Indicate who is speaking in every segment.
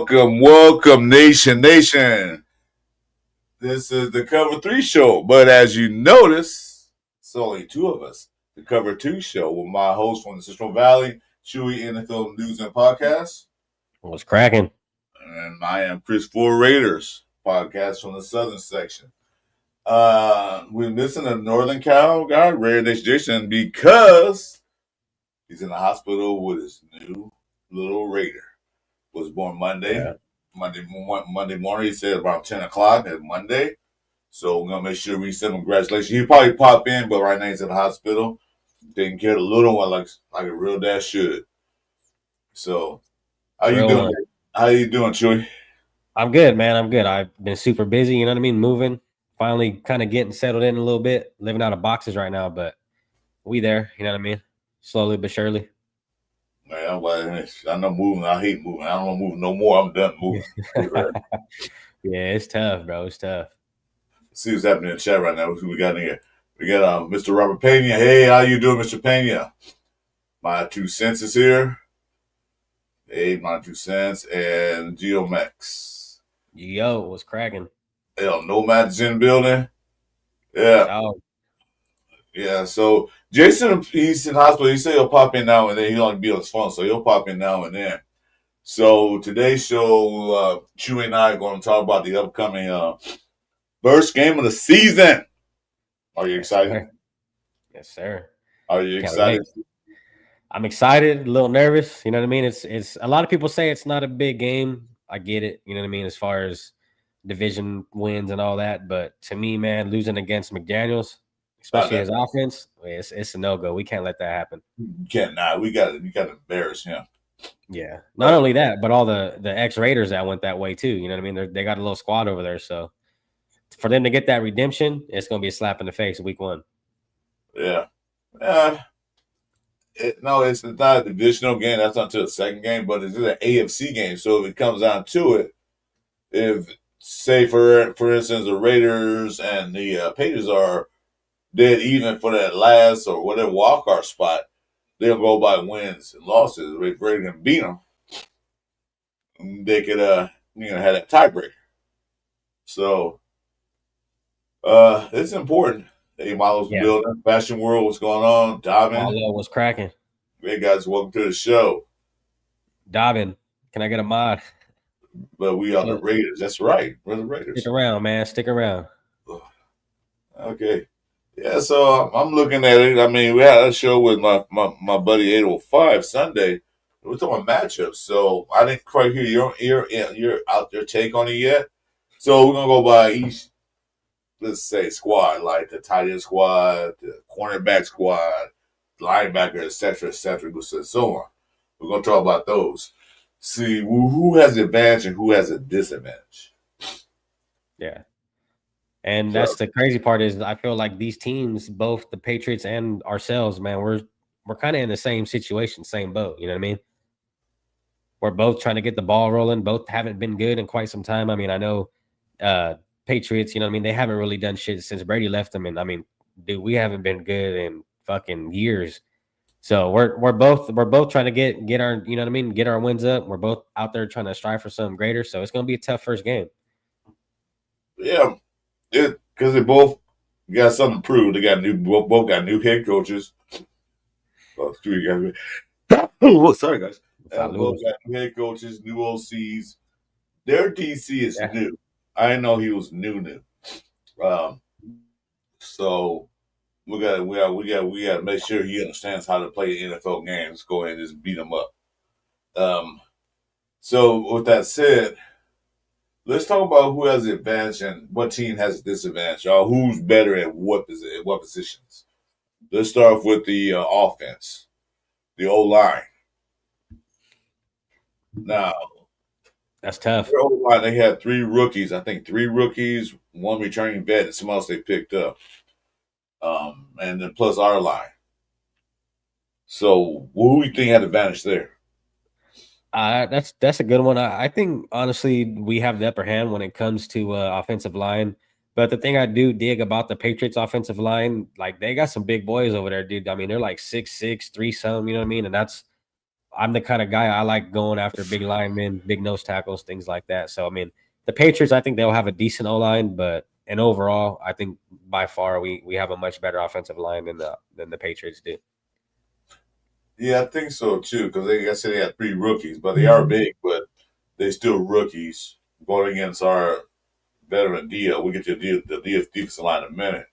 Speaker 1: Welcome, Nation. This is the Cover 3 show, but as you notice, it's only two of us. The Cover 2 show with my host from the Central Valley, Chuy NFL News and Podcast.
Speaker 2: What's cracking?
Speaker 1: And I am Chris for Raiders podcast from the Southern section. We're missing a Northern Cal guy, Raider Nation, because he's in the hospital with his new little Raider. Was born Monday.
Speaker 2: Yeah.
Speaker 1: Monday morning. He said around 10 o'clock at Monday. So we're going to make sure we send him congratulations. He'll probably pop in, but right now he's in the hospital. Taking care of the little one like a real dad should. So, how you doing? How you doing, Chuy?
Speaker 2: I'm good, man. I'm good. I've been super busy, you know what I mean? Moving. Finally kind of getting settled in a little bit. Living out of boxes right now, but we there, you know what I mean? Slowly but surely.
Speaker 1: Man, I'm not moving. I hate moving. I don't want to move no more. I'm done moving.
Speaker 2: Yeah, it's tough, bro. It's tough.
Speaker 1: Let's see what's happening in the chat right now. Who we got in here? We got Mr. Robert Pena. Hey, how you doing, Mr. Pena? My 2 cents is here. Hey, my 2 cents. And Geomax.
Speaker 2: Yo, what's cracking?
Speaker 1: Nomad's in building. Yeah.
Speaker 2: Oh.
Speaker 1: Yeah, so Jason, he's in hospital. He said he'll pop in now and then. He'll only be on his phone, so he'll pop in now and then. So today's show, Chuy and I are going to talk about the upcoming first game of the season. Are you excited?
Speaker 2: Sir. Yes, sir.
Speaker 1: Are you excited?
Speaker 2: I'm excited, a little nervous. You know what I mean? It's a lot of people say it's not a big game. I get it. You know what I mean? As far as division wins and all that. But to me, man, losing against McDaniels, especially his offense, it's a no-go. We can't let that happen.
Speaker 1: You can't. Nah, we got to embarrass him.
Speaker 2: Yeah. Not only that, but all the ex-Raiders that went that way too. You know what I mean? They got a little squad over there. So for them to get that redemption, it's going to be a slap in the face week 1.
Speaker 1: Yeah. No, it's not a divisional game. That's not until the second game, but it's an AFC game. So if it comes down to it, if, say, for instance, the Raiders and the Patriots are dead even for that last or whatever wildcard spot, they'll go by wins and losses. If Raiders can beat them, they could have that tiebreaker. So it's important. Hey, Milo's building. Fashion World, what's going on? Dobbin.
Speaker 2: Milo, what's cracking?
Speaker 1: Hey guys, welcome to the show.
Speaker 2: Dobbin, can I get a mod?
Speaker 1: But we are the Raiders. That's right. We're the Raiders.
Speaker 2: Stick around, man. Stick around.
Speaker 1: Okay. Yeah, so I'm looking at it. I mean, we had a show with my buddy 805 Sunday. We're talking matchups. So I didn't quite hear your out there take on it yet. So we're gonna go by each, let's say, squad, like the tight end squad, the cornerback squad, linebacker, etc., so on. We're gonna talk about those. See who has the advantage and who has a disadvantage.
Speaker 2: Yeah. And that's the crazy part is I feel like these teams, both the Patriots and ourselves, man, we're kind of in the same situation, same boat. You know what I mean? We're both trying to get the ball rolling. Both haven't been good in quite some time. I mean, I know Patriots, you know what I mean? They haven't really done shit since Brady left them. And I mean, dude, we haven't been good in fucking years. So we're both trying to get our, you know what I mean, get our wins up. We're both out there trying to strive for something greater. So it's gonna be a tough first game.
Speaker 1: Yeah. Because they both got something to prove. They got both got new head coaches. Oh, sorry guys. Both got new head coaches, new OCs. Their DC is new. I didn't know he was new. So we got to make sure he understands how to play NFL games. Go ahead and just beat him up. So with that said, let's talk about who has the advantage and what team has a disadvantage, or who's better at what positions. Let's start off with the offense, the O-line. Now,
Speaker 2: that's tough.
Speaker 1: Their O-line, they had 3 rookies. I think 3 rookies, 1 returning vet, and some else they picked up. And then plus our line. So, who do you think had advantage there?
Speaker 2: That's a good one. I think honestly we have the upper hand when it comes to offensive line. But the thing I do dig about the Patriots offensive line, like they got some big boys over there, dude. I mean, they're like 6'6", 3 something, you know what I mean? And that's I'm the kind of guy I like going after big linemen, big nose tackles, things like that. So I mean, the Patriots, I think they'll have a decent O line, but and overall, I think by far we have a much better offensive line than the Patriots do.
Speaker 1: Yeah, I think so too. Because like I said, they had three rookies, but they are big, but they still rookies going against our veteran deal. We get to the defensive line in a minute.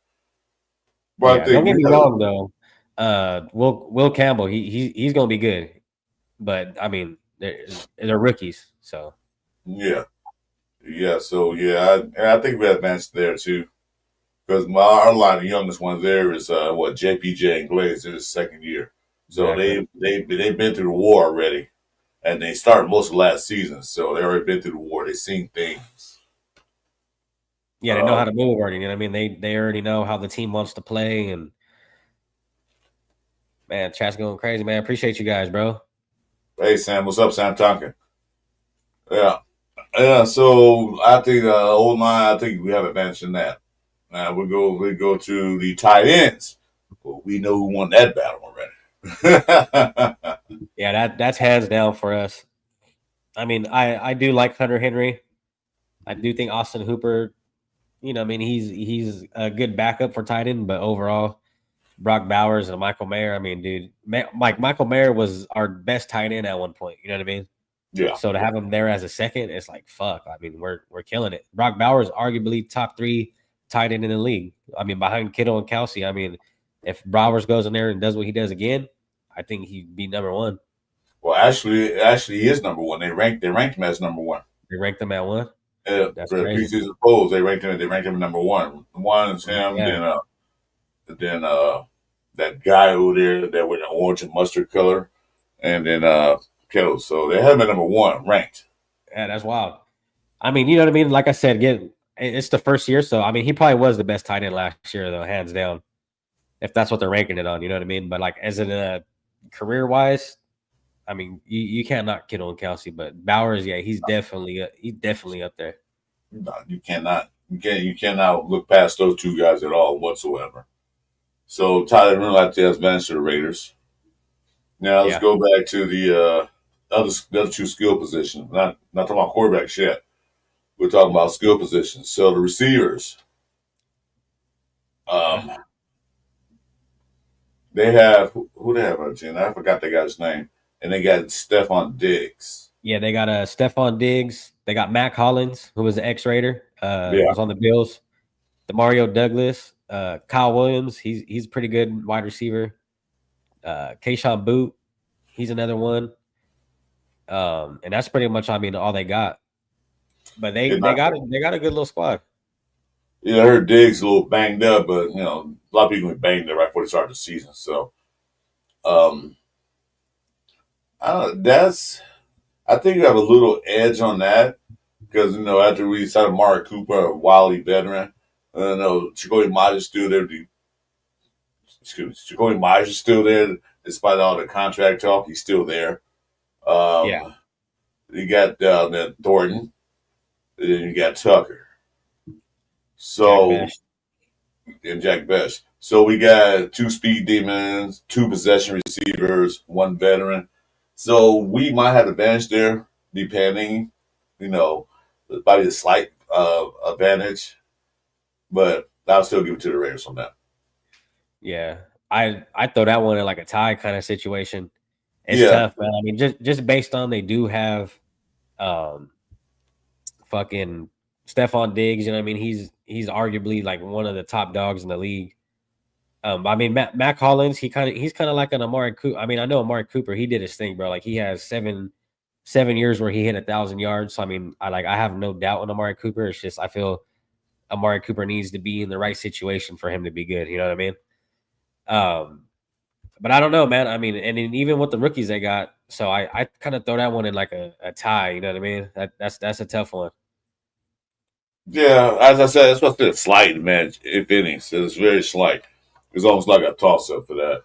Speaker 1: But I
Speaker 2: Yeah, don't
Speaker 1: think
Speaker 2: get
Speaker 1: we
Speaker 2: me
Speaker 1: got a
Speaker 2: wrong though. Will Campbell, he's gonna be good, but I mean they're rookies, so
Speaker 1: yeah. Yeah, so yeah, I think we have advanced there too. Because our line, the youngest one there is what JPJ and Glaze in his second year. So
Speaker 2: exactly.
Speaker 1: they've been through the war already, and they started most of last season. So they already been through the war. They've seen things.
Speaker 2: Yeah, they know how to
Speaker 1: Um,
Speaker 2: move already. You know what I mean? They already know how the team wants to play, and man, chat's going crazy, man. Appreciate you guys, bro.
Speaker 1: hey Sam, what's up, Sam Tonkin? Yeah, yeah. So I think old line. I think we have advantage in that. We go to the tight ends. Well, we know who won that battle already.
Speaker 2: Yeah, that's hands down for us. I mean, I do like Hunter Henry. I do think Austin Hooper. You know, I mean, he's a good backup for tight end, but overall, Brock Bowers and Michael Mayer. I mean, dude, Michael Mayer was our best tight end at one point. You know what I mean?
Speaker 1: Yeah.
Speaker 2: So to have him there as a second, it's like fuck. I mean, we're killing it. Brock Bowers arguably top three tight end in the league. I mean, behind Kittle and Kelsey. I mean, if Bowers goes in there and does what he does again, I think he'd be number one.
Speaker 1: Well, actually, he is number one. They ranked him as number one.
Speaker 2: They ranked him at one. That's
Speaker 1: For the
Speaker 2: crazy.
Speaker 1: preseason polls, they ranked him number one. One is him,
Speaker 2: Yeah,
Speaker 1: then that guy over there that with the orange and mustard color, and then Kittle. So they have him at number one ranked.
Speaker 2: yeah, that's wild. I mean, you know what I mean? Like I said, it's the first year, so I mean, he probably was the best tight end last year, though, hands down. If that's what they're ranking it on, you know what I mean? But like as in career wise, I mean, you can't knock Kittle and Kelsey, but Bowers, yeah, he's definitely up there.
Speaker 1: No, you cannot look past those two guys at all whatsoever. So Tyler Runlap has advanced to the Raiders. Now let's
Speaker 2: Yeah,
Speaker 1: go back to the other two skill positions. Not talking about quarterbacks yet. We're talking about skill positions. So the receivers,
Speaker 2: yeah,
Speaker 1: um, they have who they have on the team. I forgot that guy's name, and they got Stephon Diggs.
Speaker 2: yeah. They got Stephon Diggs. They got Mac Hollins, who was an X-Raider,
Speaker 1: Yeah,
Speaker 2: was on the Bills. The Mario Douglas, Kyle Williams, he's a pretty good wide receiver. Kayshawn Boot, he's another one. And that's pretty much, I mean, all they got. But
Speaker 1: and
Speaker 2: they got a good little squad.
Speaker 1: I heard Diggs a little banged up, but a lot of people get banged up right before they start the season. So um, I don't know. I think you have a little edge on that because after we signed Mark Cooper, a wily veteran, Chicory Maj is still there. Excuse me, Chicory Maj is still there despite all the contract talk. He's still there.
Speaker 2: Yeah,
Speaker 1: You got then Thornton, and then you got Tucker.
Speaker 2: Jack
Speaker 1: So
Speaker 2: Best.
Speaker 1: and Jack Best. So we got two speed demons, two possession receivers, one veteran. So we might have advantage there, depending, you know, probably a slight advantage, but I'll still give it to the Raiders on that.
Speaker 2: Yeah. I throw that one in like a tie kind of situation. It's
Speaker 1: Yeah,
Speaker 2: tough, man. I mean, just based on they do have um fucking Stephon Diggs, you know what I mean? He's arguably like one of the top dogs in the league. I mean, Mac Hollins, he's kind of like an Amari Cooper. I mean, I know Amari Cooper, he did his thing, bro. Like he has seven years where he hit 1,000 yards. So I mean, I have no doubt on Amari Cooper. It's just I feel Amari Cooper needs to be in the right situation for him to be good. You know what I mean? Um, but I don't know, man. I mean, and then even with the rookies they got, so I kind of throw that one in like a tie. You know what I mean? That's a tough one.
Speaker 1: yeah. As I said, it's supposed to be a slight advantage, if any. So it's very slight. It's almost like a toss up for that.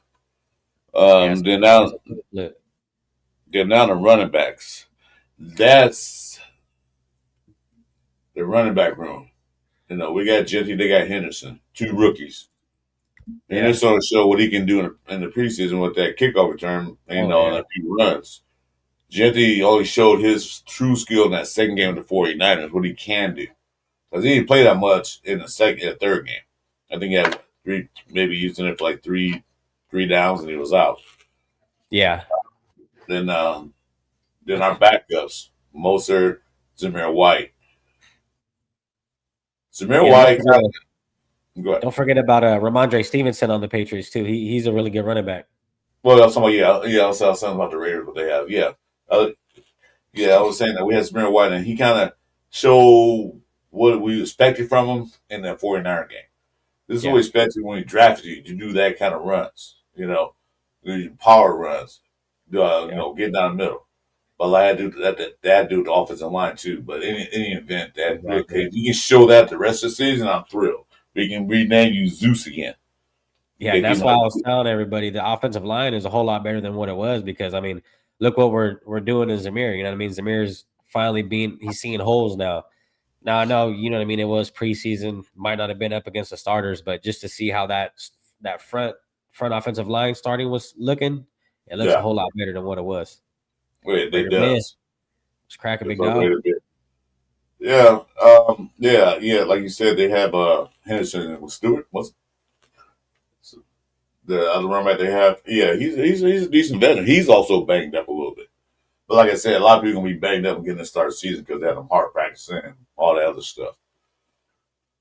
Speaker 2: Yeah,
Speaker 1: Um, then now,
Speaker 2: it's a split.
Speaker 1: then now the running backs. That's the running back room. We got Jetty, they got Henderson, two rookies. And
Speaker 2: Yeah.
Speaker 1: this sort of show what he can do in the preseason with that kickoff return,
Speaker 2: Oh
Speaker 1: and
Speaker 2: yeah.
Speaker 1: a few runs. Gentry only showed his true skill in that second game of the 49ers, what he can do. Because he didn't play that much in the third game. I think he had three, maybe using it for like three downs, and he was out.
Speaker 2: Yeah.
Speaker 1: Then, then our backups, Moser, Zamir White. Zamir
Speaker 2: Yeah.
Speaker 1: White, go ahead.
Speaker 2: Don't forget about Ramondre Stevenson on the Patriots too. He's a really good running back.
Speaker 1: Well, I was talking about, I was something about the Raiders, what they have. Uh, I was saying that we had Zamir White, and he kind of showed what we expected from him in that 49er game. This is what
Speaker 2: Yeah.
Speaker 1: we expected when he drafted you to do that kind of runs, the power runs,
Speaker 2: Yeah.
Speaker 1: getting down the middle. But I had to do that do the offensive line too. But any event that
Speaker 2: Exactly.
Speaker 1: if you can show that the rest of the season, I'm thrilled. We can rename you Zeus again.
Speaker 2: Yeah, and
Speaker 1: Make
Speaker 2: that's
Speaker 1: him
Speaker 2: why I was telling everybody the offensive line is a whole lot better than what it was because I mean, look what we're doing in Zamir. You know what I mean? Zamir's finally he's seeing holes now. Now I know, you know what I mean. It was preseason, might not have been up against the starters, but just to see how that front offensive line starting was looking, it looks a
Speaker 1: yeah.
Speaker 2: whole lot better than what it was.
Speaker 1: Wait, it
Speaker 2: Bigger men,
Speaker 1: does.
Speaker 2: it's cracking
Speaker 1: It's
Speaker 2: big
Speaker 1: a way
Speaker 2: dog.
Speaker 1: to be. Yeah, yeah. Like you said, they have Henderson and Stewart. What's the other running back they have? Yeah, he's a decent veteran. He's also banged up a little bit. But like I said, a lot of people gonna be banged up and getting the start of the season because they had them hard practicing and all that other stuff.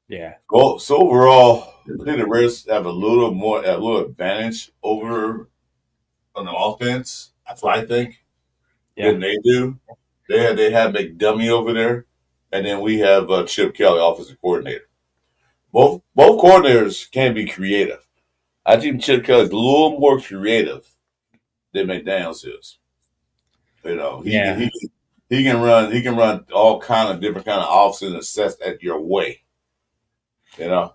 Speaker 2: Yeah,
Speaker 1: Well, so overall, I think the Raiders have a little advantage over on the offense. That's what I think
Speaker 2: yeah,
Speaker 1: than they do. They have McDummy over there, and then we have Chip Kelly, offensive coordinator. Both coordinators can be creative. I think Chip Kelly's a little more creative than McDaniels is. You know,
Speaker 2: yeah,
Speaker 1: he can run all kind of different kind of offenses and sets at your way. You know,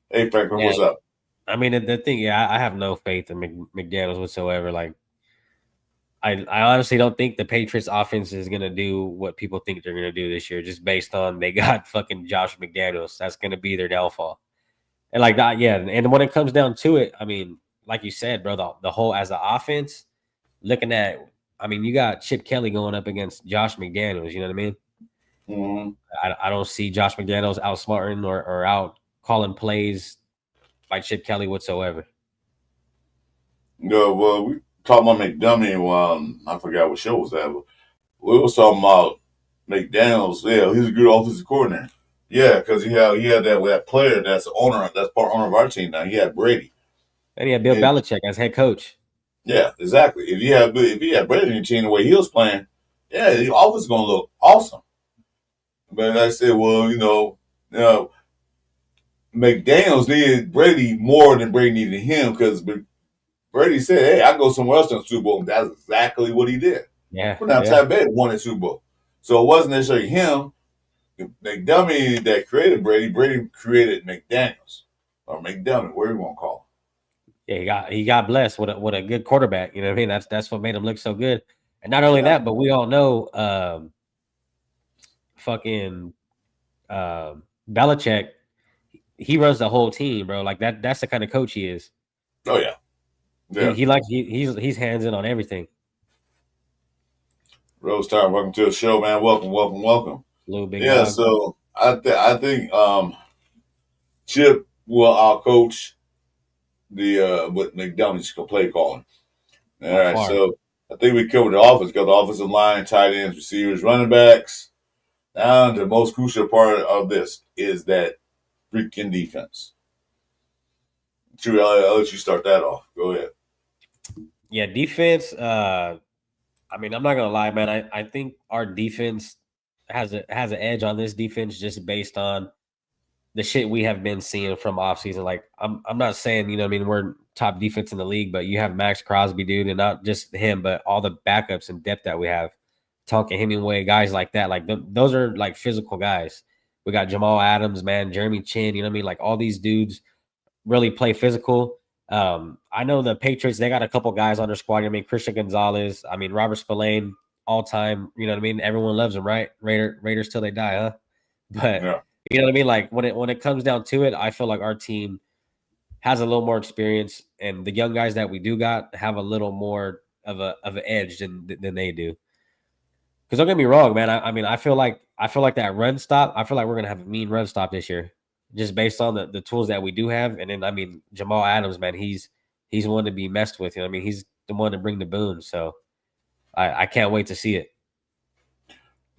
Speaker 1: hey Franklin,
Speaker 2: yeah.
Speaker 1: what's up?
Speaker 2: I mean, the thing, yeah, I have no faith in McDaniels whatsoever. Like, I honestly don't think the Patriots offense is gonna do what people think they're gonna do this year, just based on they got fucking Josh McDaniels. That's gonna be their downfall. And like that, yeah. And when it comes down to it, I mean, like you said, bro, the whole as an offense, looking at, I mean, you got Chip Kelly going up against Josh McDaniels. You know what I mean?
Speaker 1: Mm-hmm.
Speaker 2: I don't see Josh McDaniels outsmarting or out calling plays by Chip Kelly whatsoever.
Speaker 1: No, well, we talking about McDummy. I forgot what show was that. But we was talking about McDaniel's. Yeah, he's a good offensive coordinator. Yeah, because he had that player that's the owner. That's part owner of our team now. He had Brady.
Speaker 2: And he had Bill
Speaker 1: And
Speaker 2: Belichick as head coach.
Speaker 1: yeah, exactly. If you had Brady in your team the way he was playing, yeah, the offense is gonna look awesome. But I said, well, McDaniel's needed Brady more than Brady needed him because Brady said, "Hey, I go somewhere else in the Super Bowl." And that's exactly what he did.
Speaker 2: Yeah,
Speaker 1: But now
Speaker 2: yeah,
Speaker 1: Tampa Bay won the Super Bowl, so it wasn't necessarily him. McDummy that created Brady. Brady created McDaniel's or McDummy, whatever you want to call
Speaker 2: yeah. He got blessed with a good quarterback. You know what I mean? That's what made him look so good. And not only
Speaker 1: him.
Speaker 2: that, but we all know, fucking Belichick, he runs the whole team, bro. Like that. That's the kind of coach he is.
Speaker 1: Oh yeah,
Speaker 2: He
Speaker 1: yeah.
Speaker 2: he like he's hands in on everything.
Speaker 1: Rose Tower, welcome to the show, man. Welcome, welcome, welcome.
Speaker 2: Little big
Speaker 1: Yeah,
Speaker 2: dog.
Speaker 1: so I think Chip will outcoach the with McDonald's play calling. All
Speaker 2: By
Speaker 1: right,
Speaker 2: far.
Speaker 1: so I think we covered the offense. Got the offensive line, tight ends, receivers, running backs. Now the most crucial part of this is that freaking defense. Chuy, I'll let you start that off. Go ahead.
Speaker 2: Yeah, defense. I mean, I'm not gonna lie, man. I think our defense has an edge on this defense just based on the shit we have been seeing from offseason. Like, I'm not saying, you know what I mean, we're top defense in the league, but you have Max Crosby, dude, and not just him, but all the backups and depth that we have. Tonka Hemingway, guys like that. Like those are like physical guys. We got Jamal Adams, man, Jeremy Chin, you know what I mean? Like all these dudes really play physical. I know the Patriots, they got a couple guys on their squad. I mean, Christian Gonzalez, I mean, Robert Spillane, all time, you know what I mean? Everyone loves him, right? Raiders till they die, huh? But
Speaker 1: Yeah.
Speaker 2: you know what I mean? Like when it comes down to it, I feel like our team has a little more experience, and the young guys that we do got have a little more of an edge than they do. Because don't get me wrong, man. I mean, I feel like that run stop. I feel like we're gonna have a mean run stop this year, just based on the tools that we do have. And then I mean, Jamal Adams, man, he's one to be messed with. You know, what I mean, he's the one to bring the boom. So I can't wait to see it.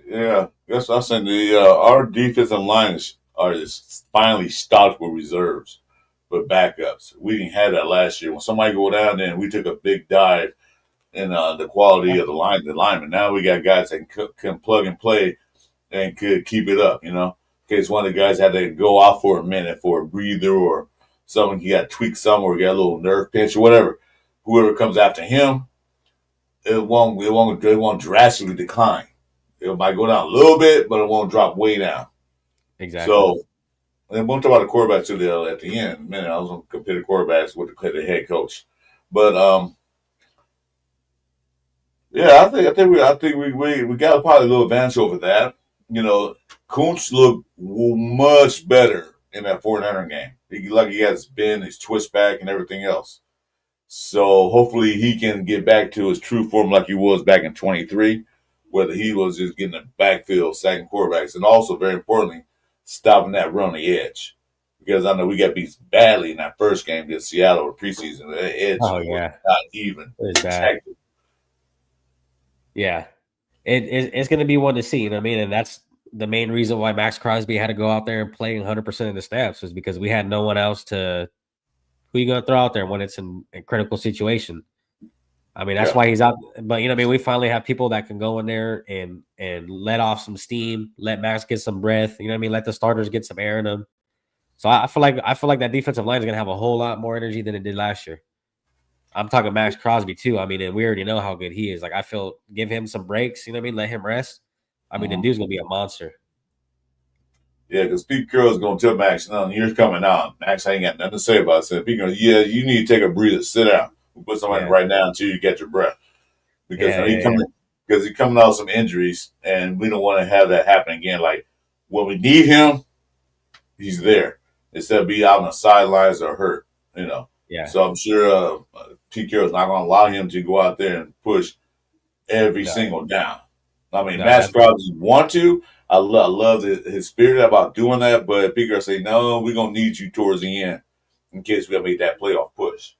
Speaker 1: Yeah, that's what I'm saying. Our defensive line is finally stocked with reserves, with backups. We didn't have that last year. When somebody go down there, and we took a big dive in the quality of the linemen. Now we got guys that can plug and play and could keep it up. In case one of the guys had to go out for a minute for a breather or something, he got tweaked somewhere, got a little nerve pinch or whatever. Whoever comes after him, it won't drastically decline. It might go down a little bit, but it won't drop way down.
Speaker 2: Exactly.
Speaker 1: So, and we'll talk about the quarterbacks at the end. Man, I was going to compare the quarterbacks with the head coach, but yeah, I think we got probably a little advantage over that. You know, Kuntz looked much better in that 49er game. He has his bend, his twist back, and everything else. So hopefully he can get back to his true form like he was back in 23, whether he was just getting the backfield, sacking quarterbacks, and also very importantly, stopping that run on the edge. Because I know we got beat badly in that first game against Seattle or preseason. The edge
Speaker 2: Oh
Speaker 1: was
Speaker 2: yeah,
Speaker 1: not even
Speaker 2: it was bad.
Speaker 1: protected.
Speaker 2: Yeah, it's going to be one to see. You know what I mean? And that's the main reason why Max Crosby had to go out there and play 100% of the snaps was because we had no one else to who you going to throw out there when it's in a critical situation. I mean, that's
Speaker 1: Yeah.
Speaker 2: why he's out. But you know, what I mean, we finally have people that can go in there and let off some steam, let Max get some breath. You know what I mean? Let the starters get some air in them. So I feel like that defensive line is going to have a whole lot more energy than it did last year. I'm talking Max Crosby too. I mean, and we already know how good he is. Like I feel, give him some breaks. You know what I mean? Let him rest. I mean, the
Speaker 1: Mhm.
Speaker 2: dude's gonna be a monster.
Speaker 1: Yeah, because Pete Carroll's going to tell Max, no, you're coming out. Max ain't got nothing to say about it. So Pete Carroll, yeah, you need to take a breather, sit down. We'll put somebody
Speaker 2: Yeah,
Speaker 1: right now until you get your breath. Because
Speaker 2: yeah,
Speaker 1: he
Speaker 2: yeah, yeah.
Speaker 1: coming because he's coming out with some injuries, and we don't want to have that happen again. Like when we need him, he's there instead of be out on the sidelines or hurt. You know,
Speaker 2: Yeah.
Speaker 1: so I'm sure Pete Carroll's not going to allow him to go out there and push every
Speaker 2: No,
Speaker 1: single down. I mean,
Speaker 2: no,
Speaker 1: Max Crosby want to. I love his spirit about doing that, but Pete Carroll say, no, we're going to need you towards the end in case we got to make that playoff push.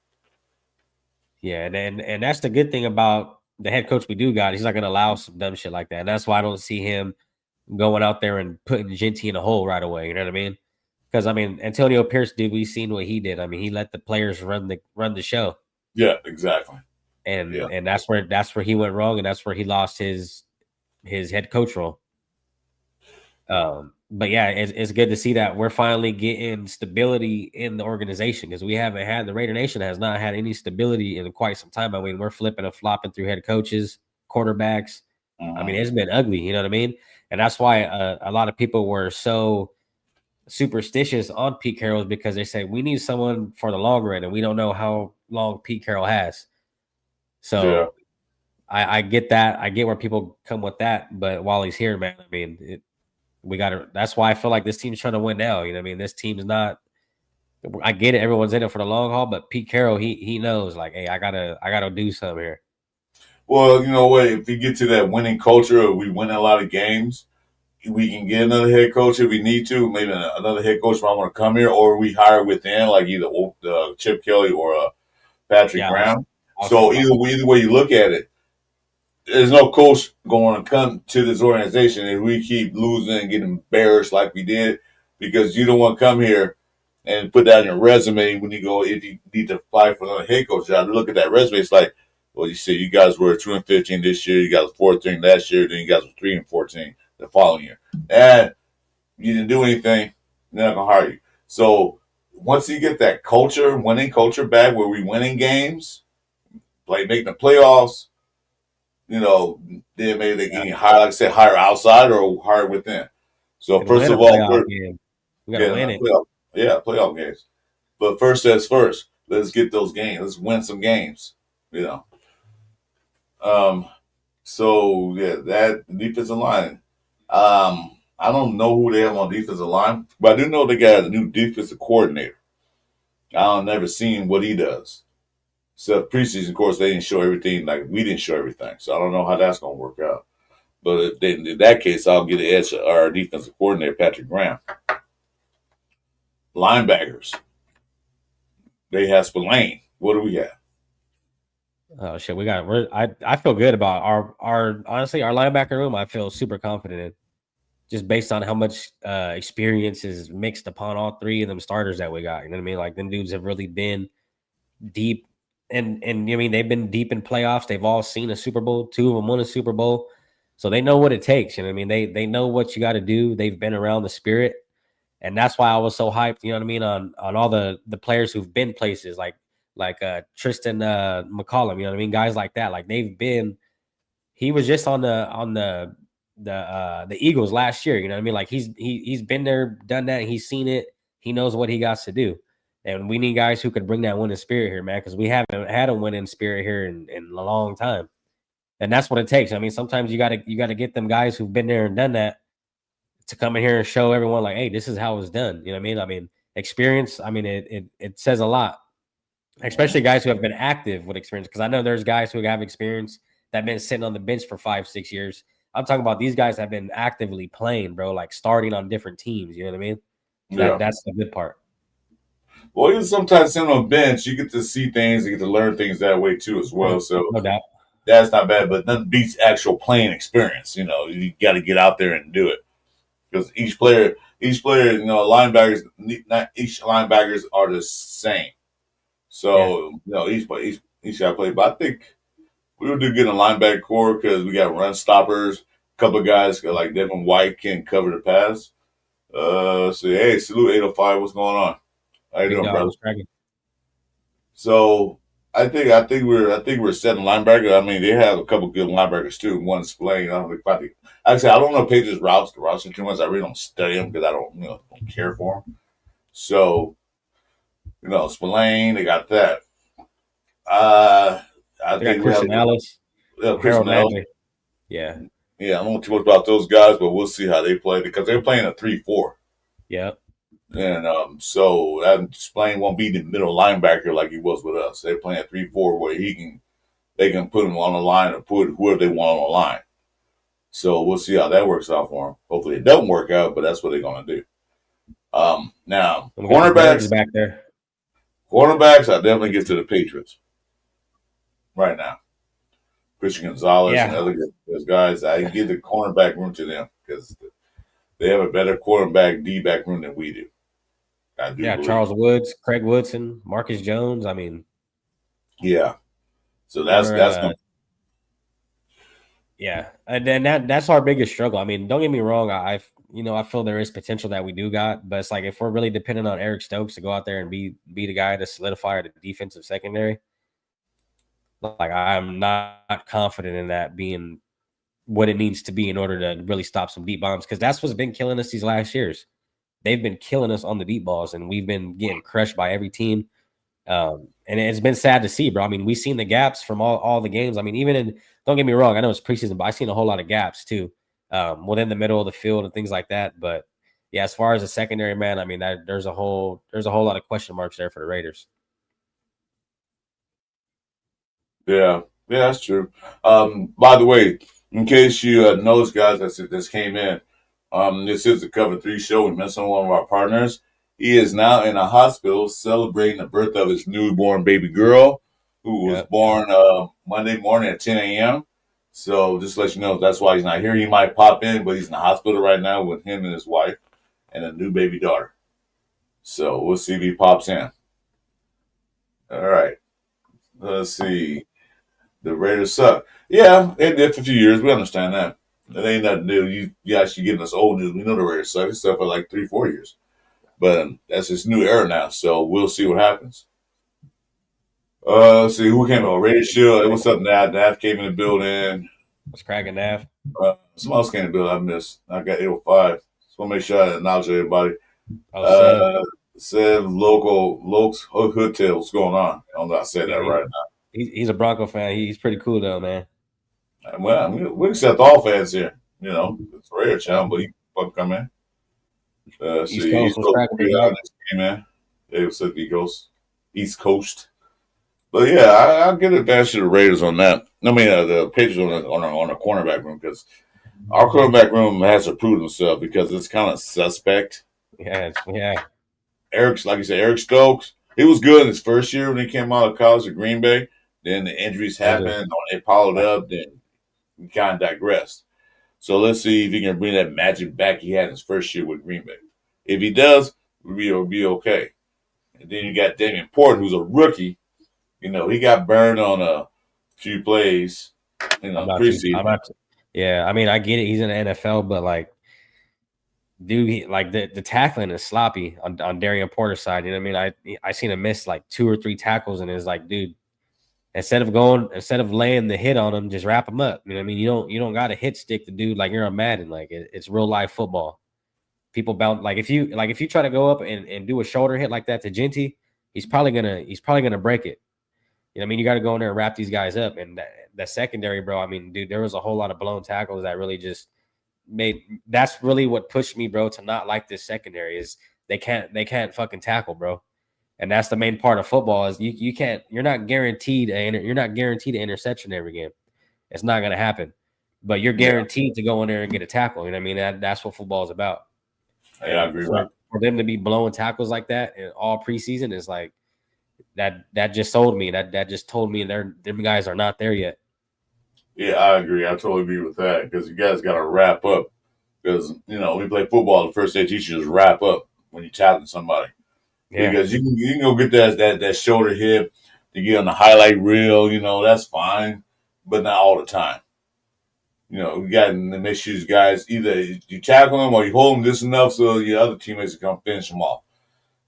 Speaker 2: yeah, and that's the good thing about the head coach we do got. He's not gonna allow some dumb shit like that. And that's why I don't see him going out there and putting Genty in a hole right away. You know what I mean? Because I mean, Antonio Pierce, dude, we've seen what he did. I mean, he let the players run the show,
Speaker 1: Yeah, exactly. Yeah.
Speaker 2: and that's where he went wrong, and that's where he lost his head coach role. But yeah, it's good to see that we're finally getting stability in the organization because we haven't had the Raider Nation has not had any stability in quite some time. I mean, we're flipping and flopping through head coaches, quarterbacks. I mean,
Speaker 1: Mm-hmm.
Speaker 2: it's been ugly. You know what I mean? And that's why a lot of people were so superstitious on Pete Carroll because they say we need someone for the long run, and we don't know how long Pete Carroll has.
Speaker 1: Yeah.
Speaker 2: So I get that. I get where people come with that. But while he's here, man, I mean, we got to. That's why I feel like this team's trying to win now. You know what I mean? This team's not. I get it. Everyone's in it for the long haul, but Pete Carroll, he knows like, hey, I gotta do something here.
Speaker 1: Well, you know what? If we get to that winning culture, or we win a lot of games, we can get another head coach if we need to. Maybe another head coach might want to come here, or we hire within, like either Chip Kelly or Patrick
Speaker 2: Yeah,
Speaker 1: Brown.
Speaker 2: I was thinking
Speaker 1: So
Speaker 2: about
Speaker 1: either way you look at it, there's no coach going to come to this organization if we keep losing and getting embarrassed like we did, because you don't want to come here and put that on your resume when you go, if you need to apply for another head coach job. Look at that resume. It's like, well, you see, you guys were 2-15 this year, you guys were 14 last year, then you guys were 3-14 the following year, and you didn't do anything. They're not gonna hire you. So once you get that culture, winning culture back, where we winning games, like making the playoffs, then maybe they
Speaker 2: yeah,
Speaker 1: can hire, like I said, hire outside or hire within. So
Speaker 2: and
Speaker 1: first
Speaker 2: win a
Speaker 1: of all,
Speaker 2: playoff game. We gotta
Speaker 1: yeah,
Speaker 2: win it.
Speaker 1: playoff games. But first as first, let's get those games. Let's win some games. You know. Um. So yeah, that defensive line. I don't know who they have on defensive line, but I do know they got a new defensive coordinator. I've never seen what he does. So preseason, of course, they didn't show everything like we didn't show everything. So I don't know how that's going to work out. But in that case, I'll get the edge to our defensive coordinator, Patrick Graham. Linebackers, they have Spillane. What do we have?
Speaker 2: Oh shit, we got. I feel good about our honestly our linebacker room. I feel super confident in just based on how much experience is mixed upon all three of them starters that we got. You know what I mean? Like them dudes have really been deep, and I mean they've been deep in playoffs. They've all seen a Super Bowl. Two of them won a Super Bowl, so they know what it takes. You know what I mean? They know what you got to do. They've been around the spirit, and that's why I was so hyped. You know what I mean on all the players who've been places like Tristan McCollum. You know what I mean? Guys like that. Like they've been. He was just on the Eagles last year. You know what I mean? Like he's been there, done that, and he's seen it. He knows what he got to do. And we need guys who could bring that winning spirit here, man, because we haven't had a winning spirit here in a long time. And that's what it takes. I mean, sometimes you gotta get them guys who've been there and done that to come in here and show everyone like, hey, this is how it's done. You know what I mean? I mean, experience, I mean, it says a lot, especially guys who have been active with experience. Because I know there's guys who have experience that have been sitting on the bench for 5, 6 years. I'm talking about these guys have been actively playing, bro, like starting on different teams. You know what I mean? So
Speaker 1: Yeah.
Speaker 2: that's the good part.
Speaker 1: Well, even sometimes sitting on a bench, you get to see things, you get to learn things that way too as
Speaker 2: Yeah,
Speaker 1: well. So
Speaker 2: no doubt.
Speaker 1: that's not bad, but nothing beats actual playing experience. You know, you got to get out there and do it because each player, you know, linebackers, not each linebackers are the same.
Speaker 2: Yeah,
Speaker 1: So you know, each got to play. But I think we would do good in the linebacker core because we got run stoppers. A couple of guys like Devin White can cover the pass. So hey, salute 805. What's going on? How you
Speaker 2: big
Speaker 1: doing,
Speaker 2: dog
Speaker 1: brother?
Speaker 2: was cracking.
Speaker 1: So I think we're setting linebacker. I mean, they have a couple good linebackers too. One's playing. I don't think actually I don't know Pages routes. The routes are too much. I really don't study them because I don't care for them. So Spillane, they got that. Uh, I
Speaker 2: They got
Speaker 1: think we have
Speaker 2: Christian Ellis,
Speaker 1: Chris
Speaker 2: Harold
Speaker 1: Nell.
Speaker 2: Landry. Yeah,
Speaker 1: Yeah, I don't know too much about those guys, but we'll see how they play because they're playing a 3-4.
Speaker 2: yeah.
Speaker 1: And so that Spillane won't be the middle linebacker like he was with us. They're playing a 3-4 where they can put him on the line or put whoever they want on the line. So we'll see how that works out for him. Hopefully it doesn't work out, but that's what they're going to do. Now
Speaker 2: And we got the birds back there.
Speaker 1: cornerbacks, I definitely get to the Patriots right now. Christian Gonzalez and
Speaker 2: Yeah,
Speaker 1: other those guys, I give the cornerback room to them because they have a better cornerback D back room than we do. I do
Speaker 2: yeah.
Speaker 1: believe.
Speaker 2: Charles Woods, Craig Woodson, Marcus Jones. I mean,
Speaker 1: Yeah. So
Speaker 2: we're
Speaker 1: that's going.
Speaker 2: yeah, and then that's our biggest struggle. I mean, don't get me wrong. I feel there is potential that we do got, but it's like if we're really dependent on Eric Stokes to go out there and be the guy to solidify the defensive secondary, like I'm not confident in that being what it needs to be in order to really stop some deep bombs because that's what's been killing us these last years. They've been killing us on the deep balls, and we've been getting crushed by every team. And it's been sad to see, bro. I mean, we've seen the gaps from all the games. I mean, don't get me wrong, I know it's preseason, but I've seen a whole lot of gaps too, within the middle of the field and things like that. But yeah, as far as the secondary, man, I mean, there's a whole lot of question marks there for the Raiders.
Speaker 1: Yeah, yeah, that's true. By the way, in case you notice, guys, that came in, this is the Cover 3 show. We mentioned one of our partners. He is now in a hospital celebrating the birth of his newborn baby girl, who was
Speaker 2: Yeah,
Speaker 1: born Monday morning at 10 a.m. So just to let you know, that's why he's not here. He might pop in, but he's in the hospital right now with him and his wife and a new baby daughter. So we'll see if he pops in. All right. Let's see. The Raiders suck. Yeah, they did for a few years. We understand that. It ain't nothing new. You actually getting us old news. We know the Raiders suck. It's stuff for like 3, 4 years. But that's this new era now. So we'll see what happens. Let's see who came on. Raiders Shield. Hey, what's up, Nav? Nav came in the building.
Speaker 2: was cracking Nav.
Speaker 1: Someone else came in the building. I missed. I got 805. Just want to make sure I acknowledge everybody.
Speaker 2: Oh, Sev.
Speaker 1: Uh, Said local Lokes Hood Tail. What's going on? I don't know if I said
Speaker 2: Yeah,
Speaker 1: that right.
Speaker 2: he's a Bronco fan. He's pretty cool though, man.
Speaker 1: Well, I mean, we accept all fans here. It's a rare
Speaker 2: Yeah.
Speaker 1: channel, but he can come in.
Speaker 2: East
Speaker 1: See,
Speaker 2: Coast
Speaker 1: East
Speaker 2: was
Speaker 1: Coast
Speaker 2: cracking, big dog.
Speaker 1: next game, man. They was East Coast. East Coast. But yeah, I'll give advantage to the Raiders on that. I mean, the Patriots on a cornerback room because our cornerback room has to prove himself because it's kind of suspect.
Speaker 2: Yeah.
Speaker 1: Eric's like you said, Eric Stokes. He was good in his first year when he came out of college at Green Bay. Then the injuries
Speaker 2: Told you.
Speaker 1: happened. They followed up. Then he kind of digressed. So let's see if he can bring that magic back he had in his first year with Green Bay. If he does, we'll be okay. And then you got Damian Porter, who's a rookie. You know, he got burned on a few plays,
Speaker 2: I'm not too. I'm
Speaker 1: preseason.
Speaker 2: not. Yeah, I mean, I get it. He's in the NFL, but like, dude, like the tackling is sloppy on Darian Porter's side. You know what I mean? I seen him miss like 2 or 3 tackles, and it's like, dude, instead of laying the hit on him, just wrap him up. You know what I mean? You don't got to hit stick the dude like you're on Madden. Like it's real life football. People bounce if you try to go up and do a shoulder hit like that to Genty, he's probably gonna break it. You know what I mean? You got to go in there and wrap these guys up. And that secondary, bro. I mean, dude, there was a whole lot of blown tackles that really just made. That's really what pushed me, bro, to not like this secondary. Is they can't fucking tackle, bro. And that's the main part of football is you can't. You're not guaranteed an interception every game. It's not gonna happen. But you're
Speaker 1: Yeah,
Speaker 2: guaranteed to go in there and get a tackle. You know what I mean? That's what football is about.
Speaker 1: yeah, I
Speaker 2: And
Speaker 1: agree with
Speaker 2: for them to be blowing tackles like that in all preseason is like that just sold me. That just told me them guys are not there yet.
Speaker 1: you. Yeah, I agree. I totally agree with that because you guys got to wrap up. Because we play football. The first day teacher just wrap up when you're tackling somebody
Speaker 2: Yeah,
Speaker 1: because you can go get that shoulder hit to get on the highlight reel. That's fine, but not all the time. You got to make sure these guys either you tackle them or you hold them just enough so your other teammates can come finish them off,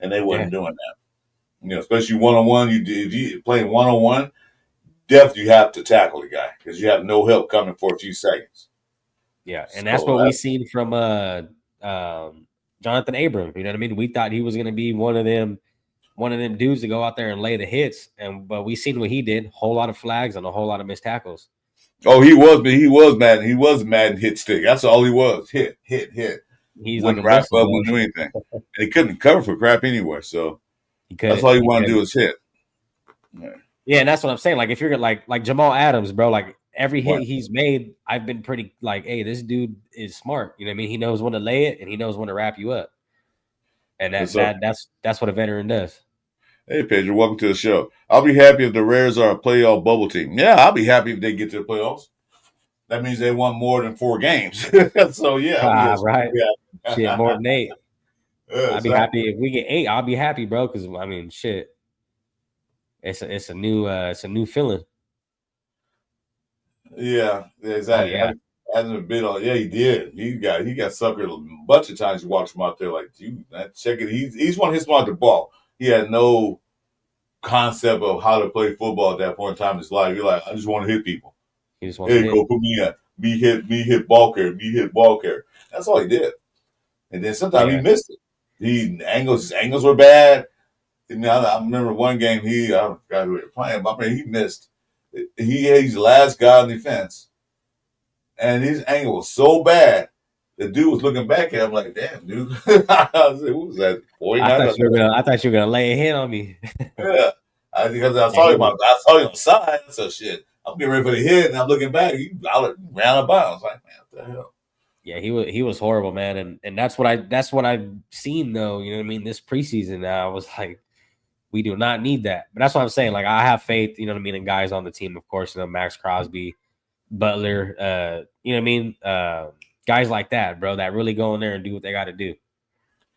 Speaker 1: and they
Speaker 2: yeah,
Speaker 1: wasn't doing that. Especially one on one. If you playing one on one, definitely you have to tackle the guy because you have no help coming for a few seconds.
Speaker 2: yeah. And that's
Speaker 1: So
Speaker 2: what we
Speaker 1: that
Speaker 2: seen from Jonathan Abram. You know what I mean? We thought he was gonna be one of them dudes to go out there and lay the hits, but we seen what he did. Whole lot of flags and a whole lot of missed tackles.
Speaker 1: he was mad. He was mad and hit stick. That's all he was. Hit, hit, hit.
Speaker 2: He's like a
Speaker 1: Wouldn't wrap
Speaker 2: whistle
Speaker 1: up,
Speaker 2: blower.
Speaker 1: wouldn't do anything. And he couldn't cover for crap anywhere. So
Speaker 2: He
Speaker 1: that's
Speaker 2: couldn't.
Speaker 1: all he
Speaker 2: He
Speaker 1: wanted to
Speaker 2: couldn't.
Speaker 1: do is hit. Yeah.
Speaker 2: Yeah, and that's what I'm saying. Like if you're like Jamal Adams, bro, like every hit
Speaker 1: Right.
Speaker 2: he's made, I've been pretty like, hey, this dude is smart. You know what I mean? He knows when to lay it and he knows when to wrap you up. And
Speaker 1: What's up?
Speaker 2: that's what a veteran does.
Speaker 1: Hey, Pedro, welcome to the show. I'll be happy if the Rares are a playoff bubble team. Yeah, I'll be happy if they get to the playoffs. That means they won more than 4 games. So yeah, I'll be
Speaker 2: Ah, right. Shit, more
Speaker 1: yeah,
Speaker 2: than 8. I'd be
Speaker 1: exactly.
Speaker 2: happy if we get 8. I'll be happy, bro, because I mean, shit, it's a new feeling.
Speaker 1: Yeah,
Speaker 2: Oh
Speaker 1: exactly.
Speaker 2: yeah,
Speaker 1: Hasn't been on. Yeah, he did. He got suckered a bunch of times. You watch him out there like, dude, check it. He's one hit smart the ball. He had no concept of how to play football at that point in time in his life. You're like, I just want to hit people.
Speaker 2: he just wants to
Speaker 1: Hey,
Speaker 2: hit.
Speaker 1: go put me in. Me hit ball carrier. Me hit ball carrier. That's all he did. And then sometimes he
Speaker 2: Yeah,
Speaker 1: missed it. His angles were bad. I remember one game I forgot who we were playing, but I mean he missed. He's the last guy on defense, and his angle was so bad. The dude was looking back at him like, "Damn, dude." I was like, "What was that? 49?"
Speaker 2: I thought you were gonna lay a hit on me.
Speaker 1: Yeah, because I
Speaker 2: Yeah,
Speaker 1: saw him. I saw him on the side. So shit. I'm getting ready for the hit, and I'm looking back. He ran out of bounds. Like, man, what the hell?
Speaker 2: yeah, he was horrible, man, and that's what I've seen though. You know what I mean? This preseason, I was like, we do not need that. But that's what I'm saying. Like I have faith, you know what I mean, in guys on the team, of course, Max Crosby, Butler, you know what I mean, guys like that, bro, that really go in there and do what they got to do.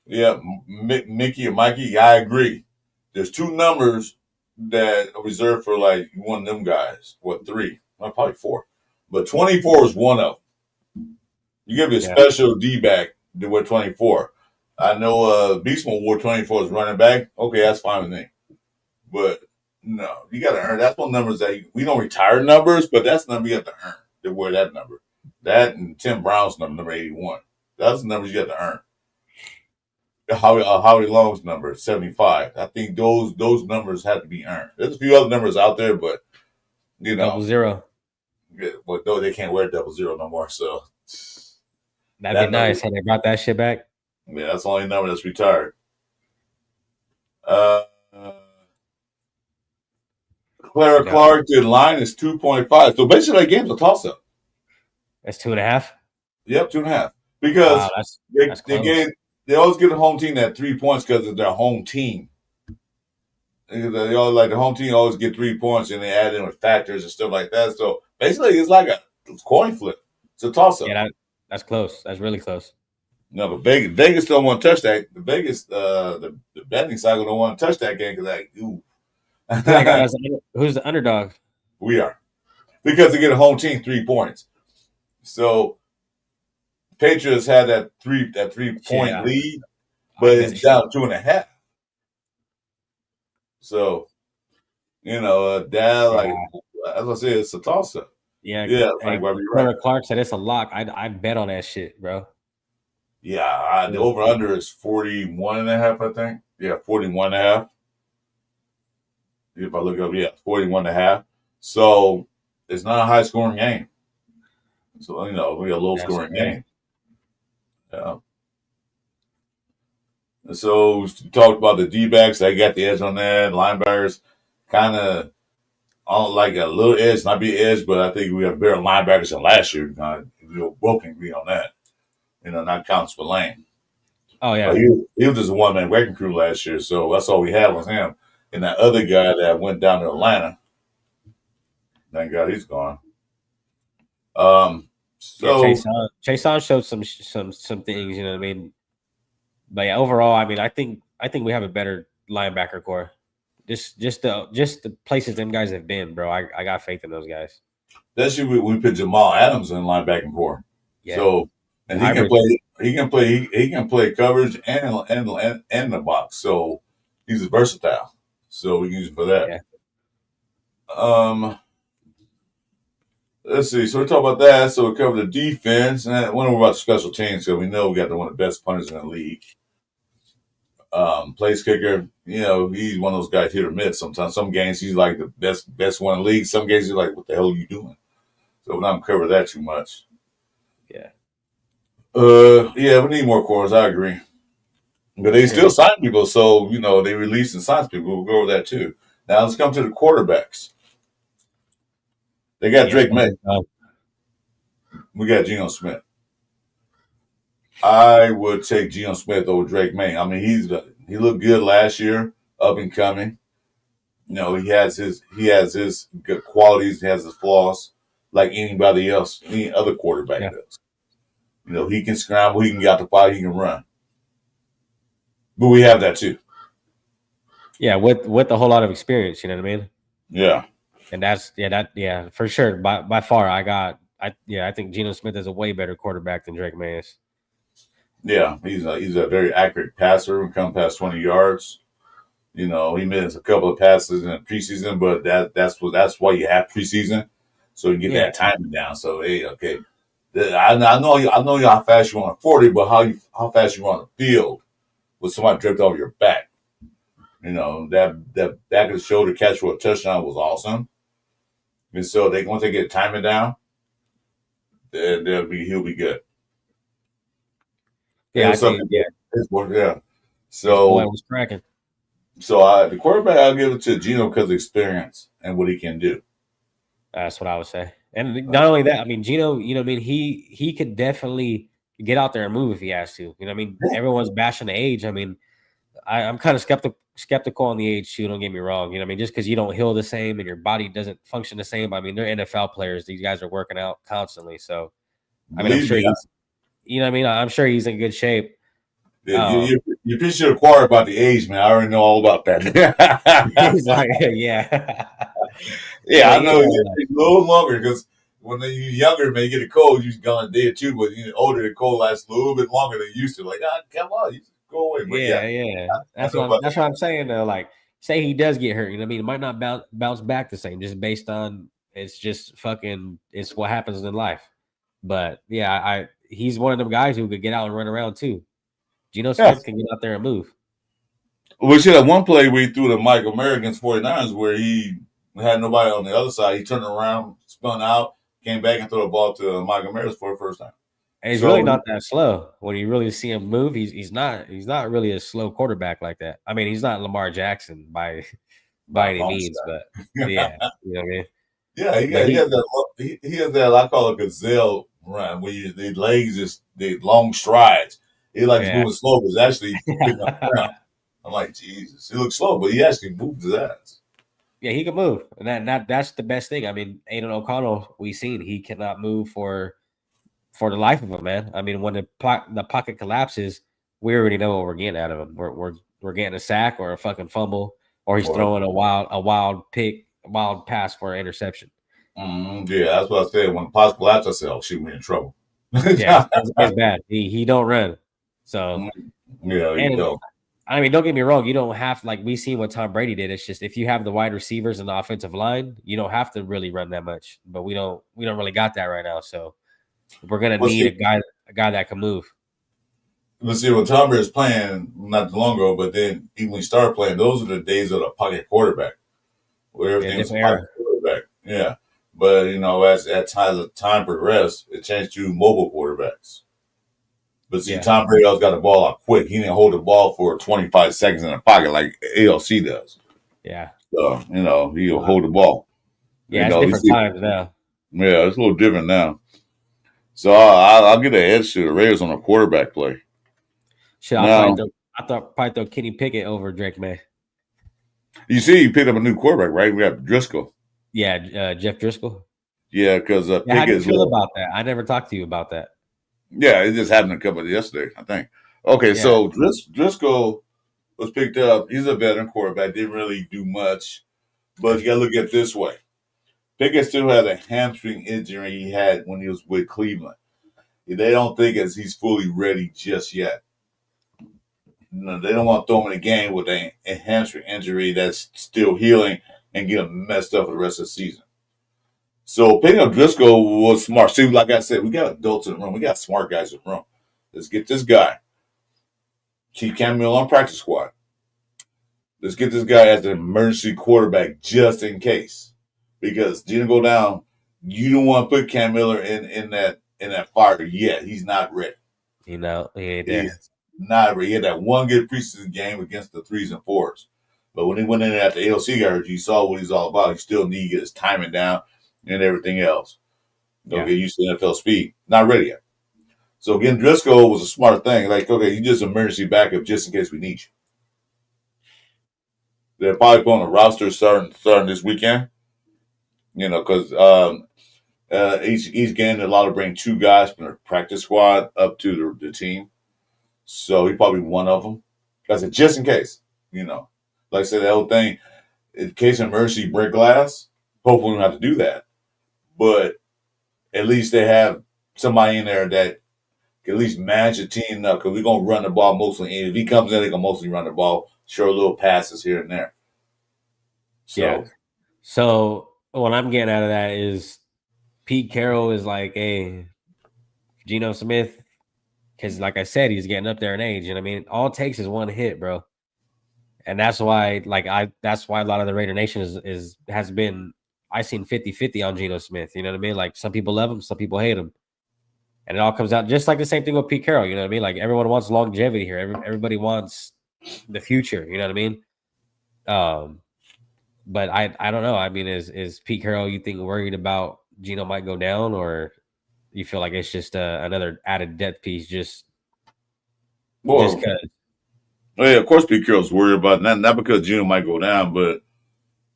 Speaker 1: Yeah, Mickey and Mikey. I agree. There's two numbers that are reserved for like one of them guys. What, three? Well, probably four. But 24 is one of them. You give me a
Speaker 2: Yeah,
Speaker 1: special D back to wear 24. I know Beast Mode wore 24 as running back. Okay, that's fine with me. But no, you got to earn. That's one numbers that we don't retire numbers, but that's the number you have to earn to wear that number. That and Tim Brown's number 81. That's the numbers you have to earn. Howie Long's number 75. I think those numbers have to be earned. There's a few other numbers out there, but you
Speaker 2: double
Speaker 1: know,
Speaker 2: zero.
Speaker 1: but though they can't wear 00 no more. So
Speaker 2: That'd be
Speaker 1: that number,
Speaker 2: nice. Had they brought that shit back.
Speaker 1: yeah, that's the only number that's retired. Uh, Clara
Speaker 2: Yeah,
Speaker 1: Clark to the line is 2.5. So basically, that game's a toss up.
Speaker 2: that's 2.5.
Speaker 1: Yep, 2.5.
Speaker 2: Wow,
Speaker 1: Because they,
Speaker 2: that's
Speaker 1: they gave
Speaker 2: close.
Speaker 1: they always give the home team that 3 points because it's their home team. They always like the home team always get 3 points and they add in with factors and stuff like that. So basically, it's like a coin flip. It's a toss
Speaker 2: Yeah,
Speaker 1: up.
Speaker 2: that's close. That's really close.
Speaker 1: No, but Vegas don't want to touch that. The Vegas, the betting cycle don't want to touch that game because like, ooh,
Speaker 2: Who they got as who's the underdog?
Speaker 1: we are because they get a home team 3 points. So Patriots had that 3 point
Speaker 2: Yeah,
Speaker 1: lead,
Speaker 2: I
Speaker 1: but
Speaker 2: guess.
Speaker 1: it's down 2.5. So that like
Speaker 2: Yeah,
Speaker 1: as I said, it's a toss up.
Speaker 2: yeah.
Speaker 1: Yeah, like
Speaker 2: Hey,
Speaker 1: why we right.
Speaker 2: Clara Clark said it's a lock. I'd bet on that shit, bro.
Speaker 1: Yeah, the
Speaker 2: Yeah.
Speaker 1: over under is 41.5, I think. Yeah, 41.5. If I look up, yeah, 41.5. So it's not a high scoring game. So we a low
Speaker 2: That's
Speaker 1: scoring
Speaker 2: fair.
Speaker 1: game. Yeah. And so we talked about the D backs. They got the edge on that. Linebackers kind of on like a little edge, not be edge, but I think we have better linebackers than last year. Both can agree on that. Not counting Spillane.
Speaker 2: Oh
Speaker 1: But
Speaker 2: yeah,
Speaker 1: he was just a one man wrecking crew last year, so that's all we had was him. And that other guy that went down to Atlanta, thank God he's gone. Um,
Speaker 2: yeah.
Speaker 1: so
Speaker 2: Chase on showed some things. You know what I mean? But yeah, overall, I mean, I think we have a better linebacker core. Just the places them guys have been, bro. I got faith in those guys.
Speaker 1: that's you. We put Jamal Adams in linebacking core.
Speaker 2: Yeah,
Speaker 1: So
Speaker 2: the
Speaker 1: and he can
Speaker 2: hybrid.
Speaker 1: play. He can play. He can play coverage and the box. So he's versatile. So we can use him for that.
Speaker 2: Yeah,
Speaker 1: Um, let's see. So we talk about that. So we cover the defense, and when we're about special teams, so we know we got one of the best punters in the league. Place kicker, he's one of those guys hit or miss. Sometimes some games he's like the best one in the league. Some games he's like, what the hell are you doing? So we're not gonna cover that too much.
Speaker 2: yeah,
Speaker 1: Yeah, we need more corners. I agree, but they
Speaker 2: yeah.
Speaker 1: still sign people. So they release and sign people. We'll go over that too. Now let's come to the quarterbacks. They got
Speaker 2: Yes,
Speaker 1: Drake May. We got Geno Smith. I would take Geno Smith over Drake May. I mean, he looked good last year, up and coming. He has his good qualities, he has his flaws, like anybody else, any other quarterback
Speaker 2: yeah,
Speaker 1: does. He can scramble, he can get out the pocket, he can run. But we have that too.
Speaker 2: yeah. With a whole lot of experience, you know what I mean.
Speaker 1: Yeah,
Speaker 2: And that's for sure. By far, I think Geno Smith is a way better quarterback than Drake May is.
Speaker 1: yeah. He's a very accurate passer when come past 20 yards. He missed a couple of passes in the preseason, but that's why you have preseason, so you get
Speaker 2: Yeah,
Speaker 1: that timing down. So hey, okay, I know how fast you run a 40, but how fast you run the field with somebody dripped over your back. That back of the shoulder catch for a touchdown was awesome. And so once they get timing down, then he'll be good. And
Speaker 2: yeah. I
Speaker 1: it's
Speaker 2: think
Speaker 1: something
Speaker 2: yeah,
Speaker 1: yeah.
Speaker 2: his boy
Speaker 1: So
Speaker 2: was cracking.
Speaker 1: the quarterback I'll give it to Gino because of experience and what he can do.
Speaker 2: That's what I would say. And not only that, I mean, Gino, I mean, he could definitely get out there and move if he has to. I mean, everyone's bashing the age. I mean, I'm kind of skeptical on the age too. Don't get me wrong. I mean, just because you don't heal the same and your body doesn't function the same. I mean, they're NFL players. These guys are working out constantly. So, I mean, I'm
Speaker 1: Believe
Speaker 2: sure
Speaker 1: me,
Speaker 2: he's, what I mean, I'm sure he's in good shape.
Speaker 1: you
Speaker 2: Um,
Speaker 1: you you pretty sure inquire about the age, man. I already know all about that.
Speaker 2: he's like, yeah,
Speaker 1: Yeah,
Speaker 2: but
Speaker 1: I
Speaker 2: yeah,
Speaker 1: know it takes a little longer because when you're younger, man, you get a cold, you gone a day or two, but older, the cold lasts a little bit longer than it used to. Like, come on, you just go away. But yeah,
Speaker 2: yeah.
Speaker 1: I know about
Speaker 2: That's what I'm saying though. Like, say he does get hurt, what I mean, it might not bounce back the same, just based on it's just fucking it's what happens in life. But yeah, he's one of them guys who could get out and run around too. Geno
Speaker 1: yeah.
Speaker 2: Smith can get out there and move.
Speaker 1: We should have one play where he threw to Michael Merrick against 49ers where he had nobody on the other side. He turned around, spun out, came back and threw the ball to Michael Merrick for the first time.
Speaker 2: And he's really
Speaker 1: So
Speaker 2: not that slow. When you really see him move, he's not really a slow quarterback like that. I mean, he's not Lamar Jackson by by
Speaker 1: I
Speaker 2: any
Speaker 1: promise
Speaker 2: means, but
Speaker 1: you.
Speaker 2: yeah, you know what I mean.
Speaker 1: Yeah,
Speaker 2: But
Speaker 1: he has that. He has that. I call it gazelle run, where the legs is the long strides. He likes
Speaker 2: yeah,
Speaker 1: moving slow, but he's actually picking up ground. I'm like, Jesus, he looks slow, but he actually moves his ass.
Speaker 2: yeah, he can move, and that's the best thing. I mean, Aiden O'Connell, we seen he cannot move for the life of him, man. I mean, when the pocket collapses, we already know what we're getting out of him. We're getting a sack or a fucking fumble, or he's
Speaker 1: Or,
Speaker 2: throwing a wild pick, a wild pass for an interception.
Speaker 1: yeah, that's what I said. When Potts collapsed, I said, "Oh, shit, we in trouble."
Speaker 2: Yeah, it's bad. He don't run. So
Speaker 1: Yeah, you
Speaker 2: and
Speaker 1: don't.
Speaker 2: I mean, don't get me wrong. You don't have like we seen what Tom Brady did. It's just if you have the wide receivers and the offensive line, you don't have to really run that much. But we don't really got that right now. So we're gonna
Speaker 1: Well,
Speaker 2: need
Speaker 1: see,
Speaker 2: a guy that can move.
Speaker 1: let's see. When Tom Brady was playing not too long ago, but then even when he started playing, those are the days of the pocket quarterback, where
Speaker 2: Yeah,
Speaker 1: everything was a
Speaker 2: different
Speaker 1: pocket
Speaker 2: era.
Speaker 1: quarterback. Yeah, but as time progressed, it changed to mobile quarterbacks. But see,
Speaker 2: Yeah,
Speaker 1: Tom Brady always got the ball out quick. He didn't hold the ball for 25 seconds in the pocket like ALC does.
Speaker 2: yeah,
Speaker 1: So, he'll hold the ball.
Speaker 2: yeah. It's
Speaker 1: You
Speaker 2: different
Speaker 1: see,
Speaker 2: times now.
Speaker 1: yeah, it's a little different now. So I'll get an edge to the Raiders on a quarterback play.
Speaker 2: Shit,
Speaker 1: Now,
Speaker 2: I thought probably throw Kenny Pickett over Drake May.
Speaker 1: you see, you picked up a new quarterback, right? We have Driscoll.
Speaker 2: Yeah, Jeff Driscoll.
Speaker 1: Yeah, because
Speaker 2: Yeah, how do
Speaker 1: Pickett
Speaker 2: you
Speaker 1: is
Speaker 2: feel
Speaker 1: low.
Speaker 2: about that? I never talked to you about that.
Speaker 1: Yeah, it just happened a couple of yesterday, I think. Okay,
Speaker 2: Yeah,
Speaker 1: so Driscoll was picked up. He's a veteran quarterback. Didn't really do much, but you got to look at it this way. Pickett still had a hamstring injury he had when he was with Cleveland. They don't think as he's fully ready just yet. No, they don't want to throw him in a game with a hamstring injury that's still healing and get him messed up for the rest of the season. So picking up Driscoll was smart. See, like I said, we got adults in the room. We got smart guys in the room. Let's get this guy. Keep Cam Newton on practice squad. Let's get this guy as an emergency quarterback just in case. Because Gina go down, you don't want to put Cam Miller in that fire yet. He's not ready.
Speaker 2: he ain't there.
Speaker 1: He's not ready. He had that one good preseason game against the threes and fours. But when he went in there at the ALC guard, you saw what he's all about. He still need to get his timing down and everything else. Don't
Speaker 2: Yeah,
Speaker 1: get used to NFL speed. Not ready yet. So getting Driscoll was a smart thing. Like, okay, you just emergency backup just in case we need you. They're probably put on a roster starting this weekend. Because each game they're allowed to bring two guys from the practice squad up to the team. So he probably one of them. I said just in case. Like I said, that whole thing. In case of emergency, break glass. Hopefully, we don't have to do that. But at least they have somebody in there that can at least manage the team enough because we're gonna run the ball mostly. And if he comes in, they're gonna mostly run the ball, short little passes here and there.
Speaker 2: yeah.
Speaker 1: So,
Speaker 2: So what I'm getting out of that is Pete Carroll is like, hey, Geno Smith, because like I said, he's getting up there in age. And I mean, all it takes is one hit, bro. And that's why, that's why a lot of the Raider Nation has been I seen 50-50 on Geno Smith. You know what I mean? Like some people love him, some people hate him. And it all comes out just like the same thing with Pete Carroll. You know what I mean? Like everyone wants longevity here. Everybody wants the future. You know what I mean? Um, but I don't know. I mean, is Pete Carroll you think worried about Geno might go down, or you feel like it's just another added depth piece just
Speaker 1: well,
Speaker 2: because?
Speaker 1: yeah, of course, Pete Carroll's worried about not because Gino might go down, but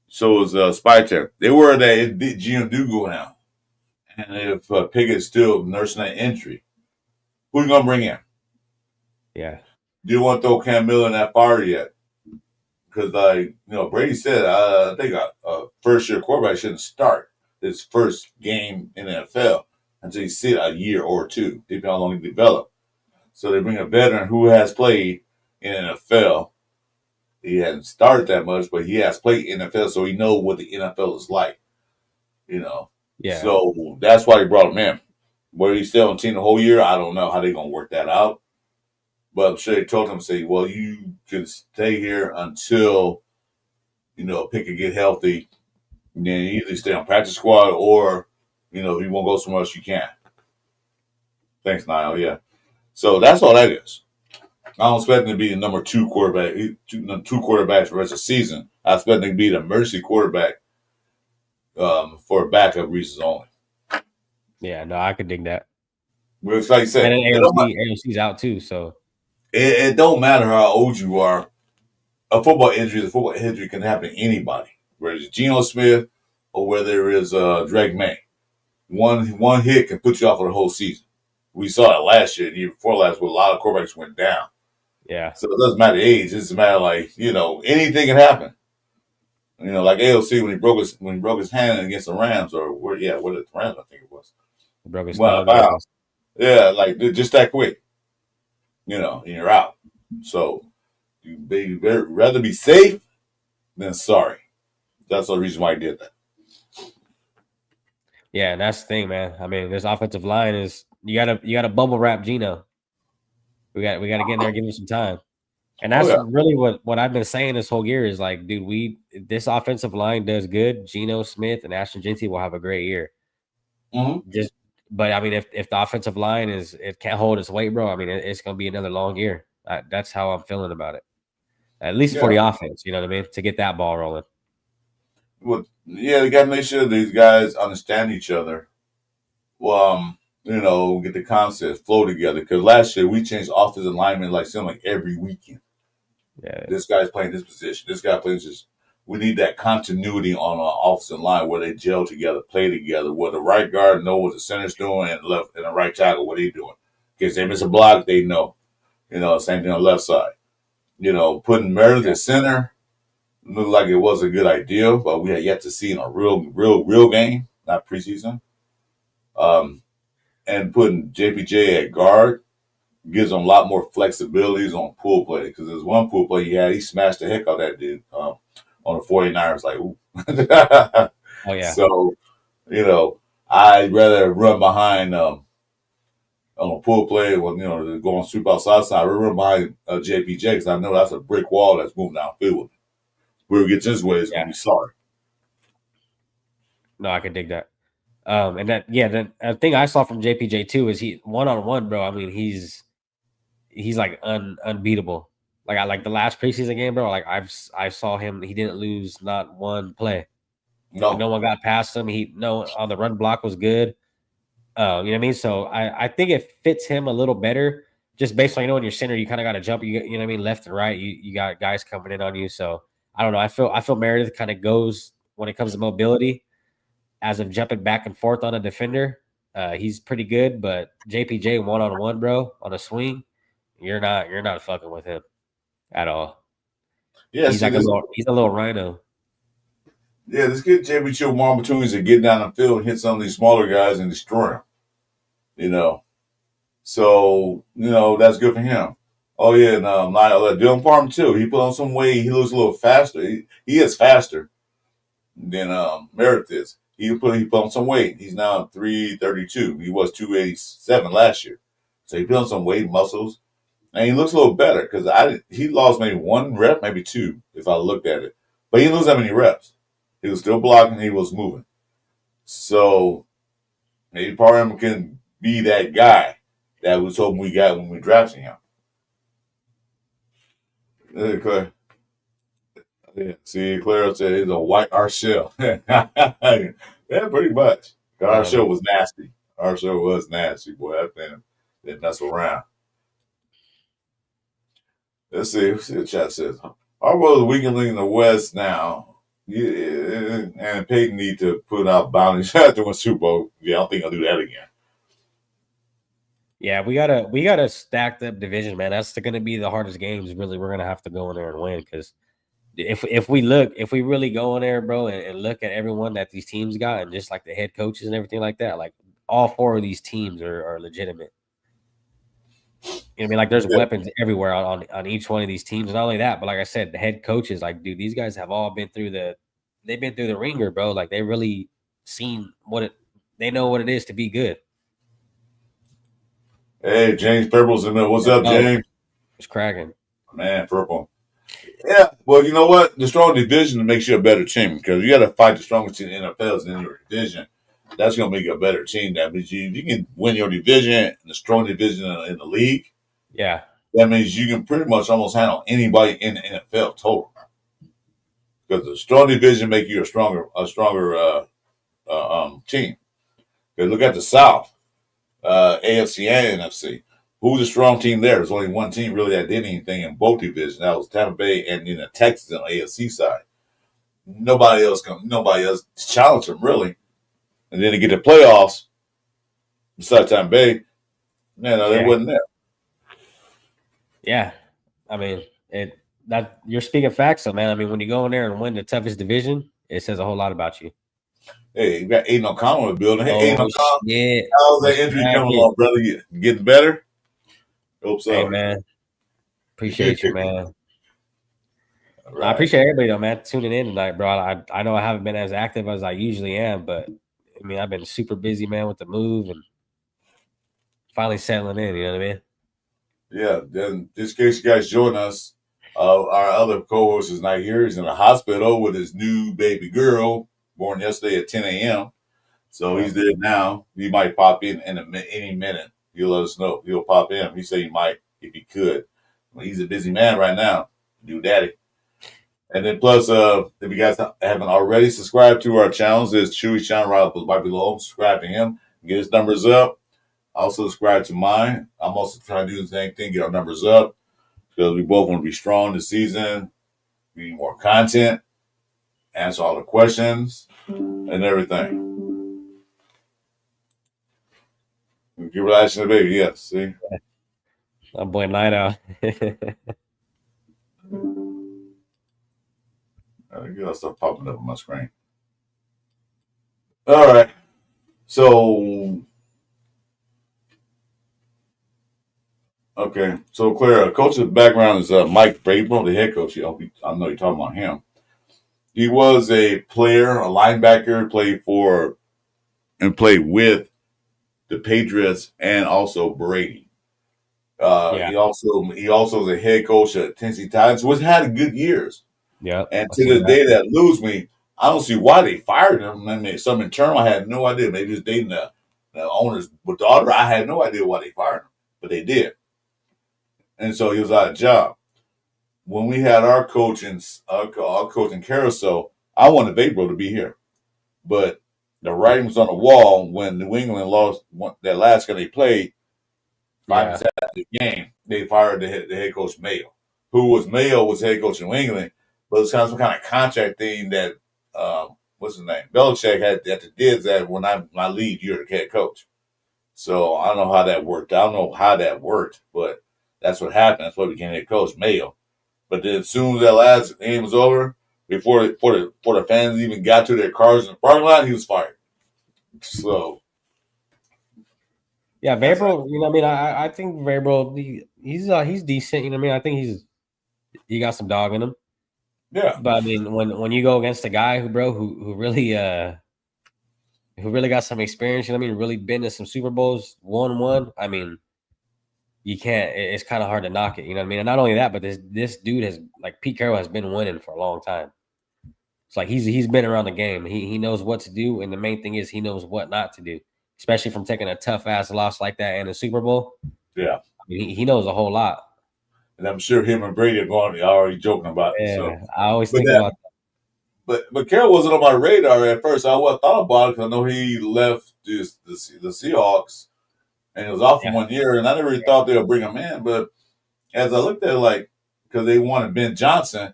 Speaker 1: so is Spytech. They worry that if Gino do go down, and if Pickett's still nursing that injury, who you gonna bring in?
Speaker 2: Yeah,
Speaker 1: Do you want to throw Cam Miller in that fire yet? Because Brady said, I think a first year quarterback shouldn't start his first game in the NFL until he sit a year or two, depending on how long he develop. So they bring a veteran who has played in the NFL. He hasn't started that much, but he has played NFL, so he knows what the NFL is like. You know,
Speaker 2: yeah,
Speaker 1: so that's why he brought him in. Whether he's still on the team the whole year, I don't know how they're gonna work that out. But I'm sure they told him, say, well, you can stay here until Pickett get healthy. And then you either stay on practice squad or, if you want to go somewhere else, you can. Thanks, Niall. Yeah. So that's all that is. I don't expect him to be the number two quarterback, two quarterbacks for the rest of the season. I expect him to be the emergency quarterback for backup reasons only.
Speaker 2: Yeah, no, I could dig that.
Speaker 1: But it's like you
Speaker 2: And
Speaker 1: said,
Speaker 2: then AOC's out too. So
Speaker 1: it don't matter how old you are. A football injury is a football injury can happen to anybody, whether it's Geno Smith or whether it's Drake May. One hit can put you off for the whole season. We saw it last year, the year before last, where a lot of quarterbacks went down.
Speaker 2: yeah,
Speaker 1: So it doesn't matter age; it doesn't matter anything can happen. Like AOC when he broke his hand against the Rams what the Rams I think it was.
Speaker 2: broke his
Speaker 1: Wow,
Speaker 2: thumb. Yeah,
Speaker 1: wow, yeah, like just that quick, and you're out. So you rather be safe than sorry. That's the reason why I did that.
Speaker 2: yeah, and that's the thing, man. I mean, this offensive line is you gotta bubble wrap Geno. We gotta get in there and give him some time. And
Speaker 1: Oh
Speaker 2: that's
Speaker 1: yeah.
Speaker 2: really what I've been saying this whole year is like, dude, this offensive line does good. Geno Smith and Ashton Genty will have a great year.
Speaker 1: Mm-hmm.
Speaker 2: Just, but I mean, if the offensive line it can't hold its weight, bro. I mean, it's gonna be another long year. That's how I'm feeling about it. At least for
Speaker 1: Yeah.
Speaker 2: the offense, you know what I mean, to get that ball rolling.
Speaker 1: Well, yeah, they got to make sure these guys understand each other. Well, get the concepts flow together. Because last year we changed offensive linemen like every weekend.
Speaker 2: Yeah,
Speaker 1: This guy's playing this position. This guy plays this. We need that continuity on our offensive line where they gel together, play together, where the right guard know what the center's doing and left and the right tackle what he's doing. In case they miss a block, they know. Same thing on the left side. Putting Meredith at center looked like it was a good idea, but we had yet to see in a real game, not preseason. Um, and putting JPJ at guard gives him a lot more flexibilities on pull play because there's one pull play he smashed the heck out of that dude on the 49ers. Like, ooh.
Speaker 2: oh yeah,
Speaker 1: So, I'd rather run behind on a pull play or, go on sweep outside side. I'd run behind JPJ because I know that's a brick wall that's moving downfield with me. Whoever gets his way is going
Speaker 2: yeah.
Speaker 1: to be sorry.
Speaker 2: No, I could dig that. And the thing I saw from JPJ too is he one-on-one, bro. I mean, he's like unbeatable. Like I like the last preseason game, bro. Like I saw him. He didn't lose not one play. Like
Speaker 1: No.
Speaker 2: no one got past him. He no on the run block was good. You know what I mean? So I think it fits him a little better just based on in your center, you kind of got to jump. You know what I mean? Left and right. You got guys coming in on you. So I don't know. I feel Meredith kind of goes when it comes to mobility as of jumping back and forth on a defender. He's pretty good, but JPJ one-on-one, bro, on a swing, you're not fucking with him at all.
Speaker 1: Yeah,
Speaker 2: He's
Speaker 1: see
Speaker 2: like a
Speaker 1: this.
Speaker 2: little rhino.
Speaker 1: Yeah, this kid championship more opportunities to get down the field and hit some of these smaller guys and destroy them. You know, so that's good for him. Oh yeah, and Dylan Parham too. He put on some weight. He looks a little faster. He is faster than Meredith is. He put on some weight. He's now 332. He was 287 last year, so he put on some weight, muscles, and he looks a little better because he lost maybe one rep, maybe two if I looked at it, but he didn't lose that many reps. He was still blocking. He was moving. So maybe Parham can be that guy that was hoping we got when we drafted him. Okay. Yeah. See, Clara said he's a white Arshell. Yeah, pretty much.
Speaker 2: Oh man.
Speaker 1: Arshell was nasty. Arshell was nasty, boy. That thing didn't mess around. Let's see what the chat says. Our world is weakening in the West now. Yeah, and Peyton need to put out boundaries after one Super Bowl. Yeah, I don't think I'll do that again.
Speaker 2: Yeah, we gotta stack the division, man. That's gonna be the hardest games. Really, we're gonna have to go in there and win because if we really go in there, bro, and look at everyone that these teams got and just like the head coaches and everything like that, like all four of these teams are legitimate. You know what I mean? Like there's
Speaker 1: Yeah.
Speaker 2: weapons everywhere on each one of these teams. Not only that, but like I said, the head coaches, like, dude, these guys have all they've been through the ringer, bro. Like they really seen they know what it is to be good.
Speaker 1: Hey, James Purple's in there. What's up,
Speaker 2: Oh,
Speaker 1: James?
Speaker 2: it's cracking.
Speaker 1: Man, Purple. Yeah, well, you know what? The strong division makes you a better team because you got to fight the strongest team in the NFL in your division. That's going to make you a better team. That means you can win your division, the strong division in the league.
Speaker 2: Yeah.
Speaker 1: that means you can pretty much almost handle anybody in the NFL total. Because the strong division make you a stronger team. Because look at the South, AFC and NFC. Who's a strong team there? There's only one team really that did anything in both divisions. That was Tampa Bay and the Texans on the AFC side. Nobody else challenged them really. And then to get the playoffs, besides Tampa Bay, man, no, they
Speaker 2: Yeah,
Speaker 1: wasn't there.
Speaker 2: yeah. I mean, it that you're speaking facts, so man. I mean, when you go in there and win the toughest division, it says a whole lot about you.
Speaker 1: Hey, you got Aiden O'Connell in the building. Hey, Aiden
Speaker 2: Oh
Speaker 1: O'Connell,
Speaker 2: shit!
Speaker 1: how's
Speaker 2: What's
Speaker 1: that injury coming
Speaker 2: cracking?
Speaker 1: along, brother? Getting better? Hope
Speaker 2: Hey
Speaker 1: so.
Speaker 2: man, appreciate you, man.
Speaker 1: All
Speaker 2: I
Speaker 1: right.
Speaker 2: appreciate everybody though, man, tuning in tonight, bro. I know I haven't been as active as I usually am, but I mean, I've been super busy, man, with the move and finally settling in. You know what I mean?
Speaker 1: Yeah, then just in case you guys join us, our other co-host is not here. He's in the hospital with his new baby girl, born yesterday at 10 a.m. So
Speaker 2: Yeah.
Speaker 1: he's there now. He might pop in any minute. He'll let us know. He'll pop in. He said he might if he could. Well, he's a busy man right now, new daddy. And then plus, if you guys haven't already subscribed to our channels, there's Chuy channel right below. Subscribe to him, get his numbers up. Also subscribe to mine. I'm also trying to do the same thing, get our numbers up because we both want to be strong this season. We need more content, answer all the questions, and everything. Give relaxing to the baby, yes. See,
Speaker 2: My boy Night Owl.
Speaker 1: get that stuff popping up on my screen. All right, so okay, so Clara, coach's background is Mike Vrabel, the head coach. I know you're talking about him. He was a player, a linebacker, played with the Patriots and also Brady.
Speaker 2: Yeah.
Speaker 1: He also was a head coach at Tennessee Titans, which had good years.
Speaker 2: Yep.
Speaker 1: And
Speaker 2: I
Speaker 1: to
Speaker 2: seen
Speaker 1: the
Speaker 2: that.
Speaker 1: day that lose me, I don't see why they fired him. I mean, some internal, I had no idea. Maybe he was dating the owner's daughter. I had no idea why they fired him, but they did. And so he was out of job. When we had our coaching carousel, I wanted Vapor to be here, but the writing was on the wall when New England lost that last game they played. 5 minutes
Speaker 2: Yeah.
Speaker 1: after the game, they fired the head coach Mayo, who was head coach in New England, but it's kind of some kind of contract thing that what's his name Belichick had to did that when I leave, you're the head coach. So I don't know how that worked. I don't know how that worked, but that's what happened. That's why we became head coach Mayo. But then as soon as that last game was over, before the fans even got to their cars in the parking lot, he was fired. So
Speaker 2: Yeah,
Speaker 1: that's
Speaker 2: Vrabel, you know what I mean? I think Vrabel, he's decent, you know what I mean? I think he got some dog in him.
Speaker 1: yeah,
Speaker 2: But I mean, when you go against a guy who really got some experience, you know what I mean, really been to some Super Bowls, won one, I mean, you can't it's kind of hard to knock it, you know what I mean? And not only that, but this dude has like Pete Carroll has been winning for a long time. It's like he's been around the game. He knows what to do, and the main thing is he knows what not to do, especially from taking a tough ass loss like that in the Super Bowl.
Speaker 1: yeah.
Speaker 2: I mean, he knows a whole lot.
Speaker 1: And I'm sure him and Brady are going already joking about it. So,
Speaker 2: Yeah, I always
Speaker 1: but
Speaker 2: think
Speaker 1: that,
Speaker 2: about
Speaker 1: but Carroll wasn't on my radar at first. I was thought about it because I know he left the Seahawks and he was off for
Speaker 2: yeah,
Speaker 1: 1 year, and I never really thought they would bring him in. But as I looked at it, like because they wanted Ben Johnson,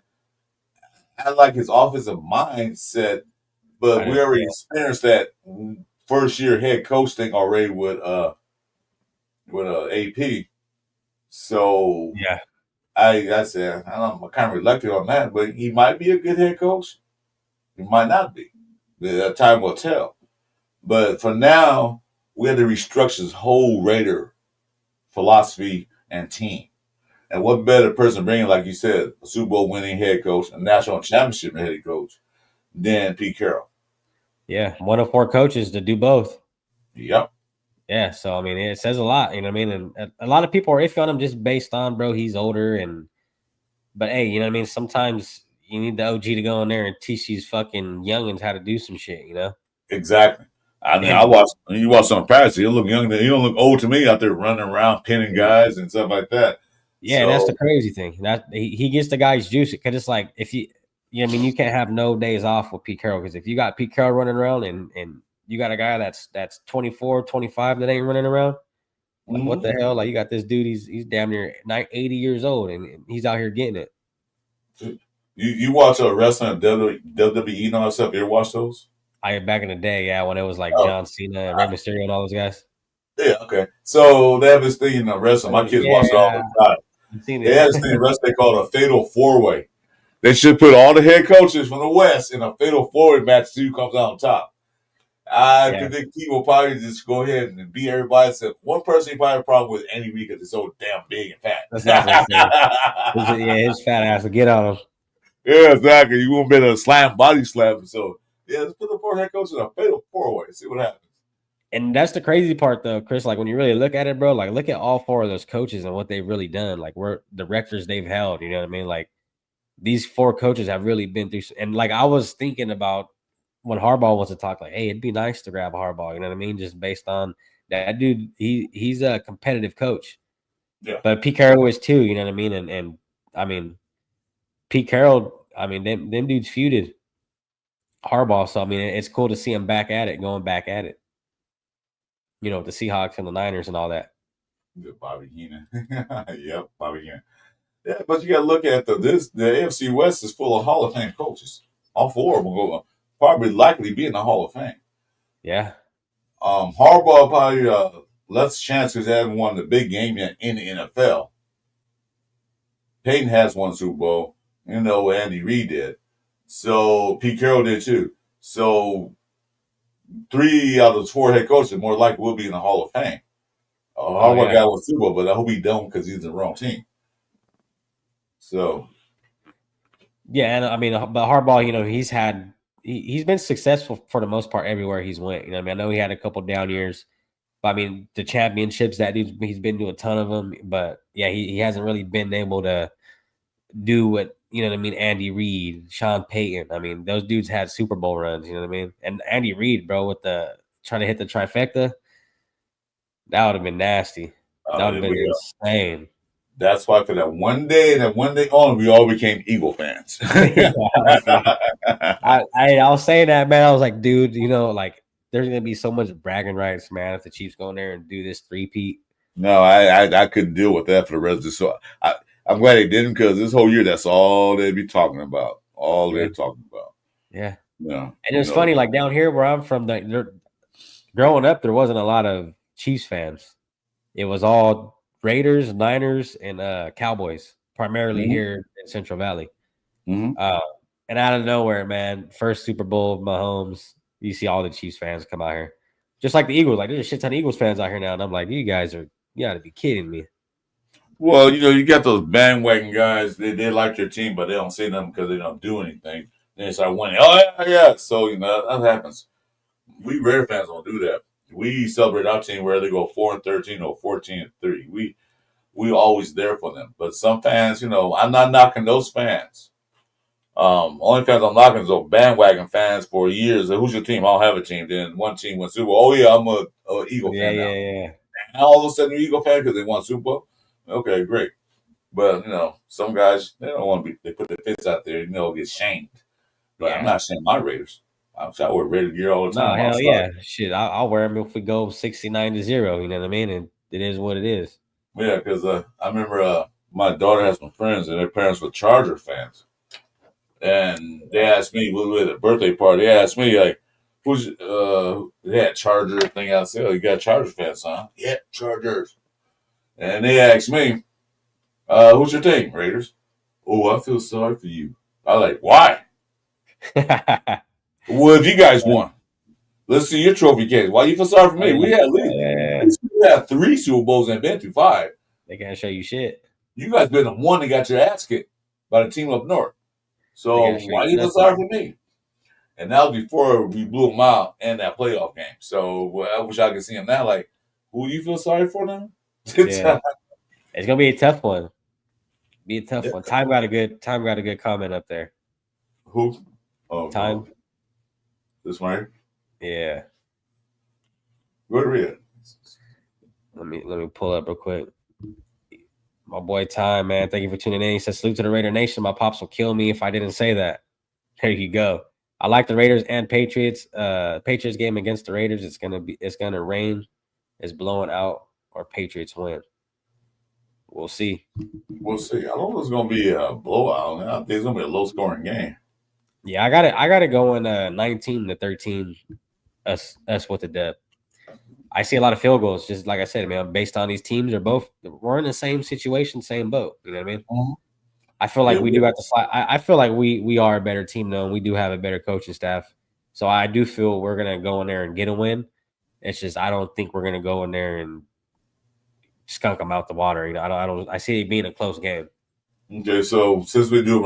Speaker 1: I like his offensive mindset.
Speaker 2: I
Speaker 1: But we
Speaker 2: do.
Speaker 1: already
Speaker 2: Yeah,
Speaker 1: experienced that first year head coach thing already with AP. So
Speaker 2: yeah,
Speaker 1: I said I'm kind of reluctant on that, but he might be a good head coach. He might not be. The time will tell. But for now, we had to restructure his whole Raider philosophy and team. And what better person bringing, like you said, a Super Bowl winning head coach, a national championship head coach, than Pete Carroll?
Speaker 2: yeah. One of four coaches to do both.
Speaker 1: Yep,
Speaker 2: Yeah, so I mean, it says a lot. You know what I mean? And a lot of people are iffy on him just based on, bro, he's older. But hey, you know what I mean? Sometimes you need the OG to go in there and teach these fucking youngins how to do some shit. You know?
Speaker 1: exactly. I mean, I
Speaker 2: And
Speaker 1: watched. You watch some practice. You look young. You don't look old to me out there running around pinning guys and stuff like that.
Speaker 2: Yeah, that's the
Speaker 1: So,
Speaker 2: crazy thing. That he gets the guys juicy because it's like if I mean, you can't have no days off with Pete Carroll because if you got Pete Carroll running around and you got a guy that's 24, 25 that ain't running around, like what
Speaker 1: mhm.
Speaker 2: the hell? Like you got this dude, he's damn near 80 years old and he's out here getting it.
Speaker 1: You watch wrestling WWE and all that stuff. You ever watch those?
Speaker 2: I back in the day, yeah, when it was like
Speaker 1: Oh,
Speaker 2: John Cena and Rey Mysterio and all those guys.
Speaker 1: yeah, okay. So they have this thing in the wrestling. My kids watch it all
Speaker 2: Yeah,
Speaker 1: the time.
Speaker 2: I've seen
Speaker 1: They
Speaker 2: it.
Speaker 1: have this thing in wrestling they call a fatal four way. They should put all the head coaches from the West in a fatal four way match. See who comes out on top. I
Speaker 2: Yeah,
Speaker 1: predict he will probably just go ahead and beat everybody. Except one person he probably have a problem with Andy Reid because he's so damn big and
Speaker 2: that's what I was gonna
Speaker 1: fat.
Speaker 2: say. His fat ass will get on him.
Speaker 1: Yeah, exactly. You won't be able to slam body slam. So yeah, let's put the four head coaches in a fatal four way. See what happens.
Speaker 2: And that's the crazy part, though, Chris. Like when you really look at it, bro. Like look at all four of those coaches and what they've really done. Like where the records they've held. You know what I mean? Like these four coaches have really been through. And like I was thinking about when Harbaugh wants to talk, like, hey, it'd be nice to grab Harbaugh. You know what I mean? Just based on that dude, he's a competitive coach,
Speaker 1: Yeah.
Speaker 2: but Pete Carroll is too. You know what I mean? And I mean Pete Carroll. I mean them dudes feuded Harbaugh. So I mean it's cool to see him back at it, going back at it. You know, with the Seahawks and the Niners and all that.
Speaker 1: Yeah, Bobby Heenan. Yep, Bobby Heenan. Yeah, but you got to look at the AFC West is full of Hall of Fame coaches. All four of them will go probably likely be in the Hall of Fame.
Speaker 2: Yeah.
Speaker 1: Harbaugh probably less chance because he hasn't won the big game yet in the NFL. Peyton has won Super Bowl. You know, Andy Reid did. So Pete Carroll did too. So three out of the four head coaches more likely will be in the Hall of Fame.
Speaker 2: Oh
Speaker 1: Harbaugh
Speaker 2: yeah.
Speaker 1: got one Super Bowl, but I hope he don't because he's in the wrong team. So
Speaker 2: Yeah, and I mean, but Harbaugh, you know, he's been successful for the most part everywhere he's went. You know, what I mean, I know he had a couple down years, but I mean, the championships that he's been to a ton of them. But yeah, he hasn't really been able to do what you know what I mean. Andy Reid, Sean Payton. I mean, those dudes had Super Bowl runs. You know what I mean? And Andy Reid, bro, with the trying to hit the trifecta, that would have been nasty. That would have been
Speaker 1: we
Speaker 2: insane.
Speaker 1: that's why for that one day on, we all became Eagle fans.
Speaker 2: Yeah, honestly. I was saying that, man. I was like, dude, you know, like there's gonna be so much bragging rights, man, if the Chiefs go in there and do this three-peat.
Speaker 1: No, I couldn't deal with that for the rest of the so I'm glad they didn't because this whole year that's all they'd be talking about. All
Speaker 2: Yeah,
Speaker 1: they're talking about.
Speaker 2: yeah.
Speaker 1: Yeah.
Speaker 2: And it's funny, like down here where I'm from, growing up, there wasn't a lot of Chiefs fans. It was all Raiders, Niners, and Cowboys, primarily
Speaker 1: Mm-hmm.
Speaker 2: here in Central Valley.
Speaker 1: Mm-hmm.
Speaker 2: Uh, and out of nowhere, man, first Super Bowl of Mahomes, you see all the Chiefs fans come out here. Just like the Eagles, like there's a shit ton of Eagles fans out here now, and I'm like, you gotta be kidding me.
Speaker 1: Well, you got those bandwagon guys. They like their team, but they don't say nothing because they don't do anything. Then they start winning. Oh yeah, yeah. So that happens. We Raider fans don't do that. We celebrate our team where they go 4-13 or 14-3. We always there for them. But some fans, I'm not knocking those fans. Only fans I'm knocking is those bandwagon fans for years. Who's your team? I don't have a team. Then one team went Super Bowl. Oh yeah, I'm a Eagle
Speaker 2: Yeah,
Speaker 1: fan now.
Speaker 2: yeah, yeah.
Speaker 1: And all of a sudden you're Eagle fan because they won Super Bowl. Okay, great. But some guys they don't want to be. They put their fists out there. Get shamed. But I'm
Speaker 2: Yeah.
Speaker 1: not shaming my Raiders. I wear Raider gear all the
Speaker 2: No,
Speaker 1: time
Speaker 2: hell
Speaker 1: outside.
Speaker 2: yeah. Shit, I'll wear them if we go 69-0. You know what I mean? And it is what it is.
Speaker 1: Yeah, because I remember my daughter has some friends and their parents were Charger fans, and they asked me we were at a birthday party. They asked me like, "Who's they had Charger thing out there? Oh, you got Charger fans, huh? Yeah, Chargers." And they asked me, "Who's your team, Raiders?" Oh, I feel sorry for you. I like why? Well, if you guys won, let's see your trophy case. Why you feel sorry for me?
Speaker 2: Hey,
Speaker 1: We had
Speaker 2: yeah,
Speaker 1: we had three Super Bowls and been to five.
Speaker 2: they can't show you shit.
Speaker 1: You guys been the one that got your ass kicked by the team up north.
Speaker 2: They
Speaker 1: So
Speaker 2: can't show
Speaker 1: why
Speaker 2: you
Speaker 1: you feel
Speaker 2: nothing.
Speaker 1: sorry for me? And that was before we blew them out in that playoff game. So I wish I could see him now. Like, who you feel sorry for now?
Speaker 2: Yeah, it's gonna be a tough one. Be a tough
Speaker 1: Yeah.
Speaker 2: one. Time got a good comment up there.
Speaker 1: Who? Oh,
Speaker 2: Time,
Speaker 1: oh, this one here.
Speaker 2: yeah.
Speaker 1: Go to read it.
Speaker 2: Let me pull up real quick. My boy Ty, man. Thank you for tuning in. He says, salute to the Raider Nation. My pops will kill me if I didn't say that. There you go. I like the Raiders and Patriots. Patriots game against the Raiders. It's gonna rain. It's blowing out or Patriots win. We'll see.
Speaker 1: We'll see. I don't know if it's going to be a blowout. I think it's going to be a low scoring game.
Speaker 2: Yeah, I got it going 19-13. Us with the dub. I see a lot of field goals, just like I said, man. Based on these teams, we're in the same situation, same boat. You know what I mean?
Speaker 1: Mm-hmm.
Speaker 2: I feel like we do have to slide. I feel like we are a better team though, and we do have a better coaching staff. So I do feel we're gonna go in there and get a win. It's just I don't think we're gonna go in there and skunk them out the water. You know, I see it being a close game.
Speaker 1: Okay, so since we do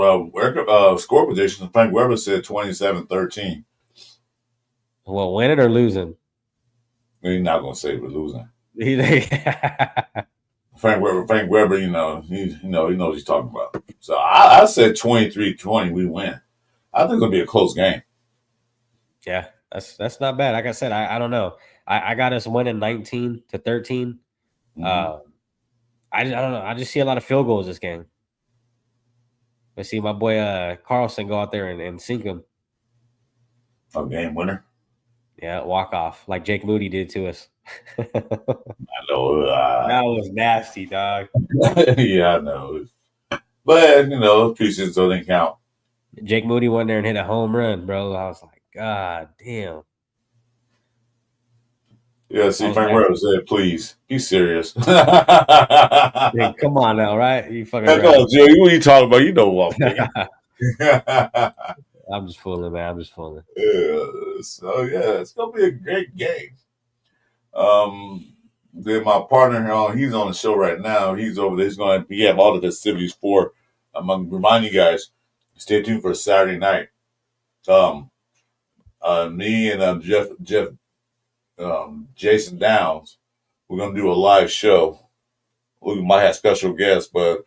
Speaker 1: score predictions, Frank Weber said 27-13.
Speaker 2: Well, winning or losing?
Speaker 1: He's not going to say we're losing.
Speaker 2: Yeah,
Speaker 1: Frank Weber, he knows what he's talking about. So I said 23-20, we win. I think it's going to be a close game.
Speaker 2: that's not bad. Like I said, I don't know. I got us winning 19-13.
Speaker 1: Mm-hmm.
Speaker 2: I don't know. I just see a lot of field goals this game. I see my boy Carlson go out there and sink him.
Speaker 1: A game winner.
Speaker 2: Yeah, walk off like Jake Moody did to us.
Speaker 1: I know.
Speaker 2: That was nasty, dog.
Speaker 1: Yeah, I know. But, pieces don't count.
Speaker 2: Jake Moody went there and hit a home run, bro. I was like, God damn.
Speaker 1: Yeah, see, Frank Weber said, please, be serious.
Speaker 2: Man, come on now, right? You fucking right.
Speaker 1: What are you talking about? You know what I'm thinking.
Speaker 2: I'm just fooling, man. I'm just fooling.
Speaker 1: Yeah, so yeah, it's gonna be a great game. Then my partner, he's on the show right now. He's over there. We have all the festivities for. I'm gonna remind you guys, stay tuned for Saturday night. Me and Jason Downs, we're gonna do a live show. We might have special guests, but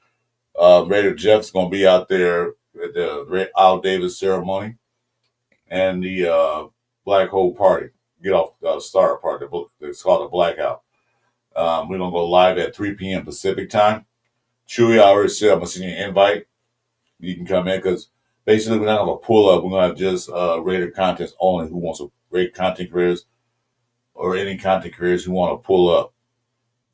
Speaker 1: Raider Jeff's gonna be out there at the Al Davis ceremony and the Black Hole Party. Get off Star Party. It's called a Blackout. We're gonna go live at 3 p.m. Pacific time. Chuy, I already said I'm gonna send you an invite. You can come in because basically we're not gonna pull up. We're gonna have just Raider content only. Who wants to rate content creators or any content creators who want to pull up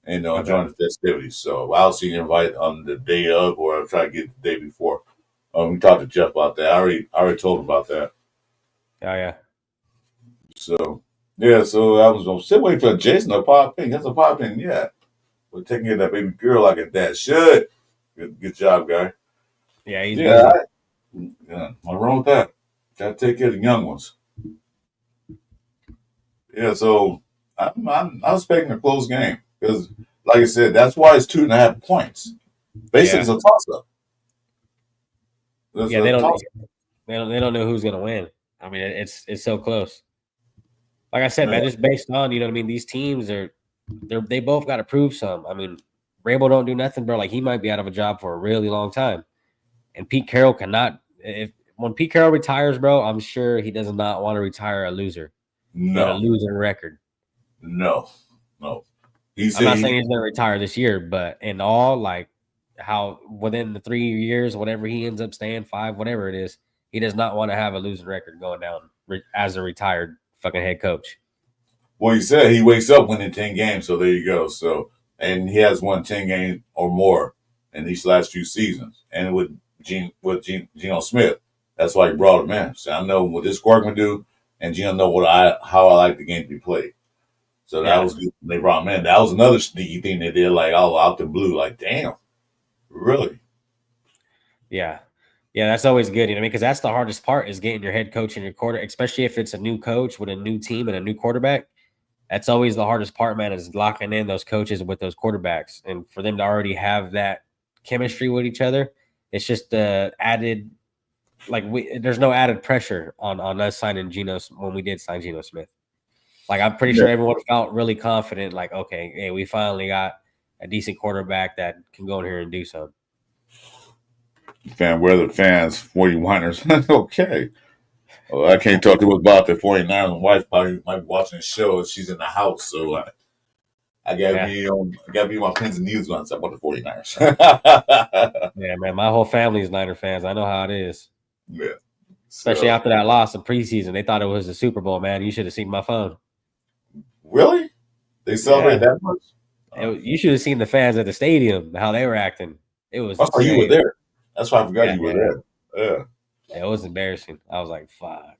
Speaker 1: and join the festivities. So I'll see you invite on the day of, or I'll try to get the day before. We talked to Jeff about that. I already told him about that.
Speaker 2: Oh yeah.
Speaker 1: So yeah, so I was still waiting for Jason to pop in. That's a pop in yet. We're taking care of that baby girl like a dad should. Good job, guy.
Speaker 2: Yeah, he's busy.
Speaker 1: Yeah, what's wrong with that? Gotta take care of the young ones. Yeah, so I'm expecting a close game because, like I said, that's why it's 2.5 points. Basically, it's a toss up.
Speaker 2: Yeah, they don't know who's gonna win. I mean, it's so close. Like I said, man, just based on you know what I mean. These teams they both got to prove some. I mean, Rabel don't do nothing, bro. Like he might be out of a job for a really long time, and Pete Carroll cannot. When Pete Carroll retires, bro, I'm sure he does not want to retire a loser.
Speaker 1: No,
Speaker 2: a losing record.
Speaker 1: No. I'm
Speaker 2: not saying he's gonna retire this year, but in all, like how within the 3 years, whatever he ends up staying, 5, whatever it is, he does not want to have a losing record going down as a retired fucking head coach.
Speaker 1: Well, he said he wakes up winning 10 games, so there you go. So, and he has won 10 games or more in these last few seasons. And with Geno Smith, that's why he brought him in. So I know what this squad can do, and Geno know how I like the game to be played. So that was good. They brought him in. That was another sneaky thing they did, like all out the blue. Like, damn, really?
Speaker 2: Yeah. Yeah, that's always good, you know, because that's the hardest part is getting your head coach and your quarter, especially if it's a new coach with a new team and a new quarterback. That's always the hardest part, man, is locking in those coaches with those quarterbacks. And for them to already have that chemistry with each other, it's just added, there's no added pressure on us signing Geno when we did sign Geno Smith. Like, I'm pretty sure everyone felt really confident, like, okay, hey, we finally got a decent quarterback that can go in here and do something.
Speaker 1: We're the fans, 49ers. Okay. Well, I can't talk to us about the 49ers. My wife might be watching the show. She's in the house, so
Speaker 2: Yeah.
Speaker 1: I gotta be on my pins and needles once I want the 49ers.
Speaker 2: Yeah, man. My whole family is Niner fans. I know how it is.
Speaker 1: Yeah.
Speaker 2: Especially
Speaker 1: So
Speaker 2: after that loss in preseason. They thought it was the Super Bowl, man. You should have seen my phone.
Speaker 1: really? They celebrate
Speaker 2: Yeah.
Speaker 1: that much? Oh,
Speaker 2: You should have seen the fans at the stadium, how they were acting. It was
Speaker 1: that's why you were
Speaker 2: insane.
Speaker 1: there. That's why I forgot
Speaker 2: Yeah,
Speaker 1: you were
Speaker 2: yeah.
Speaker 1: there. Yeah.
Speaker 2: It was embarrassing. I was like, fuck.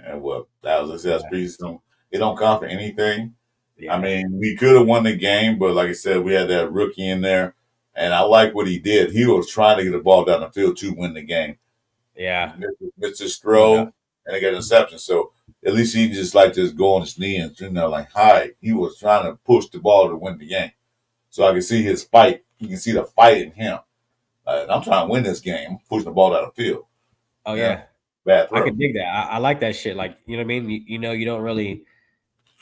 Speaker 1: And well, that was that's
Speaker 2: Yeah.
Speaker 1: pretty soon. It don't count for anything. I
Speaker 2: Yeah.
Speaker 1: mean, we could have won the game, but like I said, we had that rookie in there, and I like what he did. He was trying to get the ball down the field to win the game.
Speaker 2: Yeah.
Speaker 1: Missed his
Speaker 2: No doubt.
Speaker 1: throw, and they got an interception. So at least he just go on his knee and like hi. He was trying to push the ball to win the game. So I can see his fight. You can see the fight in him. I'm trying to win this game. I'm pushing the ball down the field.
Speaker 2: Oh,
Speaker 1: Yeah,
Speaker 2: yeah.
Speaker 1: bad
Speaker 2: I
Speaker 1: throw.
Speaker 2: could dig that. I like that shit. Like, you know what I mean? You don't really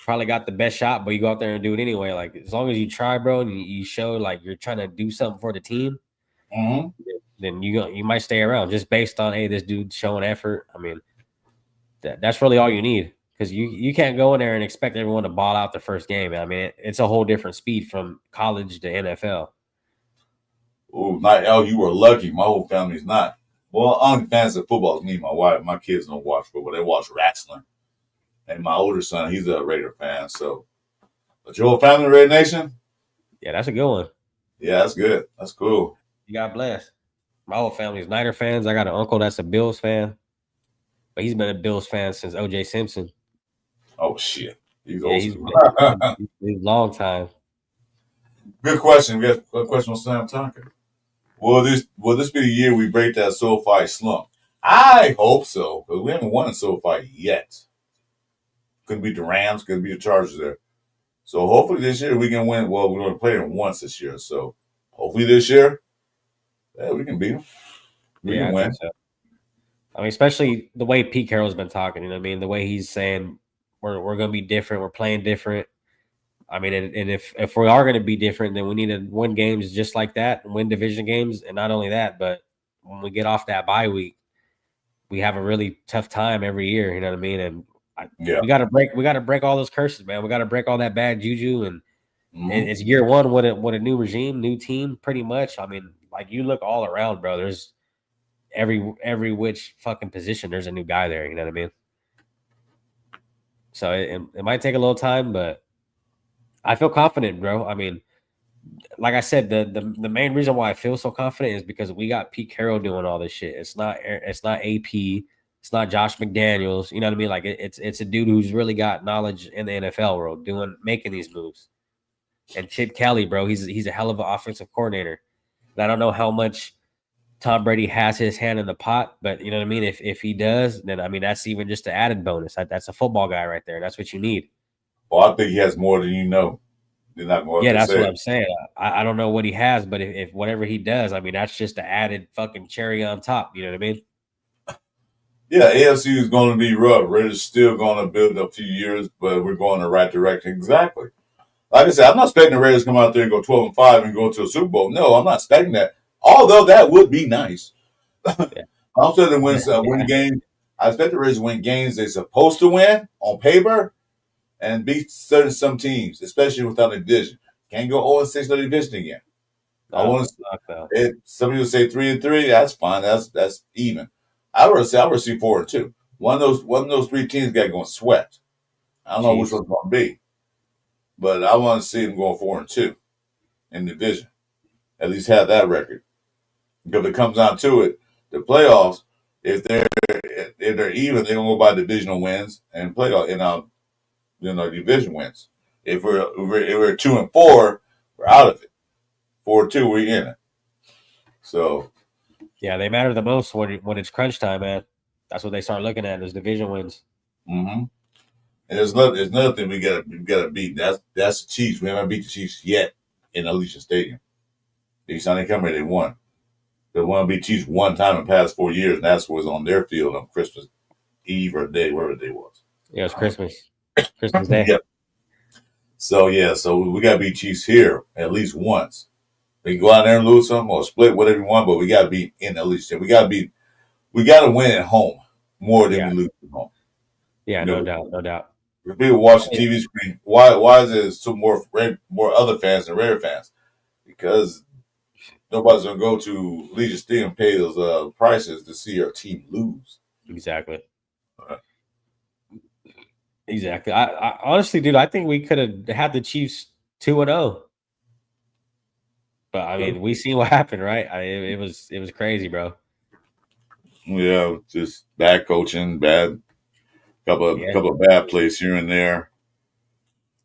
Speaker 2: probably got the best shot, but you go out there and do it anyway. Like, as long as you try, bro, and you show like you're trying to do something for the team,
Speaker 1: Mm-hmm.
Speaker 2: then you might stay around just based on, hey, this dude's showing effort. I mean, that's really all you need because you can't go in there and expect everyone to ball out the first game. I mean, it's a whole different speed from college to NFL.
Speaker 1: Oh, not oh, you were lucky. My whole family's not. Well, only fans of football is me, my wife. My kids don't watch football; they watch wrestling. And my older son, he's a Raider fan. So, but your whole family Raider Nation?
Speaker 2: Yeah, that's a good one.
Speaker 1: Yeah, that's good. That's cool.
Speaker 2: You got blessed. My whole family's Niner fans. I got an uncle that's a Bills fan, but he's been a Bills fan since OJ Simpson.
Speaker 1: Oh shit, he's
Speaker 2: Yeah,
Speaker 1: old
Speaker 2: he's
Speaker 1: school.
Speaker 2: been he's a long time.
Speaker 1: Good question. We got a question on Sam Tonka. Will this be the year we break that SoFi slump? I hope so, because we haven't won in SoFi yet. Could be the Rams, could be the Chargers there. So hopefully this year we can win. Well, we're going to play them once this year, so hopefully this year, yeah, we can beat them. We
Speaker 2: Yeah,
Speaker 1: can
Speaker 2: I think
Speaker 1: win.
Speaker 2: so. I mean, especially the way Pete Carroll's been talking. You know what I mean? The way he's saying we're going to be different. We're playing different. I mean, and if we are going to be different, then we need to win games just like that and win division games. And not only that, but when we get off that bye week, we have a really tough time every year. You know what I mean? And
Speaker 1: Yeah.
Speaker 2: we got to break all those curses, man. We got to break all that bad juju. And
Speaker 1: Mm-hmm.
Speaker 2: it's year one with a new regime, new team, pretty much. I mean, like you look all around, bro. There's every which fucking position. There's a new guy there. You know what I mean? So it might take a little time, but I feel confident, bro. I mean, like I said, the main reason why I feel so confident is because we got Pete Carroll doing all this shit. It's not AP. It's not Josh McDaniels. You know what I mean? Like it's a dude who's really got knowledge in the NFL world, making these moves. And Chip Kelly, bro, he's a hell of an offensive coordinator. And I don't know how much Tom Brady has his hand in the pot, but you know what I mean. If he does, then I mean that's even just an added bonus. That's a football guy right there. That's what you need.
Speaker 1: Well, I think he has more than you know. They're not going
Speaker 2: Yeah,
Speaker 1: to
Speaker 2: that's
Speaker 1: say
Speaker 2: what
Speaker 1: it.
Speaker 2: I'm saying. I don't know what he has, but if whatever he does, I mean, that's just the added fucking cherry on top. You know what I mean?
Speaker 1: Yeah, AFC is going to be rough. Raiders still going to build a few years, but we're going the right direction. Exactly. Like I said, I'm not expecting the Raiders to come out there and go 12-5 and go to a Super Bowl. No, I'm not expecting that. Although that would be nice.
Speaker 2: Yeah,
Speaker 1: I'm expecting to win
Speaker 2: yeah,
Speaker 1: games. I expect the Raiders to win games they're supposed to win on paper and beat some teams, especially without a division. Can't go 0-6 in the division again. I
Speaker 2: no,
Speaker 1: want to.
Speaker 2: fuck no.
Speaker 1: Some people say 3-3. That's fine. That's even. I would say 4-2. One of those three teams got going swept. I don't know which
Speaker 2: Chiefs.
Speaker 1: one's going to be, but I want to see them going 4-2 in the division. At least have that record. Because if it comes down to it, the playoffs, if they're even, they're gonna go by divisional wins and playoff division wins. If we're 2-4, we're out of it. 4-2, we're in it. So
Speaker 2: Yeah, they matter the most when it's crunch time, man. That's what they start looking at is division wins.
Speaker 1: mm-hmm. And there's another thing we gotta beat. That's the Chiefs. We haven't beat the Chiefs yet in Alicia Stadium. Each time they come here, they won. They won to beat Chiefs one time in the past 4 years, and that's was on their field on Christmas Eve or day, whatever the day was.
Speaker 2: Yeah, it's Christmas Day.
Speaker 1: Yep. So yeah, so we gotta beat Chiefs here at least once. We can go out there and lose some or split whatever you want, but we gotta be in at least. We gotta win at home more than
Speaker 2: Yeah,
Speaker 1: we lose at home.
Speaker 2: yeah,
Speaker 1: You
Speaker 2: no
Speaker 1: know,
Speaker 2: doubt, no doubt.
Speaker 1: If people watch the TV screen, why is there so more other fans than Raider fans? Because nobody's gonna go to Legion Stadium and pay those prices to see your team lose.
Speaker 2: Exactly.
Speaker 1: Uh,
Speaker 2: Exactly. I honestly, dude, I think we could have had the Chiefs 2-0. But I mean, we seen what happened, right? It was crazy, bro.
Speaker 1: Yeah, just bad coaching, bad
Speaker 2: Yeah.
Speaker 1: couple of bad plays here and there.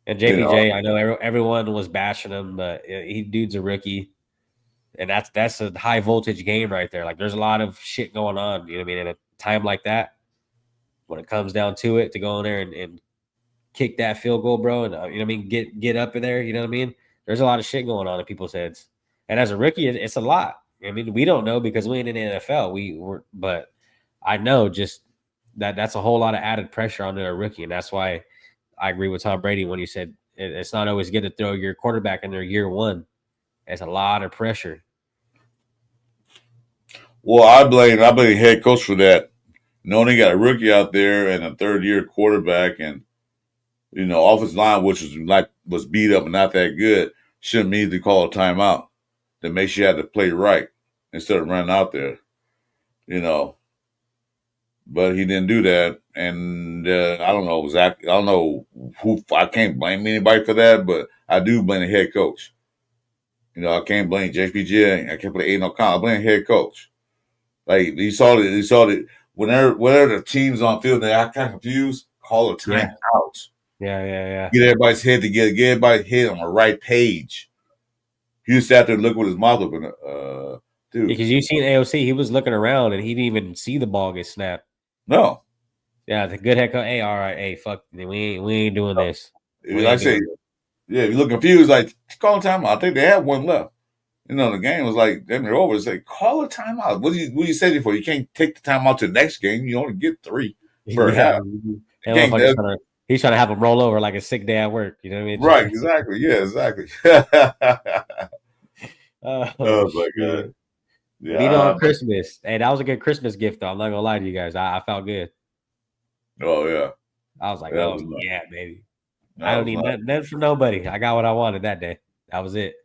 Speaker 2: And
Speaker 1: You know,
Speaker 2: JPJ, I know everyone was bashing him, but he dude's a rookie, and that's a high voltage game right there. Like, there's a lot of shit going on. You know what I mean? In a time like that, when it comes down to it, to go in there and kick that field goal, bro, and you know what I mean, get up in there. You know what I mean? There's a lot of shit going on in people's heads, and as a rookie, it's a lot. I mean, we don't know because we ain't in the NFL. But I know just that's a whole lot of added pressure onto a rookie, and that's why I agree with Tom Brady when he said it's not always good to throw your quarterback in their year one. It's a lot of pressure.
Speaker 1: well, I blame head coach for that. Knowing they got a rookie out there and a third year quarterback, and offensive line, which was beat up and not that good, should immediately call a timeout to make sure you had to play right instead of running out there. You know, but he didn't do that, and I don't know exactly. I don't know who. I can't blame anybody for that, but I do blame the head coach. I can't blame JPG. I can't blame Aiden O'Connell. I blame the head coach. Like he saw it. He saw it. Whenever the team's on field, they act kind of confused. Call a
Speaker 2: Yeah,
Speaker 1: timeout.
Speaker 2: yeah.
Speaker 1: Get everybody's head together. Get everybody's head on the right page. He just sat there and looked with his mouth open. Dude,
Speaker 2: Because you seen AOC, he was looking around and he didn't even see the ball get snapped.
Speaker 1: no.
Speaker 2: Yeah, the good head coach. Hey, all right, hey, fuck, we ain't doing this. We
Speaker 1: Like I
Speaker 2: ain't
Speaker 1: say,
Speaker 2: doing this.
Speaker 1: yeah, if you look confused, like call a timeout. I think they had one left. The game was like, then they're over. It's like, call a timeout. What do you say for? You can't take the timeout to the next game. You only get 3 per
Speaker 2: Yeah,
Speaker 1: half.
Speaker 2: and
Speaker 1: The game does.
Speaker 2: he's trying to have him roll over like a sick day at work. You know what I mean?
Speaker 1: Right, exactly. Yeah, exactly.
Speaker 2: Oh
Speaker 1: Oh my god.
Speaker 2: shit! Beat
Speaker 1: Yeah.
Speaker 2: on Christmas. Hey, that was a good Christmas gift, though. I'm not gonna lie to you guys. I felt good.
Speaker 1: Oh yeah.
Speaker 2: I was like,
Speaker 1: That
Speaker 2: oh
Speaker 1: was nice.
Speaker 2: yeah, baby. I
Speaker 1: That
Speaker 2: don't
Speaker 1: was
Speaker 2: need
Speaker 1: nice.
Speaker 2: nothing from nobody. I got what I wanted that day. That was it.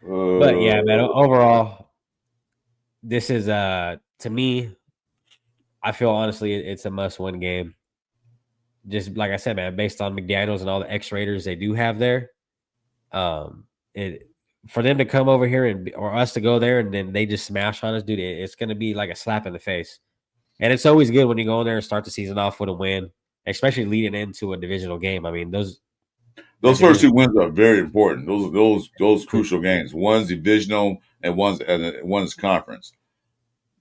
Speaker 2: But yeah, man.
Speaker 1: Uh,
Speaker 2: Overall, this is to me. I feel honestly it's a must-win game. Just like I said, man, based on McDaniels and all the X-Raiders they do have there, it for them to come over here or us to go there and then they just smash on us, dude. It's gonna be like a slap in the face. And it's always good when you go in there and start the season off with a win, especially leading into a divisional game. I mean, that
Speaker 1: those first
Speaker 2: division.
Speaker 1: 2 wins are very important. Those crucial games. One's divisional and one's conference.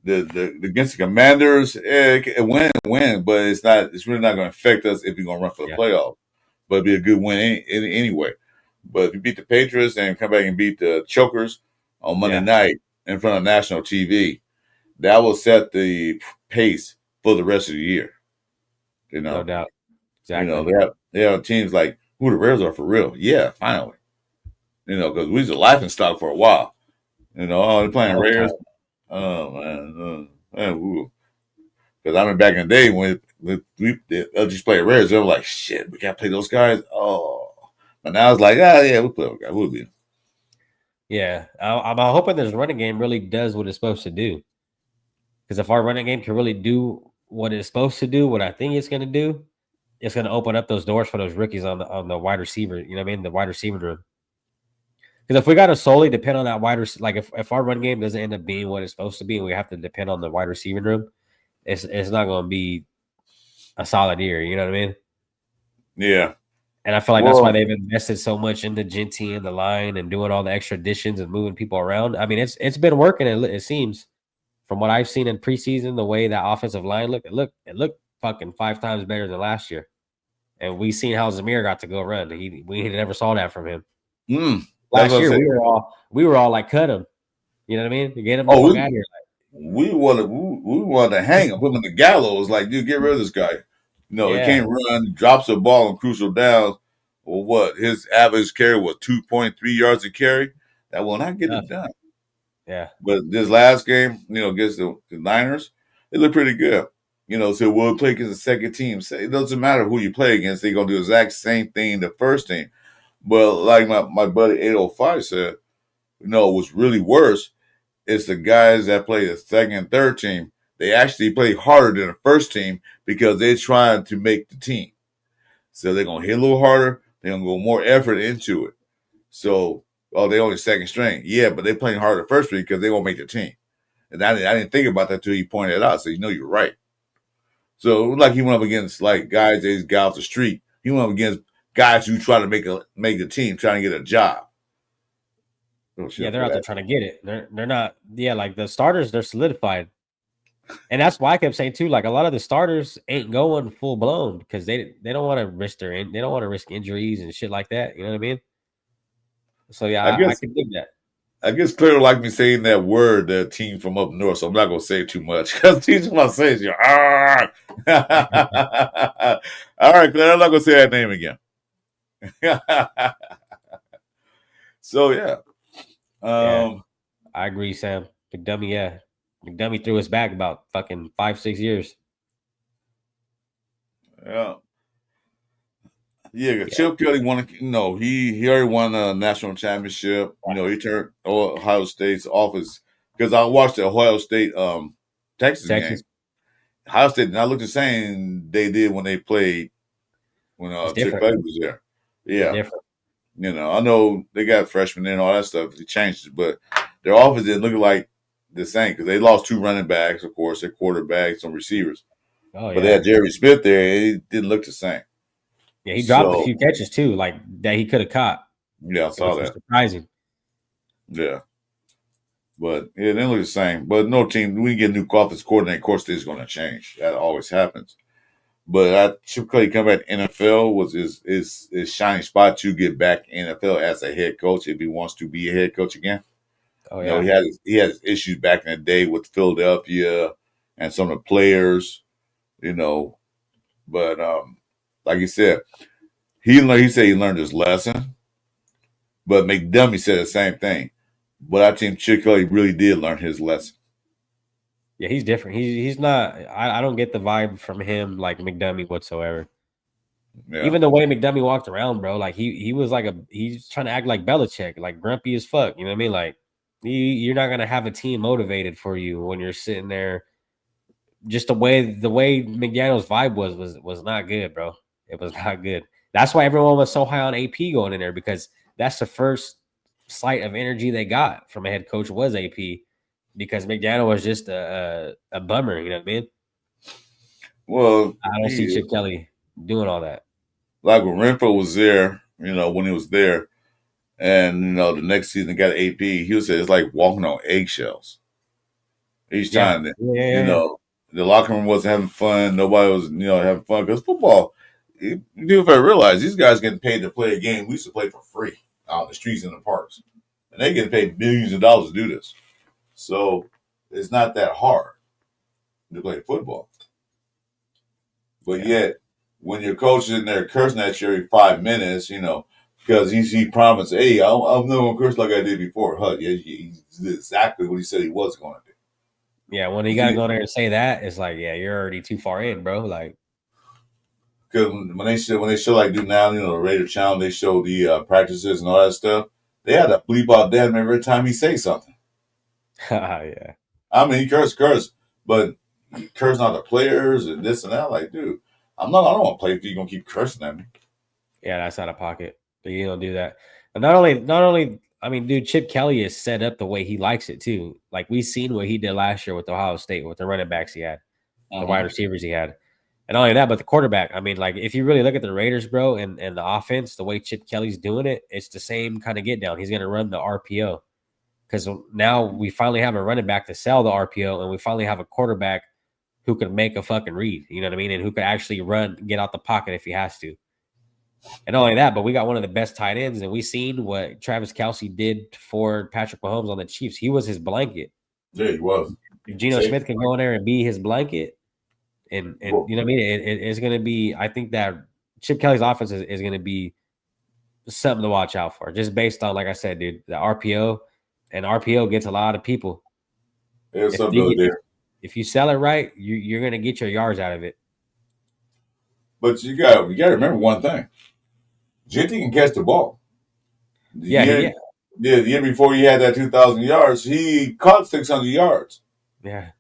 Speaker 1: The against the Commanders, it win, but it's not. It's really not going to affect us if we're going to run for the
Speaker 2: Yeah,
Speaker 1: playoff. But it'd be a good win anyway. But if you beat the Patriots and come back and beat the Chokers on Monday
Speaker 2: yeah,
Speaker 1: night in front of national TV, that will set the pace for the rest of the year. You
Speaker 2: no
Speaker 1: know,
Speaker 2: doubt. Exactly.
Speaker 1: they have teams like who the Raiders are for real. Yeah, finally. Because we was a laughing stock for a while. Oh, they're playing
Speaker 2: Long
Speaker 1: Raiders.
Speaker 2: time.
Speaker 1: Oh man, because I remember back in the day when we just played Raiders, they were like, shit, we got to play those guys. Oh, but now it's like, yeah, we'll play those guys. We'll be.
Speaker 2: Yeah, I'm hoping this running game really does what it's supposed to do. Because if our running game can really do what it's supposed to do, what I think it's going to do, it's going to open up those doors for those rookies on the wide receiver. You know what I mean? The wide receiver room. Because if we got to solely depend on that like if our run game doesn't end up being what it's supposed to be, and we have to depend on the wide receiving room, it's not going to be a solid year. You know what I mean?
Speaker 1: Yeah.
Speaker 2: And I feel like that's why
Speaker 1: Well,
Speaker 2: they've invested so much into Genty and the line and doing all the extra additions and moving people around. I mean, it's been working. It seems from what I've seen in preseason, the way that offensive line looked fucking 5 times better than last year. And we seen how Zamir got to go run. We never saw that from him.
Speaker 1: that's
Speaker 2: Last
Speaker 1: what I
Speaker 2: year
Speaker 1: said.
Speaker 2: we were all like cut him. You know what I mean? To get him the
Speaker 1: Oh,
Speaker 2: fuck out of here.
Speaker 1: we wanted to hang him, put him in the gallows. Like, dude, get rid of this guy. No, he
Speaker 2: Yeah.
Speaker 1: can't run. Drops the ball on crucial downs. Well, what his average carry was 2.3 yards a carry. That will not get
Speaker 2: Tough.
Speaker 1: it done.
Speaker 2: Yeah.
Speaker 1: But this last game, against the Niners, it looked pretty good. So we'll play against the second team. Say it doesn't matter who you play against; they're gonna do the exact same thing the first team. But like my buddy 805 said, what's really worse is the guys that play the second and third team. They actually play harder than the first team because they're trying to make the team. So they're gonna hit a little harder. They're gonna go more effort into it. So, they only second string. Yeah, but they're playing harder first week because they won't make the team. And I didn't think about that until you pointed it out. So you're right. So like he went up against like guys that he's got off the street. He went up against guys who try to make the team, trying to get a job. Oh
Speaker 2: Yeah,
Speaker 1: shit
Speaker 2: they're
Speaker 1: for
Speaker 2: out there
Speaker 1: that.
Speaker 2: trying to get it. They're not. Yeah, like the starters, they're solidified, and that's why I kept saying too. Like a lot of the starters ain't going full blown because they don't want to risk they don't want to risk injuries and shit like that. You know what I mean? So yeah,
Speaker 1: I
Speaker 2: I
Speaker 1: guess
Speaker 2: can dig that.
Speaker 1: I guess Claire like me saying that word, the team from up north, so I'm not gonna say too much because teaching my says you. All right, Claire, I'm not gonna say that name again. So yeah,
Speaker 2: Yeah,
Speaker 1: um,
Speaker 2: I agree, Sam. McDummy, yeah, McDummy threw us back about fucking 5-6 years.
Speaker 1: yeah, yeah.
Speaker 2: Yeah,
Speaker 1: Chip Kelly won. He already won a national championship. He turned Ohio State's office because I watched the Ohio State Texas game.
Speaker 2: Texas
Speaker 1: Ohio State did not look the same they did when they played when
Speaker 2: is
Speaker 1: Chip
Speaker 2: different.
Speaker 1: Kelly was there.
Speaker 2: It's
Speaker 1: Yeah.
Speaker 2: different.
Speaker 1: I know they got freshmen and all that stuff. It changes, but their offense didn't look like the same because they lost two running backs, of course, their quarterbacks, some receivers.
Speaker 2: Oh
Speaker 1: But they
Speaker 2: yeah,
Speaker 1: had Jerry Smith there, and it didn't look the same.
Speaker 2: yeah. He dropped a
Speaker 1: So,
Speaker 2: few catches too, like that he could have caught,
Speaker 1: yeah, I saw
Speaker 2: which was
Speaker 1: that.
Speaker 2: surprising.
Speaker 1: Yeah. But yeah, they look the same. But no team, we get a new offense coordinator, of course, this is going to change. That always happens. But Chip Kelly coming back to NFL was his shining spot to get back NFL as a head coach if he wants to be a head coach again.
Speaker 2: Oh
Speaker 1: He
Speaker 2: yeah,
Speaker 1: had his issues back in the day with Philadelphia and some of the players, you know. But like you said, he said he learned his lesson. But McDummy said the same thing. But I think Chip Kelly really did learn his lesson.
Speaker 2: yeah. He's different. He's not. I don't get the vibe from him like McDummy whatsoever.
Speaker 1: Yeah.
Speaker 2: Even the way McDummy walked around, bro, like he was like he's trying to act like Belichick, like grumpy as fuck. You know what I mean? Like you're not gonna have a team motivated for you when you're sitting there. Just the way McDaniel's vibe was not good, bro. It was not good. That's why everyone was so high on AP going in there because that's the first sight of energy they got from a head coach was AP because McDaniel was just a bummer. You know what I mean?
Speaker 1: Well,
Speaker 2: I don't see Chip Kelly doing all that.
Speaker 1: like when Renfro was there, when he was there, and the next season got AP, he was it's like walking on eggshells each
Speaker 2: Yeah,
Speaker 1: time. You
Speaker 2: yeah.
Speaker 1: know, the locker room wasn't having fun. Nobody was having fun because football. If I realize these guys getting paid to play a game we used to play for free out in the streets and the parks, and they getting paid millions of dollars to do this. So it's not that hard to play football. But
Speaker 2: Yeah.
Speaker 1: yet, when your coach is in there cursing at you every 5 minutes, because he promised, hey, I'm not going to curse like I did before. Yeah, he did exactly what he said he was going to do.
Speaker 2: Yeah, when you got to go there and say that, it's like, yeah, you're already too far in, bro. Like,
Speaker 1: Because when they show like do now, the Raider channel, they show the practices and all that stuff. They had to bleep out damn every time he say something.
Speaker 2: yeah,
Speaker 1: I mean, he curse, but he curse on the players and this and that. Like, dude, I don't want to play if you're gonna keep cursing at me.
Speaker 2: yeah, that's out of pocket. But you don't do that. And not only, I mean, dude, Chip Kelly is set up the way he likes it too. Like we seen what he did last year with Ohio State with the running backs he had, the wide
Speaker 1: Uh-huh.
Speaker 2: receivers he had. And not only that, but the quarterback. I mean, like if you really look at the Raiders, bro, and the offense, the way Chip Kelly's doing it, it's the same kind of get down. He's gonna run the RPO. Because now we finally have a running back to sell the RPO, and we finally have a quarterback who can make a fucking read. You know what I mean? And who could actually run, get out the pocket if he has to. And not only that, but we got one of the best tight ends, and we seen what Travis Kelsey did for Patrick Mahomes on the Chiefs. He was his blanket.
Speaker 1: Yeah, he was.
Speaker 2: If Geno
Speaker 1: Safety
Speaker 2: Smith can go
Speaker 1: blanket.
Speaker 2: in there and be his blanket, and
Speaker 1: Well,
Speaker 2: you know what I mean, it's going to be. I think that Chip Kelly's offense is going to be something to watch out for, just based on, like I said, dude, the RPO, and RPO gets a lot of people.
Speaker 1: there's
Speaker 2: If
Speaker 1: something
Speaker 2: they
Speaker 1: to
Speaker 2: get
Speaker 1: there.
Speaker 2: if you sell it right, you're gonna get your yards out of it.
Speaker 1: But you got to remember one thing: Genty can catch the ball. The
Speaker 2: Yeah,
Speaker 1: year,
Speaker 2: yeah,
Speaker 1: yeah, the year before he had that 2,000 yards, he caught 600 yards.
Speaker 2: yeah.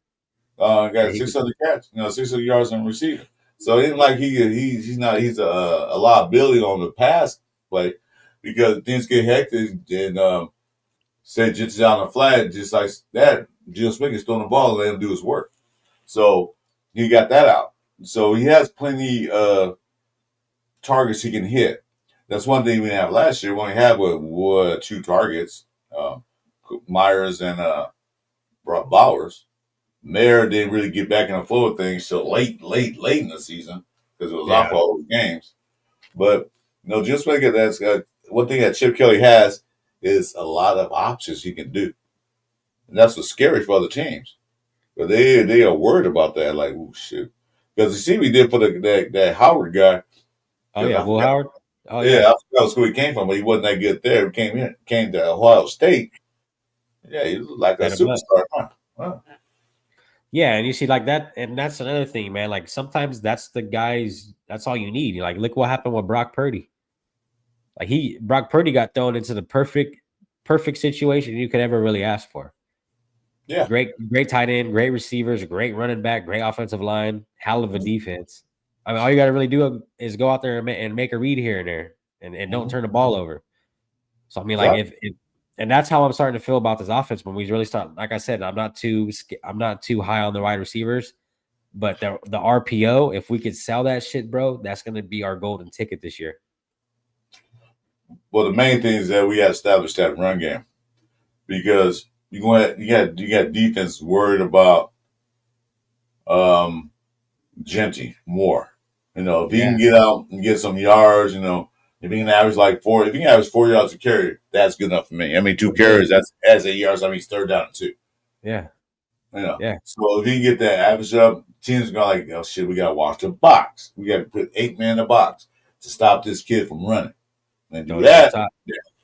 Speaker 2: Yeah,
Speaker 1: Got 600 catch, 600 yards on receiving. So it ain't like he's a liability on the pass play because things get hectic and say just on the flat just like that. Jim Smith is throwing the ball and let him do his work. So he got that out. So he has plenty targets he can hit. That's one thing we didn't have last year. We only had what two targets, um, Myers and Bowers. Mayer didn't really get back in the flow of things till late in the season because it was off
Speaker 2: yeah.
Speaker 1: all those games. But just make it that's one thing that Chip Kelly has is a lot of options he can do, and that's what's scary for other teams. But they are worried about that, like oh shit, because you see we did for that Howard guy.
Speaker 2: Oh
Speaker 1: Because
Speaker 2: yeah,
Speaker 1: I
Speaker 2: Will
Speaker 1: forgot,
Speaker 2: Howard. Oh
Speaker 1: yeah,
Speaker 2: yeah,
Speaker 1: I forgot who he came from, but he wasn't that good there. He came to Ohio State. Yeah, he was like a
Speaker 2: set him up.
Speaker 1: superstar, huh? Huh.
Speaker 2: Yeah, and you see like that, and that's another thing, man. Like sometimes that's the guys. That's all you need. Like look what happened with Brock Purdy. Like Brock Purdy got thrown into the perfect situation you could ever really ask for.
Speaker 1: Yeah,
Speaker 2: Great tight end, great receivers, great running back, great offensive line, hell of a defense. I mean, all you got to really do is go out there and make a read here and there, and don't
Speaker 1: mm-hmm.
Speaker 2: turn the ball over. So I mean, like
Speaker 1: Exactly.
Speaker 2: if and that's how I'm starting to feel about this offense when we really start. Like I said, I'm not too high on the wide receivers, but the RPO, if we could sell that shit, bro, that's gonna be our golden ticket this year.
Speaker 1: Well, the main thing is that we got to establish that run game because you got defense worried about um Genty more. If he can
Speaker 2: Yeah,
Speaker 1: get out and get some yards, if he can average if he can average 4 yards a carry, that's good enough for me. I mean, two
Speaker 2: we're good.
Speaker 1: carries, that's 8 yards. I mean, it's third down and two.
Speaker 2: Yeah, yeah,
Speaker 1: So if he can get that average up, teams are going like, oh shit, we got to watch the box. We got to put 8 men in the box to stop this kid from running. And do
Speaker 2: throw it over the
Speaker 1: that,
Speaker 2: top.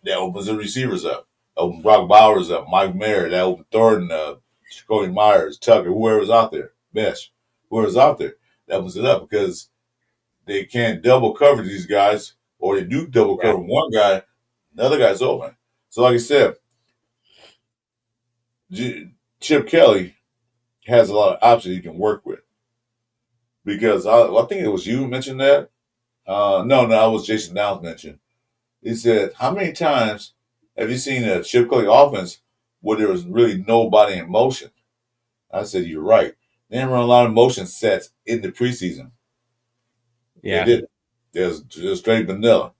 Speaker 1: that opens the receivers up. Open Brock Bowers up, Mike Mayer, that open Thornton up, Cody Myers, Tucker, whoever's out there, Besh, whoever's out there, that opens it up because they can't double cover these guys, or they do double
Speaker 2: Yeah,
Speaker 1: cover one guy, another guy's open. So, like I said, Chip Kelly has a lot of options he can work with because I think it was you who mentioned that. No, that was Jason Downs mentioned. He said, "How many times have you seen a Chip Kelly offense where there was really nobody in motion?" I said, "You're right. They didn't run a lot of motion sets in the preseason. They
Speaker 2: yeah,
Speaker 1: did. It was straight vanilla.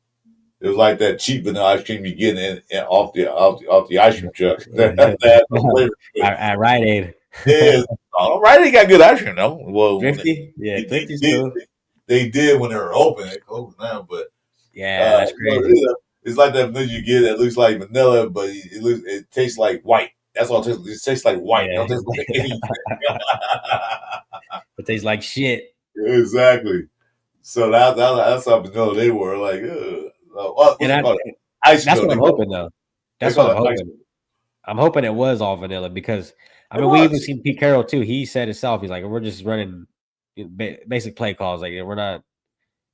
Speaker 1: It was like that cheap vanilla ice cream you get off the ice cream truck. that had no flavor to it.
Speaker 2: at Rite Aid.
Speaker 1: Yeah, all right. They got good ice cream though. Well, when
Speaker 2: Thrifty, yeah,
Speaker 1: they
Speaker 2: Thrifty's
Speaker 1: did,
Speaker 2: cool.
Speaker 1: they did when they were open. They closed now, but
Speaker 2: Yeah, that's crazy.
Speaker 1: it's like that vanilla you get that looks like vanilla, but it tastes like white. That's all it tastes. It tastes like white. It
Speaker 2: Yeah,
Speaker 1: don't taste like anything.
Speaker 2: it tastes like shit.
Speaker 1: Exactly. So that's how vanilla they were. Like,
Speaker 2: And
Speaker 1: what's it called? Ice
Speaker 2: that's what
Speaker 1: milk.
Speaker 2: I'm hoping though.
Speaker 1: They
Speaker 2: That's what
Speaker 1: call
Speaker 2: I'm
Speaker 1: it ice
Speaker 2: hoping.
Speaker 1: milk.
Speaker 2: I'm hoping it was all vanilla because I
Speaker 1: It
Speaker 2: mean we even
Speaker 1: was.
Speaker 2: seen Pete Carroll too. He said himself, he's like, we're just running basic play calls. Like we're not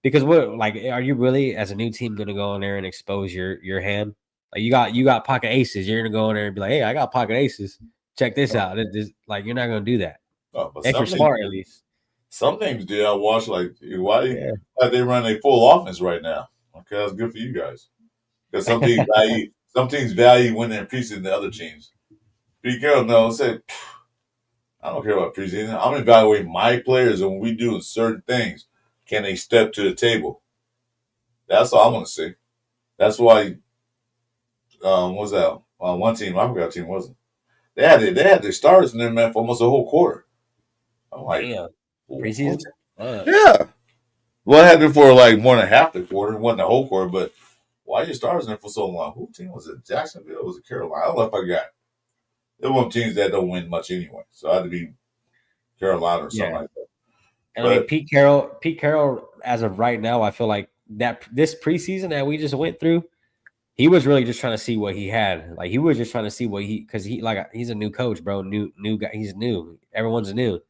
Speaker 2: because we're like, are you really as a new team gonna go in there and expose your hand? Like you got pocket aces. You're gonna go in there and be like, hey, I got pocket aces. Check this
Speaker 1: No,
Speaker 2: out. Like you're not gonna do that.
Speaker 1: no, but
Speaker 2: If you're
Speaker 1: some things,
Speaker 2: smart, at least.
Speaker 1: some things did. I watch like why
Speaker 2: Yeah.
Speaker 1: like they run a full offense right now. Okay, that's good for you guys because some teams value winning in preseason than other teams. Be careful. No, say I don't care about preseason. I'm evaluating my players, and when we do certain things, can they step to the table? That's all I want to see. That's why. What was that? One team, I forgot what team was it. They had their starters in there, man, for almost a whole quarter. I'm like,
Speaker 2: Damn.
Speaker 1: what?
Speaker 2: Preseason? Fuck.
Speaker 1: Yeah. Well, it had been for like more than half the quarter. It wasn't the whole quarter, but why are your stars in there for so long? Who team was it? Jacksonville? Was it Carolina? I don't know if I got it. They're one of the teams that don't win much anyway. So I had to be Carolina or something
Speaker 2: Yeah.
Speaker 1: like that.
Speaker 2: And I mean
Speaker 1: But
Speaker 2: Pete Carroll, as of right now, I feel like that this preseason that we just went through, he was really just trying to see what he had. Like he was just trying to see what because he's a new coach, bro. New guy. He's new. Everyone's new.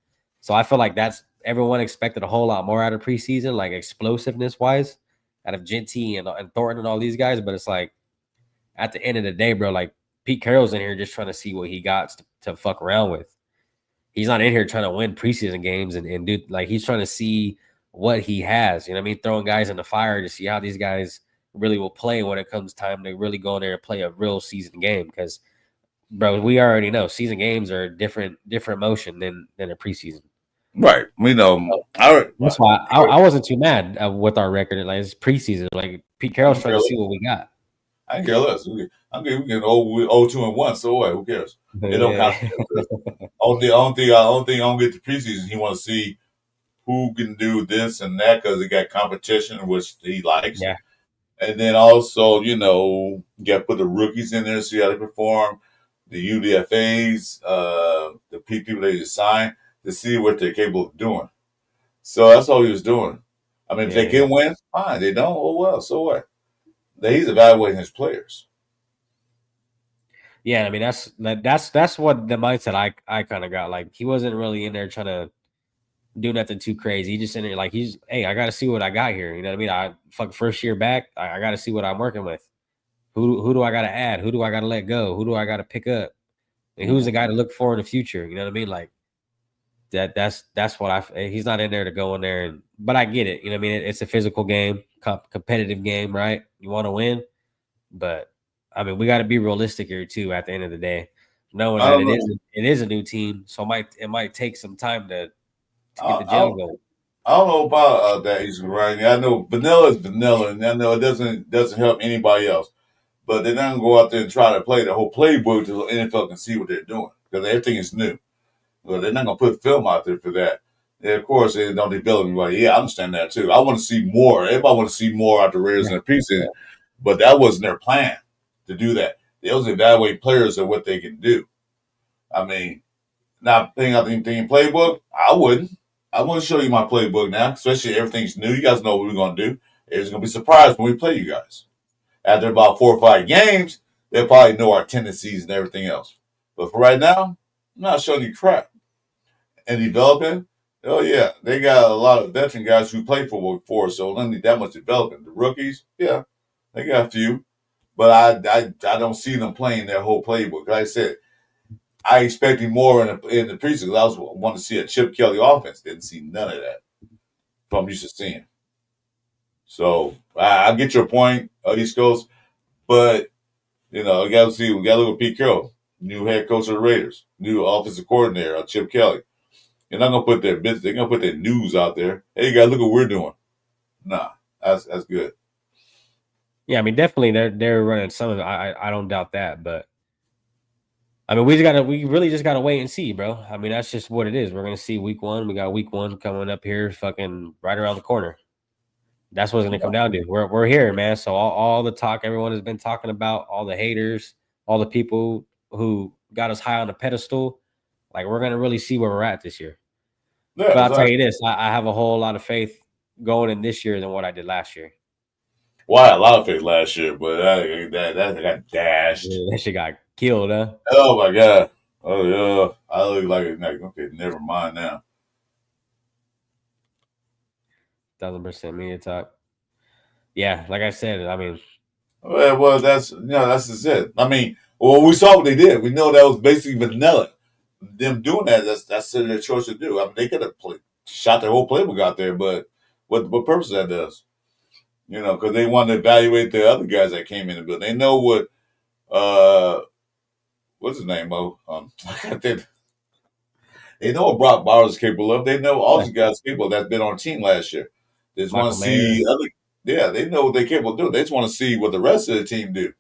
Speaker 2: So I feel like that's everyone expected a whole lot more out of preseason, like explosiveness wise, out of Genty and Thornton and all these guys. But it's like at the end of the day, bro, like Pete Carroll's in here just trying to see what he got to fuck around with. He's not in here trying to win preseason games and do like he's trying to see what he has. You know what I mean? Throwing guys in the fire to see how these guys really will play when it comes time to really go in there and play a real season game. Because, bro, we already know season games are different motion than a preseason.
Speaker 1: Right. We know.
Speaker 2: So that's why I wasn't too mad with our record. Like it's preseason. Like Pete Carroll's trying to see what we got.
Speaker 1: I can care less. We can 0-2-1. So what? Who cares? It don't count.
Speaker 2: Yeah.
Speaker 1: Only thing I don't get the preseason. He want to see who can do this and that because he got competition, which he likes.
Speaker 2: Yeah.
Speaker 1: And then also, you got to put the rookies in there, see how they perform, the UDFAs, the people they just sign to see what they're capable of doing. So that's all he was doing. I mean, if they
Speaker 2: Yeah.
Speaker 1: can win, fine. They don't, oh well, so what? He's evaluating his players.
Speaker 2: Yeah, I mean that's what the mindset I kind of got. Like he wasn't really in there trying to do nothing too crazy. He just in there like hey, I got to see what I got here. You know what I mean? I fuck first year back. I got to see what I'm working with. Who do I got to add? Who do I got to let go? Who do I got to pick up? And who's the guy to look for in the future? You know what I mean? Like that's what he's not in there to go in there and. But I get it. You know what I mean? It's a physical game, competitive game, right? You want to win, but I mean, we got to be realistic here too. At the end of the day, knowing
Speaker 1: I
Speaker 2: that
Speaker 1: don't know.
Speaker 2: it is a new team, so it might take some time to get
Speaker 1: I,
Speaker 2: the
Speaker 1: I,
Speaker 2: gel
Speaker 1: don't,
Speaker 2: going.
Speaker 1: I don't know about that he's right. I know vanilla is vanilla, and I know it doesn't help anybody else. But they're not gonna go out there and try to play the whole playbook so the NFL can see what they're doing because everything is new. Well, they're not gonna put film out there for that. And of course, they don't develop anybody. Yeah, I understand that too. I want to see more. Everybody want to see more out the Raiders
Speaker 2: Yeah,
Speaker 1: in the preseason,
Speaker 2: yeah,
Speaker 1: but that wasn't their plan to do that. They was evaluate players and what they can do. I mean, not playing out anything playbook. I wouldn't. I want to show you my playbook now, especially everything's new. You guys know what we're gonna do. It's gonna be surprised when we play you guys. After about 4 or 5 games, they'll probably know our tendencies and everything else. But for right now, I'm not showing you crap. And developing, oh yeah, they got a lot of veteran guys who played football before, so they don't need that much development. The rookies, yeah, they got a few, but I don't see them playing their whole playbook. Like I said, I expected more in the preseason. I was wanting to see a Chip Kelly offense. Didn't see none of that from used to seeing. So I get your point, East Coast, but we got to see. We got to look at Pete Carroll, new head coach of the Raiders, new offensive coordinator, Chip Kelly. They're not gonna put their business. They're gonna put their news out there. Hey, you guys, look what we're doing. Nah, that's good.
Speaker 2: yeah. I mean, definitely they're running some of it. I don't doubt that, but I mean, we really just gotta wait and see, bro. I mean, that's just what it is. We're gonna see week one. We got week one coming up here, fucking right around the corner. That's what it's gonna come down to. We're here, man. So all the talk everyone has been talking about, all the haters, all the people who got us high on the pedestal, like we're gonna really see where we're at this year.
Speaker 1: Yeah,
Speaker 2: But I'll tell
Speaker 1: exactly.
Speaker 2: you this, I have a whole lot of faith going in this year than what I did last year.
Speaker 1: Well, I had a lot of faith last year, but that got dashed.
Speaker 2: Yeah, that shit got killed, huh?
Speaker 1: Oh my god. Oh yeah. I look like okay, never mind now.
Speaker 2: 1,000% media talk. Yeah, like I said, I mean,
Speaker 1: Well, that's just it. I mean, well, we saw what they did. We know that was basically vanilla. Them doing that, that's their choice to do. I mean, they could have shot their whole playbook out there, but what purpose that does? Because they want to evaluate the other guys that came in the building. They know uh, what's his name, Mo? They, they know what Brock Bowers is capable of. They know all
Speaker 2: yeah,
Speaker 1: these guys capable that's been on the team last year. They just want
Speaker 2: Michael
Speaker 1: to
Speaker 2: Mayer.
Speaker 1: see yeah, they know what they're capable of doing. They just want to see what the rest of the team do.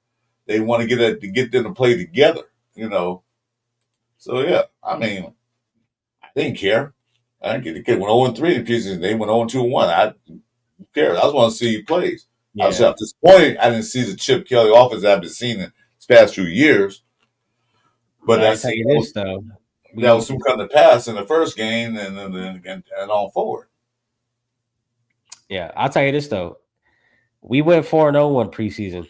Speaker 1: They want to get them to play together, you know. So yeah, I mean, I didn't care. I didn't care. The kid went 0-3 in pieces. They went 0-2-1. I didn't care. I just want to see plays. I was
Speaker 2: Yeah.
Speaker 1: at this point. I didn't see the Chip Kelly offense I've been seeing in these past few years. But
Speaker 2: But I tell you this though,
Speaker 1: that was
Speaker 2: we
Speaker 1: some kind of pass in the first game and on forward.
Speaker 2: yeah, I'll tell you this though. We went 4-0 one preseason.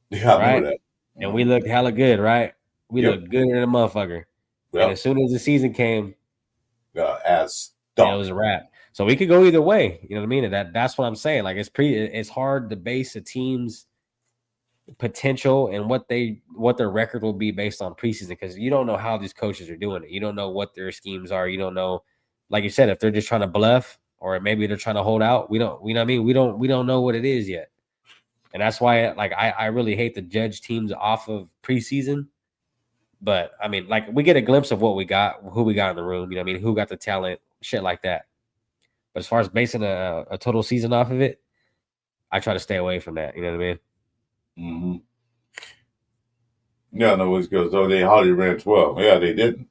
Speaker 1: Yeah, I remember
Speaker 2: right?
Speaker 1: that.
Speaker 2: And we
Speaker 1: Mhm.
Speaker 2: looked hella good, right? We
Speaker 1: Yep.
Speaker 2: looked good in a motherfucker. And
Speaker 1: Yep.
Speaker 2: as soon as the season came,
Speaker 1: As
Speaker 2: it
Speaker 1: stunk.
Speaker 2: was a wrap. So we could go either way. You know what I mean? And that's what I'm saying. Like it's hard to base a team's potential and what their record will be based on preseason because you don't know how these coaches are doing it. You don't know what their schemes are. You don't know, like you said, if they're just trying to bluff or maybe they're trying to hold out. We don't, you know what I mean? We don't know what it is yet. And that's why like I really hate to judge teams off of preseason. But I mean, like we get a glimpse of what we got, who we got in the room, you know what I mean, who got the talent, shit like that. But as far as basing a total season off of it, I try to stay away from that. You know what I mean?
Speaker 1: Mm-hmm. Yeah, no, it goes. Oh, they hardly ran 12. Yeah, they didn't.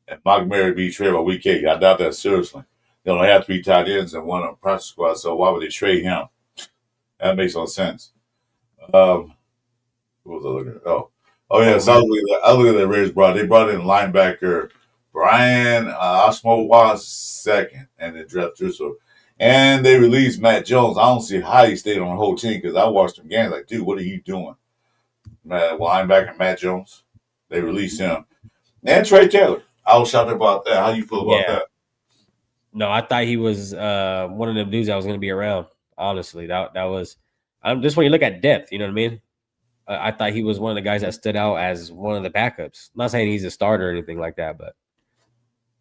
Speaker 1: And Montgomery beat Trey by week 8. I doubt that seriously. They only have 3 tight ends and one on practice squad, so why would they trade him? That makes no sense. What was I looking at? Oh yeah.
Speaker 2: Oh
Speaker 1: So
Speaker 2: man,
Speaker 1: I was looking at the Raiders brought. They brought in linebacker Brian Osmo was second, and then drafted so. And they released Matt Jones. I don't see how he stayed on the whole team because I watched some games. Like, dude, what are you doing, linebacker Matt Jones? They released him and Trey Taylor. I was shocked about that. How do you feel about
Speaker 2: yeah.
Speaker 1: that?
Speaker 2: No, I thought he was one of them dudes that was going to be around. Honestly, that was. I'm just when you look at depth, you know what I mean. I thought he was one of the guys that stood out as one of the backups. I'm not saying he's a starter or anything like that, but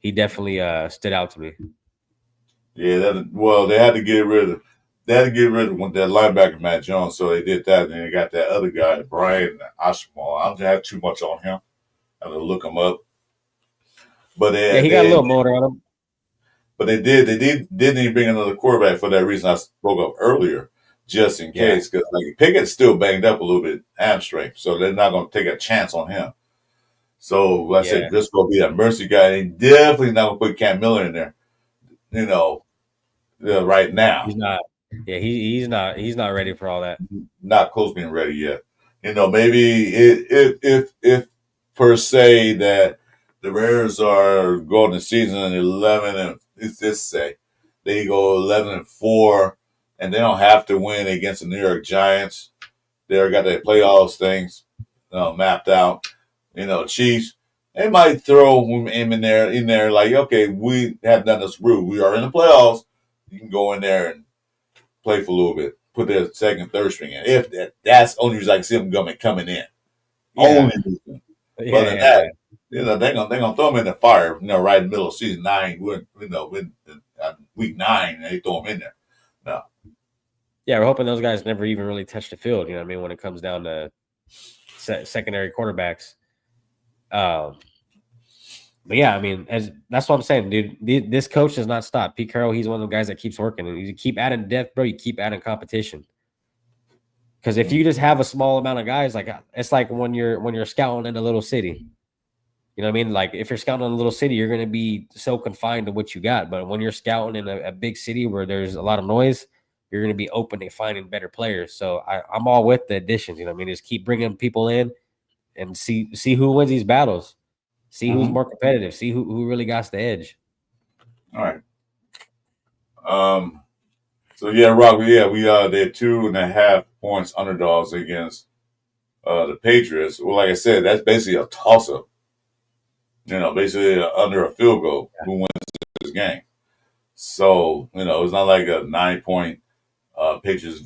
Speaker 2: he definitely stood out to me.
Speaker 1: Yeah, well, they had to get rid of. They had to get rid of that linebacker Matt Jones, so they did that. And then they got that other guy, Brian Ashmore. I don't have too much on him. I have to look him up. But
Speaker 2: Yeah, he got a little motor on him.
Speaker 1: they didn't even bring another quarterback for that reason I spoke of earlier, just in
Speaker 2: Yeah,
Speaker 1: case, because like Pickett's still banged up a little bit, hamstring, so they're not going to take a chance on him. So like I said,
Speaker 2: yeah.
Speaker 1: Driscoll will be that mercy guy. They definitely not going to put Cam Miller in there, you know, right now.
Speaker 2: He's not. Yeah, he's not ready for all that.
Speaker 1: Not close being ready yet. Maybe if per se that the Raiders are going to season 11 and let's just say they go 11-4 and they don't have to win against the New York Giants. They already got their playoffs things mapped out. Chiefs. They might throw him in there like, okay, we have done this rule. We are in the playoffs. You can go in there and play for a little bit, put their second, third string in. If that's the only reason I can see them coming in.
Speaker 2: Yeah,
Speaker 1: Only reason. But other
Speaker 2: yeah,
Speaker 1: than
Speaker 2: yeah,
Speaker 1: that,
Speaker 2: yeah.
Speaker 1: they're gonna throw them in the fire, right in the middle of season 9. When week 9, and they throw them in there. No.
Speaker 2: Yeah, we're hoping those guys never even really touch the field. You know what I mean? When it comes down to secondary quarterbacks. Um, but yeah, I mean, as that's what I'm saying, dude. This coach does not stop. Pete Carroll, he's one of the guys that keeps working, and you keep adding depth, bro. You keep adding competition. Because if you just have a small amount of guys, like it's like when you're scouting in a little city. You know what I mean? Like if you're scouting in a little city, you're going to be so confined to what you got. But when you're scouting in a big city where there's a lot of noise, you're going to be open to finding better players. So I'm all with the additions. You know what I mean? Just keep bringing people in and see who wins these battles. See who's
Speaker 1: Mm-hmm.
Speaker 2: more competitive. See who really got the edge.
Speaker 1: All right. So yeah, Rock. Yeah, they're 2.5 points underdogs against the Patriots. Well, like I said, that's basically a toss up. Basically under a field goal. Who wins this game? So it's not like a 9 point Patriots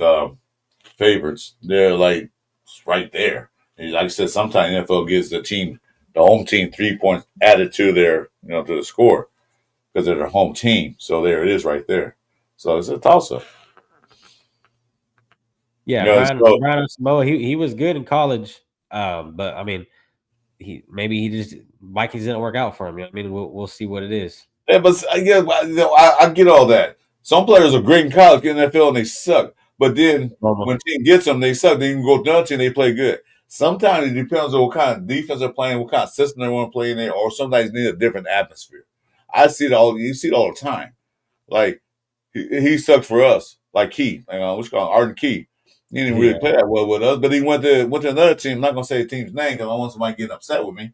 Speaker 1: favorites. They're like right there. And like I said, sometimes NFL gives the home team 3 points added to their to the score because they're their home team. So there it is right there. So it's a toss up.
Speaker 2: Yeah,
Speaker 1: So
Speaker 2: Brian Samoa, he was good in college. But I mean, he just Vikings didn't work out for him. You know what I mean? We'll see what it is.
Speaker 1: yeah, but yeah, I get all that. Some players are great in college, get in the NFL, and they suck. But then when team gets them, they suck. They can go to another team, they play good. Sometimes it depends on what kind of defense they're playing, what kind of system they want to play in there, or sometimes need a different atmosphere. You see it all the time. Like he sucked for us, like Key, what's called Arden Key. He didn't really
Speaker 2: Yeah.
Speaker 1: play that well with us, but he went to another team. I'm not gonna say the team's name because I don't want somebody getting upset with me.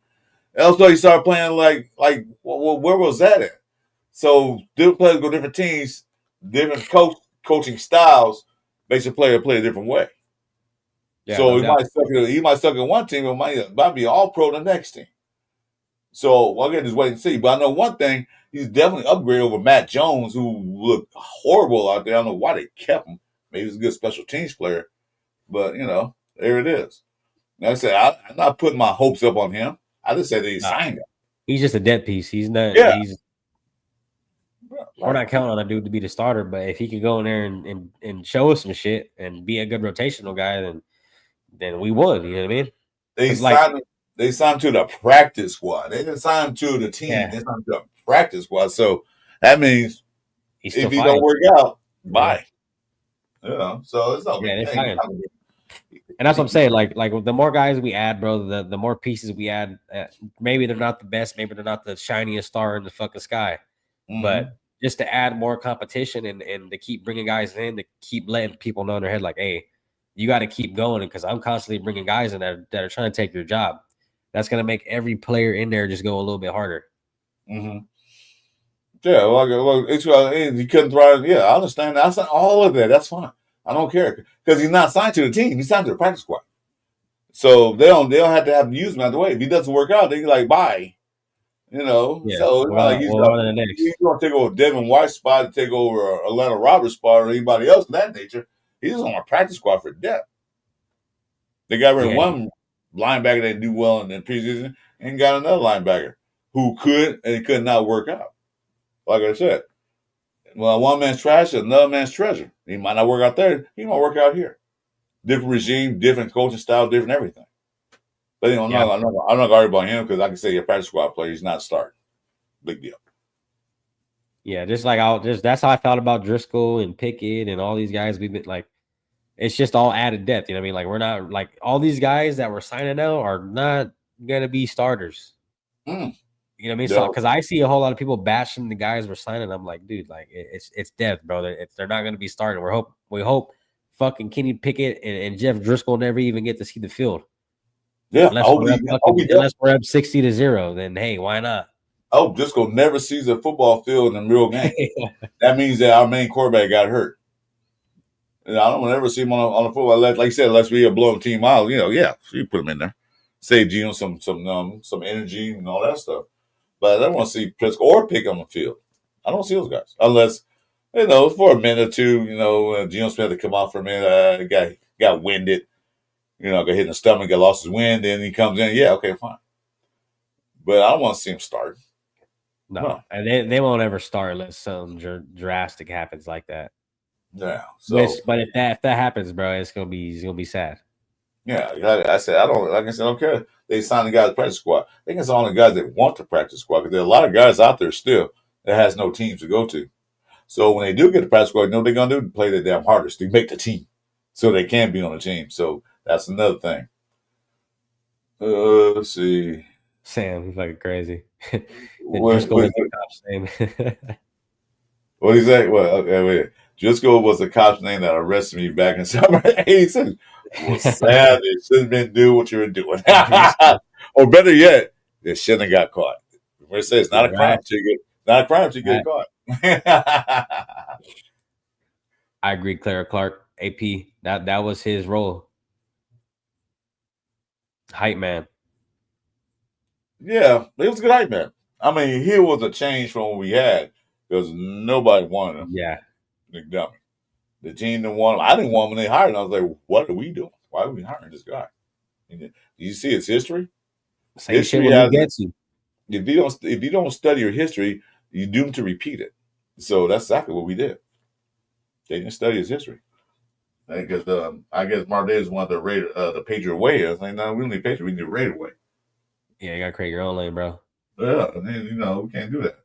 Speaker 1: Elsewhere, he started playing like where was that at? So different players go different teams, different coaching styles makes a player play a different way.
Speaker 2: Yeah,
Speaker 1: So
Speaker 2: no
Speaker 1: he
Speaker 2: doubt.
Speaker 1: might suck in one team, but might be all pro the next team. So well, again, just wait and see. But I know one thing: he's definitely upgraded over Matt Jones, who looked horrible out there. I don't know why they kept him. Maybe he's a good special teams player, but there it is. Like I said, I'm not putting my hopes up on him. I just said that he
Speaker 2: Nah,
Speaker 1: signed him.
Speaker 2: he's just a dead piece. He's not.
Speaker 1: Yeah,
Speaker 2: We're
Speaker 1: right.
Speaker 2: not counting on that dude to be the starter, but if he could go in there and show us some shit and be a good rotational guy, then we won. You know what I mean?
Speaker 1: They
Speaker 2: Because like,
Speaker 1: signed him. They signed him to the practice squad. They didn't sign him to the team.
Speaker 2: yeah,
Speaker 1: They signed him to the practice squad. So that means
Speaker 2: he's still
Speaker 1: if he don't
Speaker 2: fighting.
Speaker 1: work out,
Speaker 2: Yeah,
Speaker 1: bye. So it's no
Speaker 2: yeah,
Speaker 1: big
Speaker 2: they're
Speaker 1: thing.
Speaker 2: fighting. And that's what I'm saying. Like the more guys we add, bro, the more pieces we add. Maybe they're not the best. Maybe they're not the shiniest star in the fucking sky. But
Speaker 1: Mm-hmm.
Speaker 2: just to add more competition and to keep bringing guys in, to keep letting people know in their head, like, hey, you got to keep going because I'm constantly bringing guys in that are trying to take your job. That's gonna make every player in there just go a little bit harder.
Speaker 1: Mm-hmm. Yeah, well, it's he couldn't thrive. Yeah, I understand. I understand all of that. That's fine. I don't care because he's not signed to the team. He's signed to the practice squad. So they don't have to have to use him out the way. If he doesn't work out, they like bye.
Speaker 2: Yeah.
Speaker 1: So it's not like
Speaker 2: Well, on to the
Speaker 1: he's
Speaker 2: next.
Speaker 1: going to take over Devin White's spot to take over Atlanta Roberts' spot or anybody else of that nature. He's on a practice squad for depth. They got rid of
Speaker 2: Yeah,
Speaker 1: one linebacker that didn't do well in the preseason and got another linebacker who could and could not work out. Like I said, well, one man's trash is another man's treasure. He might not work out there. He might work out here. Different regime, different coaching style, different everything. But
Speaker 2: yeah,
Speaker 1: I'm not worried about him because I can say a practice squad player. He's not starting. Big deal.
Speaker 2: yeah. Just like I'll just that's how I felt about Driscoll and Pickett and all these guys. We've been like, it's just all added depth. You know what I mean? Like we're not like all these guys that we're signing now are not gonna be starters.
Speaker 1: Mm.
Speaker 2: You know what I mean? So
Speaker 1: No.
Speaker 2: because I see a whole lot of people bashing the guys we're signing, I'm like, dude, like it's depth, bro. They're not gonna be starting. We hope fucking Kenny Pickett and Jeff Driscoll never even get to see the field.
Speaker 1: Yeah,
Speaker 2: Unless we're up
Speaker 1: I hope he does.
Speaker 2: 60-0, then hey, why not?
Speaker 1: I hope Driscoll never sees a football field in a real game. That means that our main quarterback got hurt. I don't want to ever see him on a football. Like you said, unless we are blowing team out, yeah, you put him in there, save Gino some energy and all that stuff. But I don't want to see Prescott or Pick on the field. I don't see those guys unless for a minute or two. Geno Smith had to come out for a minute. The guy got winded. Got hit in the stomach, got lost his wind, then he comes in. Yeah, okay, fine. But I don't want to see him start.
Speaker 2: No,
Speaker 1: No,
Speaker 2: and they won't ever start unless something drastic happens like that.
Speaker 1: yeah.
Speaker 2: Which,
Speaker 1: So
Speaker 2: but if that happens, bro, it's gonna be sad.
Speaker 1: yeah, like I said, I don't. Like I said, I don't care. They sign the guys to practice squad. They can sign the guys that want to practice squad because there are a lot of guys out there still that has no teams to go to. So when they do get the practice squad, you know what they're gonna do? Play their damn hardest to make the team, so they can be on the team. So that's another thing. Let's see.
Speaker 2: Sam, he's fucking crazy. The
Speaker 1: What
Speaker 2: Driscoll
Speaker 1: what
Speaker 2: was the cop's name.
Speaker 1: what is that? What? Okay, wait. Driscoll was the cop's name that arrested me back in summer '86. Was sad. It shouldn't have been doing what you were doing,
Speaker 2: Driscoll.
Speaker 1: or better yet, they shouldn't have got caught. We say it's not
Speaker 2: Yeah,
Speaker 1: a crime
Speaker 2: right.
Speaker 1: to get not a crime to get
Speaker 2: Right.
Speaker 1: caught.
Speaker 2: I agree, Clara Clark, AP. That was his role. Hype man.
Speaker 1: Yeah, he was a good hype man. I mean, he was a change from what we had because nobody wanted him.
Speaker 2: Yeah.
Speaker 1: Nick Dummy. The team didn't want him. I didn't want him when they hired him. I was like, what are we doing? Why are we hiring this guy? Do you see his history?
Speaker 2: Same shit
Speaker 1: History
Speaker 2: with Luke
Speaker 1: has it.
Speaker 2: Getsy.
Speaker 1: If you don't study your history, you're doomed to repeat it. So that's exactly what we did. They didn't study his history. Because I guess Martinez wanted the Patriot way. I was like, no, we don't need Patriot. We need Raider way.
Speaker 2: Yeah, you gotta create your own lane, bro.
Speaker 1: Yeah, and then, we can't do that.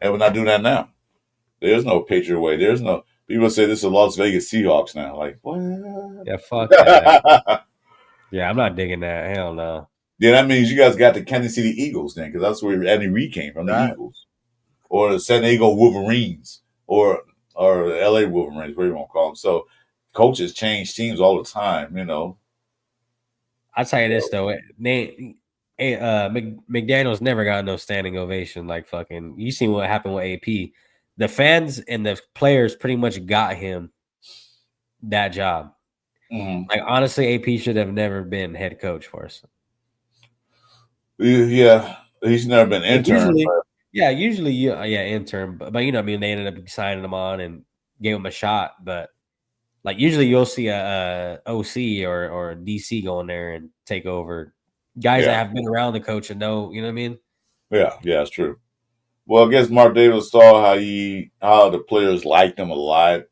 Speaker 1: And we're not doing that now. There's no Patriot way. There's no people say this is Las Vegas Seahawks now. Like what?
Speaker 2: Yeah, fuck that. Yeah, I'm not digging that. Hell no.
Speaker 1: Yeah, that means you guys got the Kansas City Eagles then, because that's where Andy Reid came from, the
Speaker 2: Right.
Speaker 1: Eagles, or the San Diego Wolverines, or the L.A. Wolverines, whatever you want to call them. So coaches change teams all the time.
Speaker 2: I'll tell you
Speaker 1: So,
Speaker 2: this though. McDaniel's never got no standing ovation. Like fucking, you seen what happened with AP. The fans and the players pretty much got him that job.
Speaker 1: Mhm.
Speaker 2: Like honestly, AP should have never been head coach for us.
Speaker 1: Yeah, he's never been
Speaker 2: Like
Speaker 1: intern,
Speaker 2: usually,
Speaker 1: but
Speaker 2: yeah, usually you yeah, intern, but you know, what I mean, they ended up signing him on and gave him a shot. But like usually, you'll see a OC or a DC go in there and take over guys that
Speaker 1: yeah,
Speaker 2: have been around the coach and know, you know what I mean?
Speaker 1: yeah, it's true. Well, I guess Mark Davis saw how the players liked him a lot,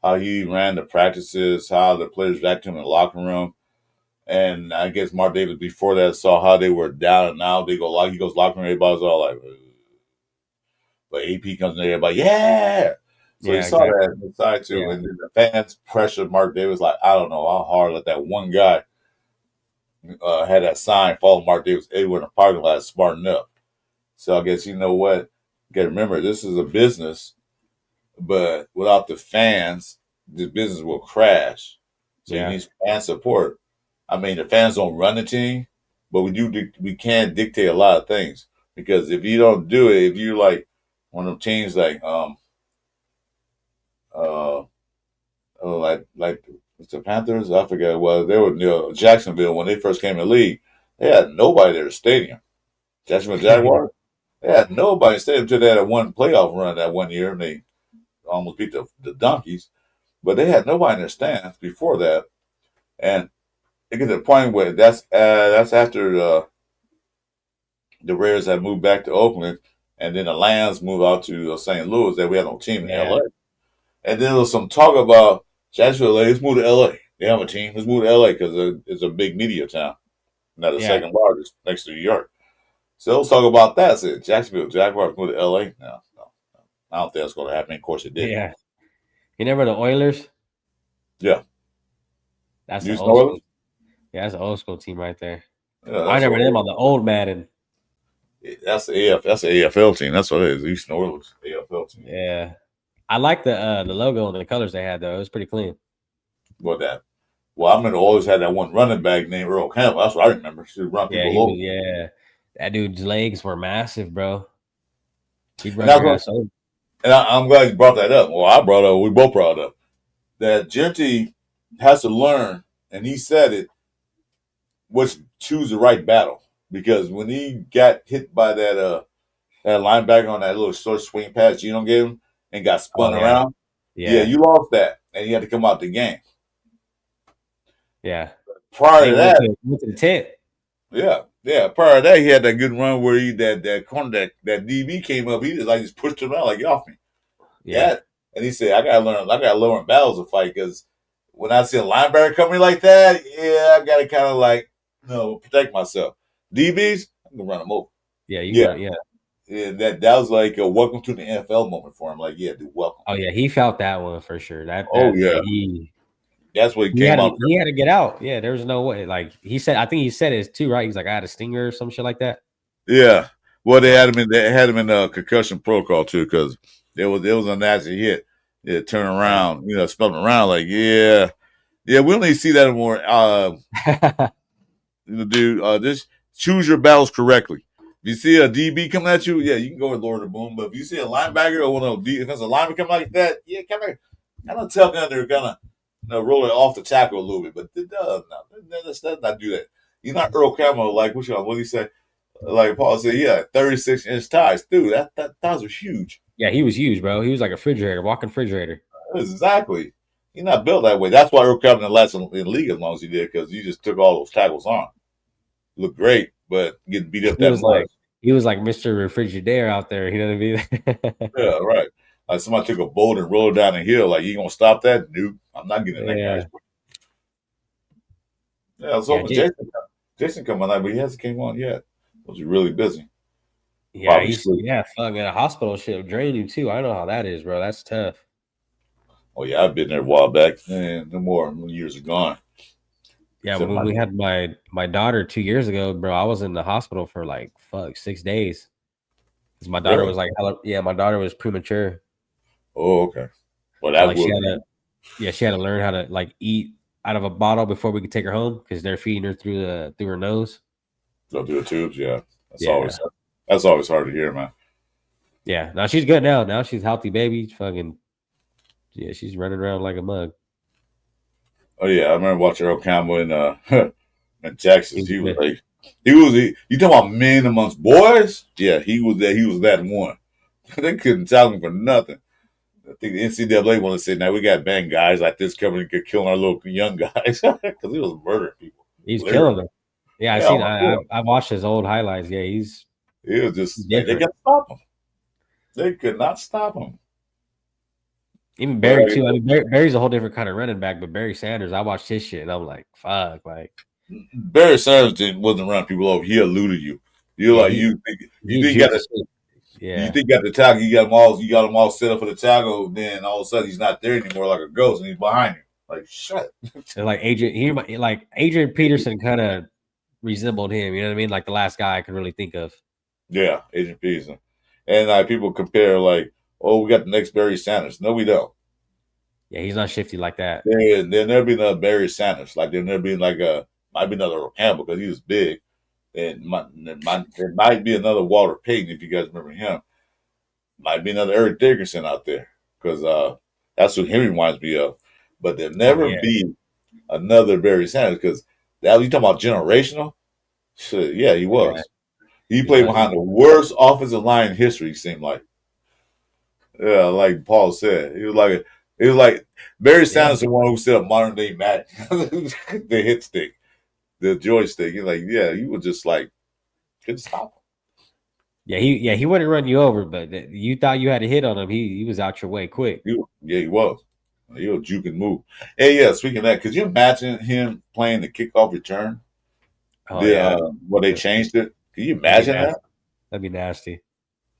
Speaker 1: how he ran the practices, how the players reacted to him in the locker room. And I guess Mark Davis before that saw how they were down and now they go like he goes locker room, everybody's all like, but AP comes in there, everybody, yeah. So he
Speaker 2: Yeah,
Speaker 1: saw that
Speaker 2: exactly.
Speaker 1: and decided to,
Speaker 2: Yeah,
Speaker 1: and then the fans pressured Mark Davis like, I don't know how hard let that one guy had that sign follow Mark Davis everywhere in the parking lot smarting up. So I guess you know what? You got to remember this is a business, but without the fans, the business will crash. So you
Speaker 2: yeah,
Speaker 1: need fan support. I mean, the fans don't run the team, but we can dictate a lot of things because if you don't do it, if you like one of them teams uh, like the Panthers, I forget what they were near Jacksonville when they first came in the league. They had nobody at the stadium. Jacksonville Jaguars. They had nobody in the stadium until they had one playoff run that one year and they almost beat the Donkeys. But they had nobody in their stands before that, and it gets to the point where that's after the Raiders had moved back to Oakland, and then the Lions moved out to St. Louis. That we had no team in
Speaker 2: yeah,
Speaker 1: L.A. And then there was some talk about Jacksonville. Let's move to L.A. They have a team. Let's move to L.A. because it's a big media town, not the
Speaker 2: yeah,
Speaker 1: second largest next to New York. So let's talk about that. I said Jacksonville Jaguars move to L.A. No, I don't think that's going to happen. Of course, it didn't.
Speaker 2: yeah. You remember the Oilers?
Speaker 1: Yeah,
Speaker 2: That's an
Speaker 1: Houston
Speaker 2: old school.
Speaker 1: Oilers.
Speaker 2: Yeah, that's an old school team right there.
Speaker 1: Yeah,
Speaker 2: I
Speaker 1: that's
Speaker 2: remember them
Speaker 1: a
Speaker 2: on the old Madden.
Speaker 1: That's the AFL team. That's what it is. Houston Oilers AFL team.
Speaker 2: Yeah, I like the logo and the colors they had though. It was pretty clean.
Speaker 1: What that? Well, I remember always had that one running back named Earl Campbell. That's what I remember. She would run
Speaker 2: Yeah,
Speaker 1: people
Speaker 2: he was.
Speaker 1: over.
Speaker 2: Yeah, that dude's legs were massive, bro. He'd
Speaker 1: And
Speaker 2: run
Speaker 1: that's
Speaker 2: your
Speaker 1: what.
Speaker 2: ass over.
Speaker 1: And I'm glad you brought that up. Well, I brought it up. We both brought it up that Genty has to learn, and he said it. Which choose the right battle because when he got hit by that linebacker on that little short swing pass Gino gave him and got
Speaker 2: Oh
Speaker 1: spun
Speaker 2: yeah,
Speaker 1: around, yeah,
Speaker 2: yeah,
Speaker 1: you lost that, and you had to come out the game.
Speaker 2: yeah.
Speaker 1: Prior
Speaker 2: They
Speaker 1: to that,
Speaker 2: went to the tent.
Speaker 1: yeah. Prior to that, he had that good run where he that corner that DB came up. He just pushed him out like get off me.
Speaker 2: Yeah,
Speaker 1: Yeah, and he said, I gotta learn battles to fight because when I see a linebacker coming like that, yeah, I gotta kind of like protect myself. DBs, I'm gonna run them over.
Speaker 2: yeah. You can
Speaker 1: Yeah,
Speaker 2: run. Yeah.
Speaker 1: yeah, that was like a welcome to the NFL moment for him. Like, yeah, dude, welcome.
Speaker 2: Oh yeah, he felt that one for sure.
Speaker 1: Oh
Speaker 2: Yeah,
Speaker 1: yeah, that's what he came out.
Speaker 2: he had to get out. Yeah, there was no way. Like he said, I think he said it too, right? He's like, I had a stinger or some shit like that.
Speaker 1: Yeah, well,
Speaker 2: Yeah,
Speaker 1: they had him in a concussion protocol too because it was a nasty hit. Yeah, turn
Speaker 2: yeah.
Speaker 1: around, spun around like yeah. We only see that anymore. Dude, just choose your battles correctly. If you see a DB coming at you, yeah, you can go with Lord of the Boom. But if you see a linebacker or one of those defensive linemen coming like that, yeah, kind of tell them they're gonna roll it off the tackle a little bit. But it does no, let's not do that. You're not Earl Campbell like what do you say? Like Paul said, yeah, 36-inch ties, dude. That thighs are huge.
Speaker 2: Yeah, he was huge, bro. He was like a refrigerator, walking refrigerator.
Speaker 1: Exactly. You're not built that way. That's why Earl Campbell didn't last in the league as long as he did because you just took all those tackles on. Look great, but getting beat up
Speaker 2: He
Speaker 1: that
Speaker 2: was
Speaker 1: much.
Speaker 2: like he was like Mr. Refrigerator out there. You know what I mean?
Speaker 1: Yeah, right. Like somebody took a boat and rolled it down the hill. Like, you gonna stop that? Nope. I'm not getting in that guy's
Speaker 2: Yeah,
Speaker 1: way. Yeah, I was
Speaker 2: yeah,
Speaker 1: hoping Jason come on, but he hasn't came on yet. Was really busy.
Speaker 2: yeah.
Speaker 1: Probably
Speaker 2: He's
Speaker 1: sleep.
Speaker 2: yeah. Fuck, man. A hospital shit drain you too. I know how that is, bro. That's tough.
Speaker 1: Oh yeah, I've been there a while back. Man, no more years are gone.
Speaker 2: Yeah,
Speaker 1: Except
Speaker 2: when
Speaker 1: my
Speaker 2: we had my daughter 2 years ago, bro, I was in the hospital for like 6 days because my daughter
Speaker 1: really.
Speaker 2: was like, yeah, my daughter was premature,
Speaker 1: Oh, okay. Well,
Speaker 2: so
Speaker 1: that
Speaker 2: like she
Speaker 1: would
Speaker 2: had
Speaker 1: be
Speaker 2: to, yeah, she had to learn how to like eat out of a bottle before we could take her home because they're feeding her through her nose.
Speaker 1: go through the tubes. Yeah,
Speaker 2: Yeah,
Speaker 1: that's always hard to hear, man.
Speaker 2: yeah. Now she's good now. Now she's healthy, baby. Fucking yeah, she's running around like a mug.
Speaker 1: Oh yeah, I remember watching Earl Campbell in Texas.
Speaker 2: He's
Speaker 1: He was
Speaker 2: good.
Speaker 1: like, you talking about men amongst boys? Yeah, he was that. He was that one. They couldn't tell him for nothing. I think the NCAA want to say, now we got bang guys like this coming and killing our little young guys because he was murdering people,
Speaker 2: He's
Speaker 1: literally.
Speaker 2: killing them. Yeah, I
Speaker 1: Yeah,
Speaker 2: seen.
Speaker 1: on the field.
Speaker 2: I watched his old highlights. Yeah, he's
Speaker 1: It was just like they
Speaker 2: different.
Speaker 1: couldn't stop him. They could not stop him.
Speaker 2: Even
Speaker 1: But
Speaker 2: Barry
Speaker 1: like I
Speaker 2: too. I
Speaker 1: said,
Speaker 2: mean, Barry's a whole different kind of running back. But Barry Sanders, I watched his shit and I'm like, fuck, like,
Speaker 1: Barry Sanders wasn't running people over. He eluded you. You
Speaker 2: yeah,
Speaker 1: like you
Speaker 2: he
Speaker 1: think you got
Speaker 2: juked the
Speaker 1: the
Speaker 2: shit.
Speaker 1: you
Speaker 2: Yeah,
Speaker 1: think you got the tackle. You got him all set up for the tackle. Then all of a sudden he's not there anymore, like a ghost, and he's behind you. Like shut.
Speaker 2: and like Adrian Peterson kind of resembled him. You know what I mean? Like the last guy I could really think of.
Speaker 1: Yeah, Agent Peterson. And like people compare like, oh, we got the next Barry Sanders. No, we don't.
Speaker 2: Yeah, he's not shifty like that.
Speaker 1: There'll never be another Barry Sanders. Like there'll never be like a might be another Campbell because he was big. And there might be another Walter Payton if you guys remember him. Might be another Eric Dickerson out there because that's who he reminds me of. But there'll
Speaker 2: Oh
Speaker 1: never
Speaker 2: yeah,
Speaker 1: be another Barry Sanders because that you talking about generational. Shit, yeah, he
Speaker 2: yeah,
Speaker 1: was. He
Speaker 2: he
Speaker 1: played
Speaker 2: was.
Speaker 1: behind the worst offensive line in history. It seemed like. Yeah, like Paul said, he was like Barry
Speaker 2: Yeah,
Speaker 1: Sanders, the one who set up modern day Madden, the hit stick, the joystick. He's like, yeah, you were just like couldn't stop him.
Speaker 2: he wouldn't run you over, but you thought you had a hit on him. He was out your way quick.
Speaker 1: Yeah, he was. He was juke and move. Hey, yeah. Speaking of that, could you imagine him playing the kickoff return?
Speaker 2: Oh yeah,
Speaker 1: Where they changed it? Can you
Speaker 2: that'd be
Speaker 1: imagine
Speaker 2: nasty.
Speaker 1: that?
Speaker 2: That'd be nasty.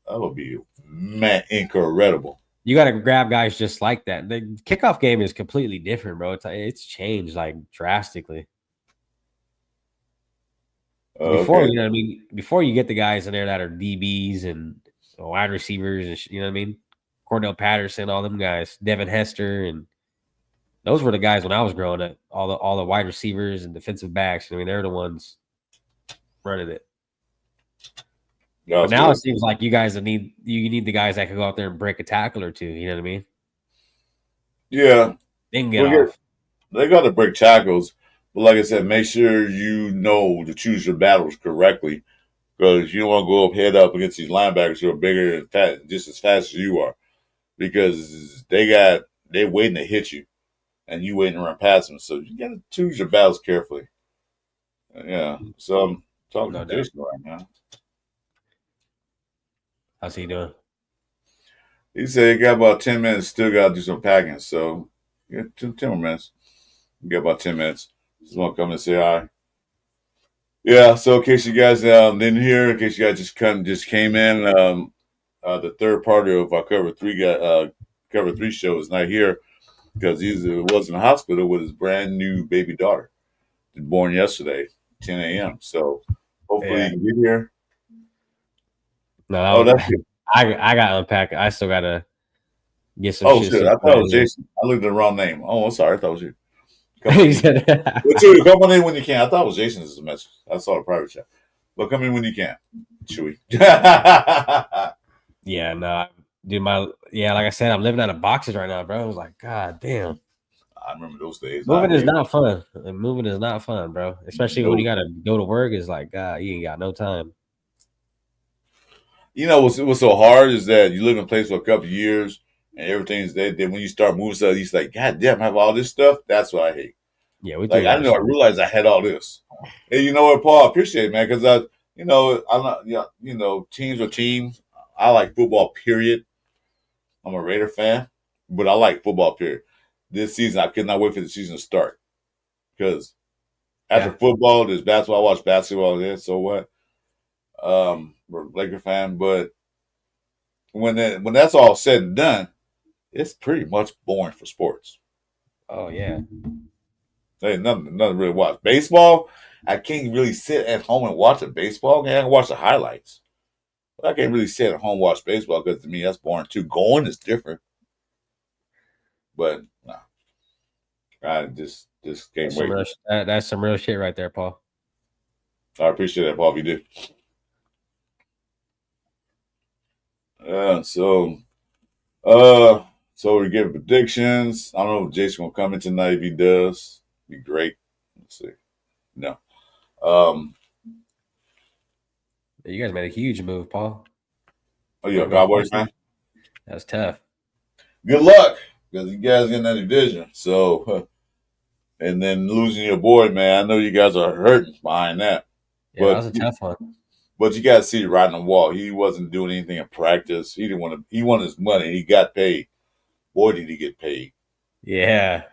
Speaker 1: That would be man incredible.
Speaker 2: You got to grab guys just like that. The kickoff game is completely different, bro. It's changed like drastically. Before,
Speaker 1: Okay,
Speaker 2: you know what I mean? Before you get the guys in there that are DBs and wide receivers and you know what I mean? Cordell Patterson, all them guys, Devin Hester, and those were the guys when I was growing up. All the wide receivers and defensive backs. I mean, they're the ones running it.
Speaker 1: that
Speaker 2: But
Speaker 1: was
Speaker 2: now it
Speaker 1: good.
Speaker 2: seems like you need the guys that can go out there and break a tackle or two. You know what I mean?
Speaker 1: Yeah,
Speaker 2: Then get
Speaker 1: we get
Speaker 2: off.
Speaker 1: they got to break tackles, but like I said, make sure you know to choose your battles correctly because you don't want to go up head up against these linebackers who are bigger and fat, just as fast as you are, because they're waiting to hit you and you waiting to run past them. So you got to choose your battles carefully. Yeah. So I'm talking
Speaker 2: No
Speaker 1: to
Speaker 2: doubt.
Speaker 1: Jason right now.
Speaker 2: How's he doing?
Speaker 1: He said he got about 10 minutes. Still got to do some packing. So yeah, 10 more minutes. You got about 10 minutes. Just want to come and say hi. Yeah, so in case you guys didn't hear, in case you guys just came in, the third part of our cover three show is not here because he was in the hospital with his brand new baby daughter, born yesterday, 10 a.m. So hopefully
Speaker 2: Yeah.
Speaker 1: you can get here. Oh,
Speaker 2: No,
Speaker 1: that's good.
Speaker 2: I got to unpack. I still gotta get some
Speaker 1: Oh
Speaker 2: shit
Speaker 1: shit, I thought it was
Speaker 2: situated.
Speaker 1: Jason. I looked at the wrong name. Oh, I'm sorry, I thought it was you. Come on
Speaker 2: He
Speaker 1: in.
Speaker 2: said,
Speaker 1: Well, Chewy, come on in when you can. I thought it was Jason's message. I saw the private chat. But come in when you can, Chewy. I
Speaker 2: "Yeah, no, dude, like I said, I'm living out of boxes right now, bro." I was like, "God damn,
Speaker 1: remember those days. I
Speaker 2: moving is
Speaker 1: hate
Speaker 2: not fun. Moving is not fun, bro. Especially when you
Speaker 1: no.
Speaker 2: gotta go to work. It's like, God, you ain't got no time."
Speaker 1: You know what's so hard is that you live in a place for a couple of years and everything's there. Then when you start moving stuff, you're like, God damn, I have all this stuff. That's what I hate.
Speaker 2: Yeah, we threw
Speaker 1: Like
Speaker 2: a
Speaker 1: I
Speaker 2: lot
Speaker 1: didn't
Speaker 2: of
Speaker 1: know. I
Speaker 2: shit.
Speaker 1: realized I had all this. And you know what, Paul? I appreciate it, man, because I'm not. Yeah, teams are teams. I like football. Period. I'm a Raider fan, but I like football. Period. This season, I could not wait for the season to start because after
Speaker 2: Yeah.
Speaker 1: football, there's basketball. I watch basketball. There, so what? We're a Laker fan, but when that's all said and done, it's pretty much boring for sports.
Speaker 2: Oh yeah.
Speaker 1: There's nothing really watch. Baseball, I can't really sit at home and watch a baseball game. I can watch the highlights. But I can't really sit at home and watch baseball because to me that's boring too. Going is different, but nah, I just can't
Speaker 2: That's some
Speaker 1: wait.
Speaker 2: real. That's some real shit right there, Paul.
Speaker 1: I appreciate that, Paul. If you do. So uh, so we give predictions. I don't know if Jason will come in tonight. If he does, Be great. Let's see. No. Um.
Speaker 2: You guys made a huge move, Paul.
Speaker 1: Oh, you a
Speaker 2: Going to go to
Speaker 1: Cowboys
Speaker 2: Parsons?
Speaker 1: fan?
Speaker 2: That's tough.
Speaker 1: Good luck, because you guys in that division. So, and then losing your boy, man. I know you guys are hurting behind that,
Speaker 2: Yeah, that
Speaker 1: but
Speaker 2: was a tough one.
Speaker 1: you got to see it right on the wall. He wasn't doing anything in practice. He didn't want to. He wanted his money. He got paid. Boy, did he get paid.
Speaker 2: Yeah.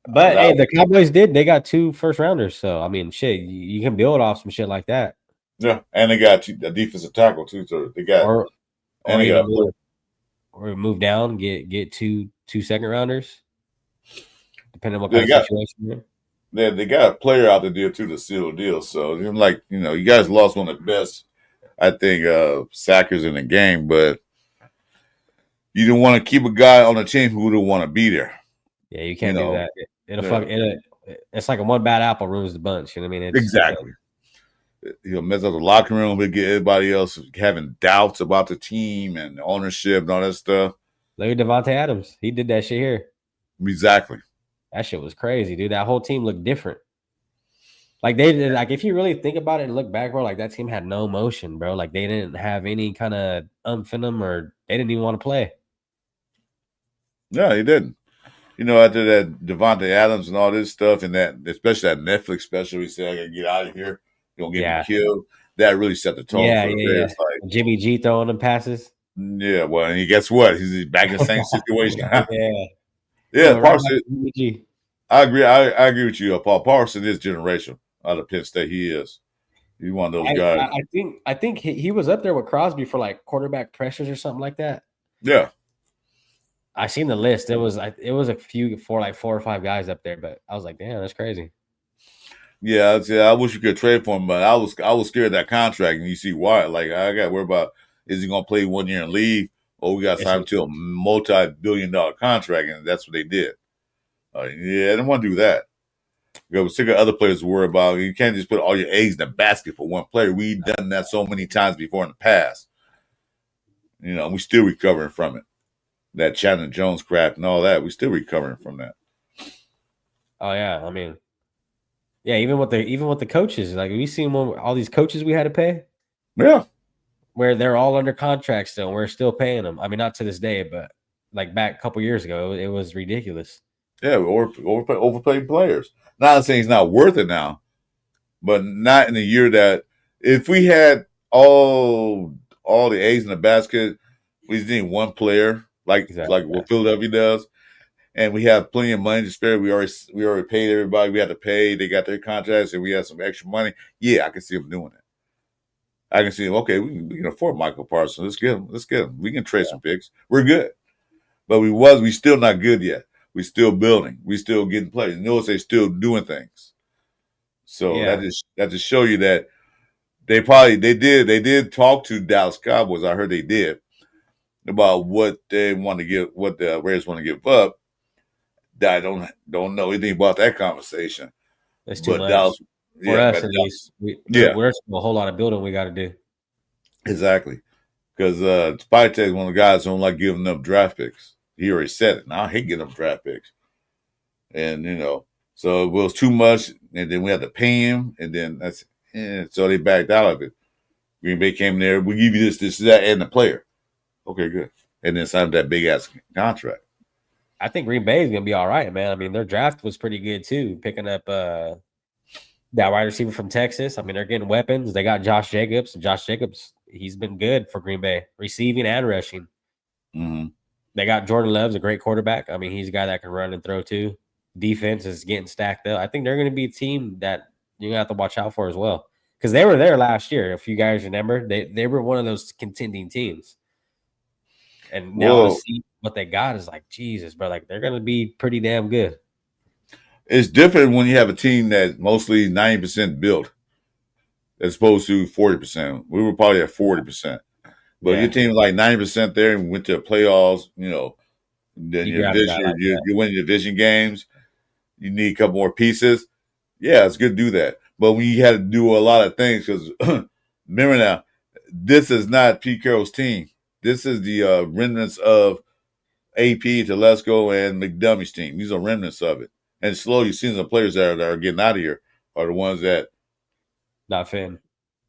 Speaker 2: But
Speaker 1: That
Speaker 2: hey, the Cowboys did. They got 2 first rounders. So I mean, shit, you can build off some shit like that,
Speaker 1: Yeah, and they got a defensive tackle too. So they got
Speaker 2: or
Speaker 1: and they
Speaker 2: even
Speaker 1: got a player.
Speaker 2: move down, get two second rounders, depending on what kind
Speaker 1: They
Speaker 2: of
Speaker 1: got
Speaker 2: situation you're in.
Speaker 1: they got a player out the deal too to seal the deal. So like you guys lost one of the best, I think, sackers in the game, but you didn't want to keep a guy on the team who don't want to be there.
Speaker 2: Yeah, you
Speaker 1: You
Speaker 2: can't do
Speaker 1: know,
Speaker 2: that. It'll
Speaker 1: yeah,
Speaker 2: fuck. It's like a one bad apple ruins the bunch. You know what I mean? It's you can't.
Speaker 1: exactly. He'll mess up the locker room. He'll get everybody else having doubts about the team and the ownership and all that stuff.
Speaker 2: Look at Devontae Adams. He did that shit here.
Speaker 1: Exactly.
Speaker 2: That shit was crazy, dude. That whole team looked different. Like they did. Like if you really think about it and look back, bro, like that team had no motion, bro. Like they didn't have any kind of umph in them, or they didn't even want to play.
Speaker 1: Yeah, he didn't. After that Devontae Adams and all this stuff, and that especially that Netflix special, he said, "I gotta get out of here. You're gonna get me
Speaker 2: Yeah,
Speaker 1: killed." That really set the tone
Speaker 2: yeah,
Speaker 1: for the
Speaker 2: yeah,
Speaker 1: Bears.
Speaker 2: yeah. Jimmy G throwing them passes.
Speaker 1: Yeah, well, and guess what? He's back in the same situation.
Speaker 2: Yeah, he
Speaker 1: Yeah,
Speaker 2: went right back
Speaker 1: Parson.
Speaker 2: to Jimmy G.
Speaker 1: I agree. I agree with you, Paul. Parson is generational out of Penn State. He is. He's one of those guys.
Speaker 2: I think he was up there with Crosby for like quarterback pressures or something like that.
Speaker 1: Yeah,
Speaker 2: I seen the list. It was a few for like 4 or 5 guys up there, but I was like, damn, that's crazy.
Speaker 1: yeah. I wish we could trade for him, but I was scared of that contract, and you see why. Like I got worried about, is he gonna play 1 year and leave, or we got
Speaker 2: It's
Speaker 1: signed to a multi-billion-dollar contract, and that's what they did. Yeah, I didn't want to do that. Because we're sick of other players to worry about. You can't just put all your eggs in the basket for one player. We've done that so many times before in the past. We still recovering from it. That Chandler Jones crap and all that, we still recovering from that.
Speaker 2: Oh yeah, I mean, yeah, even with the coaches, like we seen all these coaches we had to pay,
Speaker 1: Yeah,
Speaker 2: where they're all under contract still, and we're still paying them. I mean, not to this day, but like back a couple years ago, it was ridiculous.
Speaker 1: yeah, overpaid players. Not saying he's not worth it now, but not in a year that if we had all the eggs in the basket, we just need one player like
Speaker 2: Exactly.
Speaker 1: what Philadelphia does, and we have plenty of money to spare. We already paid everybody we had to pay. They got their contracts, and we had some extra money. Yeah, I can see them doing it. I can see them. Okay, we can afford Michael Parsons. Let's get him. Let's get him. We can trade some picks. We're good, but we still not good yet. We still building. We still getting players. Notice they still doing things. So
Speaker 2: Yeah,
Speaker 1: that just show you that they did talk to Dallas Cowboys. I heard they did about what they want to give, what the Raiders want to give up. I don't know anything about that conversation.
Speaker 2: it's too
Speaker 1: But
Speaker 2: much
Speaker 1: Dallas,
Speaker 2: for
Speaker 1: yeah,
Speaker 2: us
Speaker 1: but
Speaker 2: at
Speaker 1: Dallas,
Speaker 2: least.
Speaker 1: yeah,
Speaker 2: We're still a whole lot of building we got to do.
Speaker 1: exactly. Because Spytek is one of the guys who don't like giving up draft picks. He already said it. Now I hate giving up draft picks, and so it was too much, and then we had to pay him, and then so they backed out of it. Green Bay came there. We give you this, that, and the player. Okay, good. And then signed that big ass contract.
Speaker 2: I think Green Bay is gonna be all right, man. I mean, their draft was pretty good too, picking up that wide receiver from Texas. I mean, they're getting weapons. They got Josh Jacobs. Josh Jacobs, he's been good for Green Bay, receiving and rushing.
Speaker 1: Mm-hmm.
Speaker 2: They got Jordan Love's a great quarterback. I mean, he's a guy that can run and throw too. Defense is getting stacked up. I think they're going to be a team that you're going to have to watch out for as well. Because they were there last year. If you guys remember, they were one of those contending teams. And now to
Speaker 1: Well,
Speaker 2: see what they got is like, Jesus, bro. Like, they're going to be pretty damn good.
Speaker 1: it's different when you have a team that's mostly 90% built as opposed to 40%. We were probably at 40%. But your
Speaker 2: Yeah.
Speaker 1: team like 90% there and went to the playoffs, then
Speaker 2: You
Speaker 1: your
Speaker 2: grab a guy
Speaker 1: division,
Speaker 2: like that.
Speaker 1: you win your division games, you need a couple more pieces. Yeah, it's good to do that. But when you had to do a lot of things, because remember now, this is not Pete Carroll's team. This is the remnants of AP, Telesco, and McDumey's team. These are remnants of it. And slowly, you're seeing the players that are getting out of here are the ones
Speaker 2: Not fan.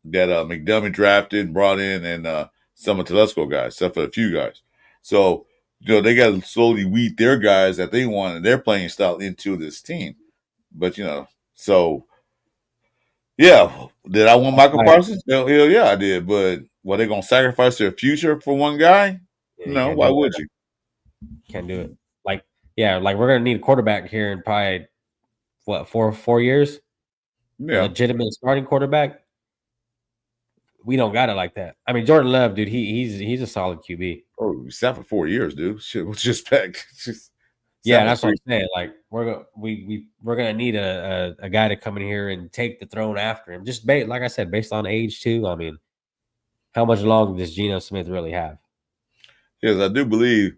Speaker 1: that McDumey drafted, brought in, and some of Telesco guys, except for a few guys. So, they got to slowly weed their guys that they want and their playing style into this team. But, so, yeah. Did I want Michael
Speaker 2: Right.
Speaker 1: Parsons? Hell yeah, I did. But were they going to sacrifice their future for one guy?
Speaker 2: Yeah, you
Speaker 1: No,
Speaker 2: can't
Speaker 1: why
Speaker 2: do it.
Speaker 1: would you?
Speaker 2: Can't do it. Like, yeah, like we're gonna need a quarterback here in probably what 4 years? A
Speaker 1: Yeah.
Speaker 2: legitimate starting quarterback. We don't got it like that. I mean, Jordan Love, dude, he's a solid QB.
Speaker 1: Oh, we sat for 4 years, dude. Shit was just back. Just
Speaker 2: Yeah,
Speaker 1: sat for
Speaker 2: that's what
Speaker 1: three.
Speaker 2: I'm saying. Like we're gonna need a guy to come in here and take the throne after him. Just like I said, based on age too. I mean, how much longer does Geno Smith really have?
Speaker 1: Yes, I do believe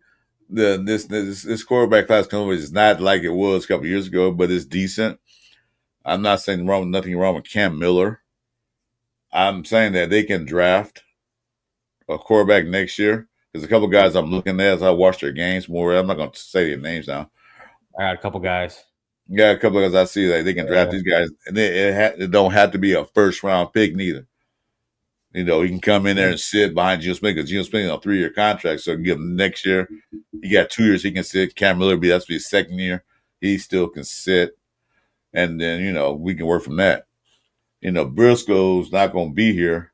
Speaker 1: this quarterback class coming is not like it was a couple years ago, but it's decent. I'm not saying nothing wrong with Cam Miller. I'm saying that they can draft a quarterback next year. There's a couple guys I'm looking at as I watch their games more. I'm not going to say their names now.
Speaker 2: I got a couple guys.
Speaker 1: Yeah, a couple of guys I see that they can draft
Speaker 2: Yeah,
Speaker 1: these guys, and it don't have to be a first round pick neither. He can come in there and sit behind Geno Smith because Geno Smith on a 3-year contract, so give him next year. He got 2 years he can sit. Cam Miller that's his second year. He still can sit, and then we can work from that. Briscoe's not going to be here